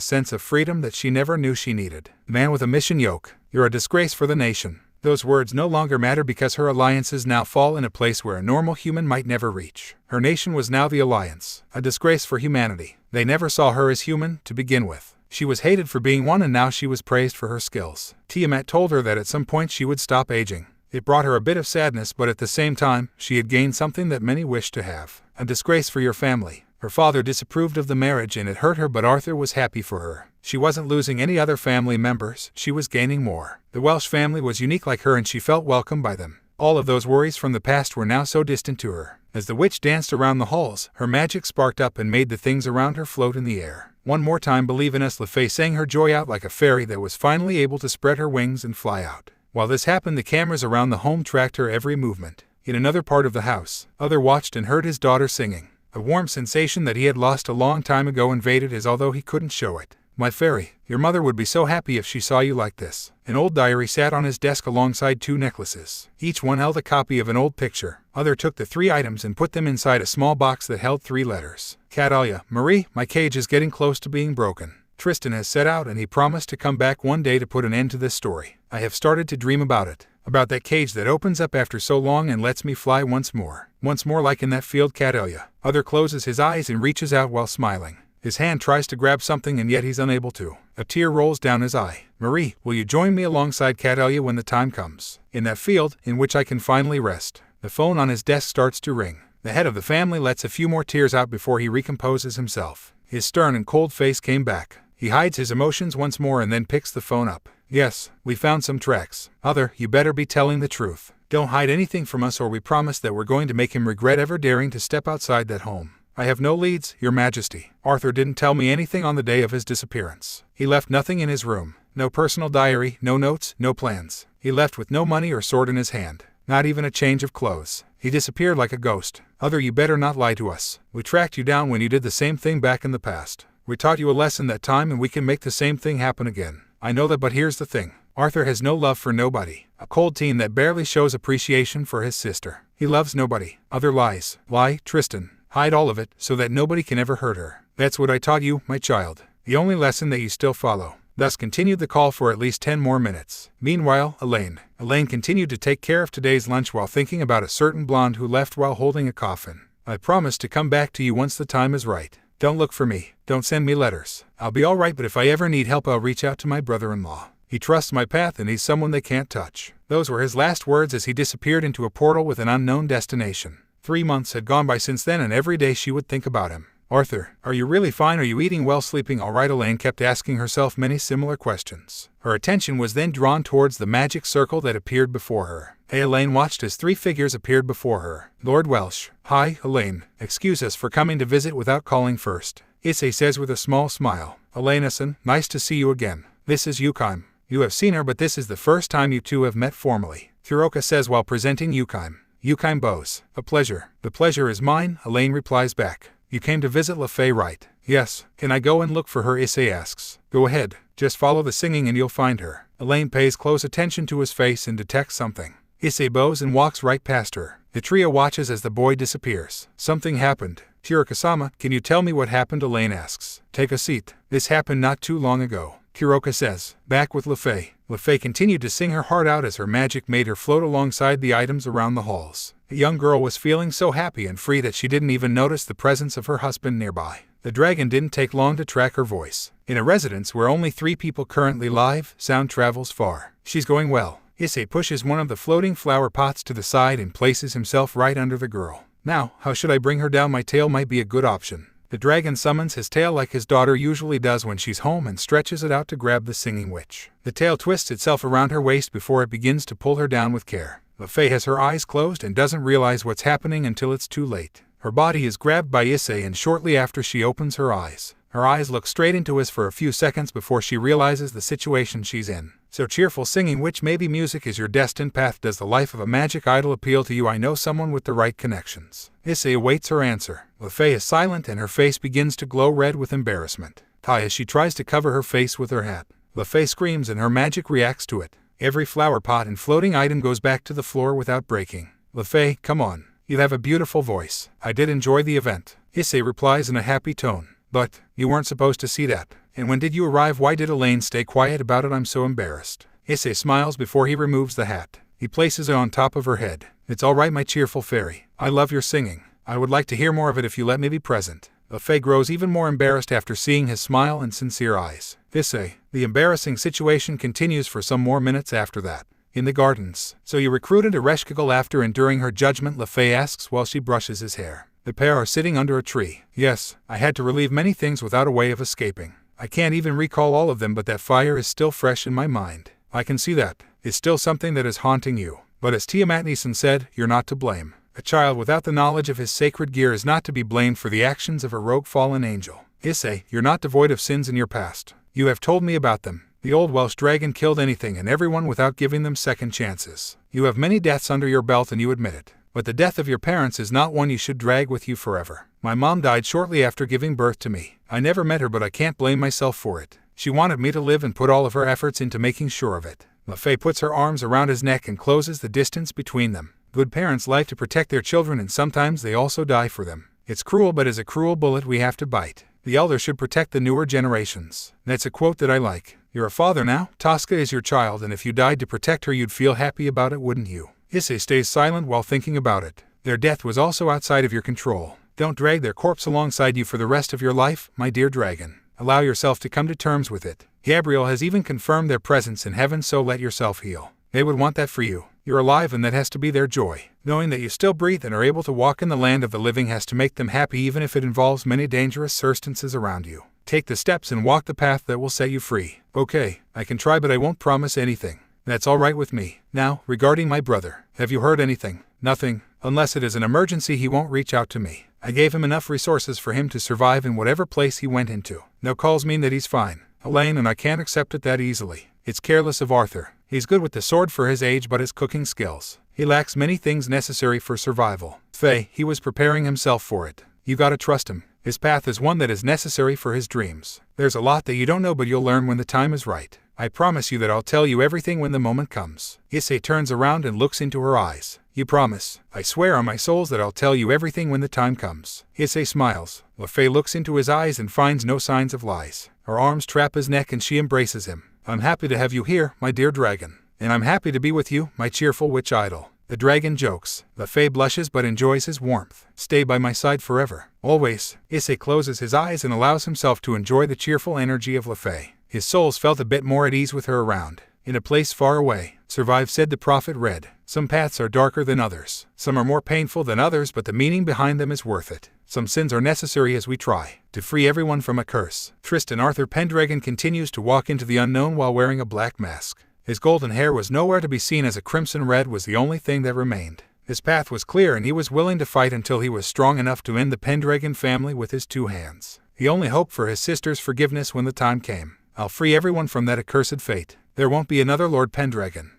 A: sense of freedom that she never knew she needed. Man with a mission yoke, you're a disgrace for the nation. Those words no longer matter because her alliances now fall in a place where a normal human might never reach. Her nation was now the alliance, a disgrace for humanity. They never saw her as human, to begin with. She was hated for being one and now she was praised for her skills. Tiamat told her that at some point she would stop aging. It brought her a bit of sadness, but at the same time, she had gained something that many wished to have. A disgrace for your family. Her father disapproved of the marriage and it hurt her, but Arthur was happy for her. She wasn't losing any other family members, she was gaining more. The Welsh family was unique like her and she felt welcome by them. All of those worries from the past were now so distant to her. As the witch danced around the halls, her magic sparked up and made the things around her float in the air. One more time, believe in us, LaFay sang her joy out like a fairy that was finally able to spread her wings and fly out. While this happened, the cameras around the home tracked her every movement. In another part of the house, Arthur watched and heard his daughter singing. A warm sensation that he had lost a long time ago invaded his, although he couldn't show it. My fairy, your mother would be so happy if she saw you like this. An old diary sat on his desk alongside 2 necklaces. Each one held a copy of an old picture. Arthur took the 3 items and put them inside a small box that held 3 letters. Catalia, Marie, my cage is getting close to being broken. Tristan has set out and he promised to come back one day to put an end to this story. I have started to dream about it. About that cage that opens up after so long and lets me fly once more. Once more like in that field, Catalia. Arthur closes his eyes and reaches out while smiling. His hand tries to grab something and yet he's unable to. A tear rolls down his eye. Marie, will you join me alongside Catalia when the time comes? In that field, in which I can finally rest. The phone on his desk starts to ring. The head of the family lets a few more tears out before he recomposes himself. His stern and cold face came back. He hides his emotions once more and then picks the phone up. Yes, we found some tracks. Arthur, you better be telling the truth. Don't hide anything from us or we promise that we're going to make him regret ever daring to step outside that home. I have no leads, Your Majesty. Arthur didn't tell me anything on the day of his disappearance. He left nothing in his room. No personal diary, no notes, no plans. He left with no money or sword in his hand. Not even a change of clothes. He disappeared like a ghost. Arthur, you better not lie to us. We tracked you down when you did the same thing back in the past. We taught you a lesson that time and we can make the same thing happen again. I know that, but here's the thing. Arthur has no love for nobody. A cold teen that barely shows appreciation for his sister. He loves nobody. Other lies. Lie, Tristan. Hide all of it, so that nobody can ever hurt her. That's what I taught you, my child. The only lesson that you still follow. Thus continued the call for at least 10 more minutes. Meanwhile, Elaine continued to take care of today's lunch while thinking about a certain blonde who left while holding a coffin. I promise to come back to you once the time is right. Don't look for me. Don't send me letters. I'll be all right, but if I ever need help, I'll reach out to my brother-in-law. He trusts my path and he's someone they can't touch. Those were his last words as he disappeared into a portal with an unknown destination. 3 months had gone by since then and every day she would think about him. Arthur, are you really fine? Are you eating well, sleeping all right? Elaine kept asking herself many similar questions. Her attention was then drawn towards the magic circle that appeared before her. Elaine watched as 3 figures appeared before her. Lord Welsh. Hi, Elaine. Excuse us for coming to visit without calling first. Issei says with a small smile. Elaine, nice to see you again. This is Yukime. You have seen her, but this is the first time you two have met formally. Kuroka says while presenting Yukime. Yukime bows. A pleasure. The pleasure is mine, Elaine replies back. You came to visit LaFay, right? Yes. Can I go and look for her? Issei asks. Go ahead. Just follow the singing and you'll find her. Elaine pays close attention to his face and detects something. Issei bows and walks right past her. The trio watches as the boy disappears. Something happened. Kuroka-sama, can you tell me what happened? Elaine asks. Take a seat. This happened not too long ago. Kuroka says. Back with LaFay. LaFay continued to sing her heart out as her magic made her float alongside the items around the halls. The young girl was feeling so happy and free that she didn't even notice the presence of her husband nearby. The dragon didn't take long to track her voice. In a residence where only 3 people currently live, sound travels far. She's going well. Issei pushes one of the floating flower pots to the side and places himself right under the girl. Now, how should I bring her down? My tail might be a good option. The dragon summons his tail like his daughter usually does when she's home and stretches it out to grab the singing witch. The tail twists itself around her waist before it begins to pull her down with care. LaFay has her eyes closed and doesn't realize what's happening until it's too late. Her body is grabbed by Issei and shortly after she opens her eyes look straight into his for a few seconds before she realizes the situation she's in. So cheerful singing witch, maybe music is your destined path. Does the life of a magic idol appeal to you? I know someone with the right connections. Issei awaits her answer. LaFay is silent and her face begins to glow red with embarrassment. As she tries to cover her face with her hat. LaFay screams and her magic reacts to it. Every flower pot and floating item goes back to the floor without breaking. LaFay, come on. You have a beautiful voice. I did enjoy the event. Issei replies in a happy tone. But, you weren't supposed to see that. And when did you arrive? Why did Elaine stay quiet about it? I'm so embarrassed. Issei smiles before he removes the hat. He places it on top of her head. It's all right, my cheerful fairy. I love your singing. I would like to hear more of it if you let me be present. Issei grows even more embarrassed after seeing his smile and sincere eyes. Issei, the embarrassing situation continues for some more minutes after that. In the gardens. So you recruited Ereshkigal after enduring her judgment, Issei asks while she brushes his hair. The pair are sitting under a tree. Yes, I had to relieve many things without a way of escaping. I can't even recall all of them, but that fire is still fresh in my mind. I can see that. It's still something that is haunting you. But as Tiamat Neeson said, you're not to blame. A child without the knowledge of his sacred gear is not to be blamed for the actions of a rogue fallen angel. Issei, you're not devoid of sins in your past. You have told me about them. The old Welsh dragon killed anything and everyone without giving them second chances. You have many deaths under your belt and you admit it. But the death of your parents is not one you should drag with you forever. My mom died shortly after giving birth to me. I never met her, but I can't blame myself for it. She wanted me to live and put all of her efforts into making sure of it. Issei puts her arms around his neck and closes the distance between them. Good parents like to protect their children and sometimes they also die for them. It's cruel, but as a cruel bullet we have to bite. The elder should protect the newer generations. That's a quote that I like. You're a father now? Tosca is your child, and if you died to protect her you'd feel happy about it, wouldn't you? Issei stays silent while thinking about it. Their death was also outside of your control. Don't drag their corpse alongside you for the rest of your life, my dear dragon. Allow yourself to come to terms with it. Gabriel has even confirmed their presence in heaven, so let yourself heal. They would want that for you. You're alive and that has to be their joy. Knowing that you still breathe and are able to walk in the land of the living has to make them happy, even if it involves many dangerous circumstances around you. Take the steps and walk the path that will set you free. Okay, I can try, but I won't promise anything. That's all right with me. Now, regarding my brother, have you heard anything? Nothing. Unless it is an emergency, he won't reach out to me. I gave him enough resources for him to survive in whatever place he went into. No calls mean that he's fine. Elaine, and I can't accept it that easily. It's careless of Arthur. He's good with the sword for his age, but his cooking skills. He lacks many things necessary for survival. Faye, he was preparing himself for it. You gotta trust him. His path is one that is necessary for his dreams. There's a lot that you don't know, but you'll learn when the time is right. I promise you that I'll tell you everything when the moment comes. Issei turns around and looks into her eyes. You promise? I swear on my souls that I'll tell you everything when the time comes. Issei smiles. Faye looks into his eyes and finds no signs of lies. Her arms trap his neck and she embraces him. I'm happy to have you here, my dear dragon. And I'm happy to be with you, my cheerful witch idol. The dragon jokes. Faye blushes but enjoys his warmth. Stay by my side forever. Always. Issei closes his eyes and allows himself to enjoy the cheerful energy of Faye. His souls felt a bit more at ease with her around. In a place far away, survive, said the prophet read. Some paths are darker than others. Some are more painful than others, but the meaning behind them is worth it. Some sins are necessary as we try to free everyone from a curse. Tristan Arthur Pendragon continues to walk into the unknown while wearing a black mask. His golden hair was nowhere to be seen, as a crimson red was the only thing that remained. His path was clear and he was willing to fight until he was strong enough to end the Pendragon family with his 2 hands. He only hoped for his sister's forgiveness when the time came. I'll free everyone from that accursed fate. There won't be another Lord Pendragon.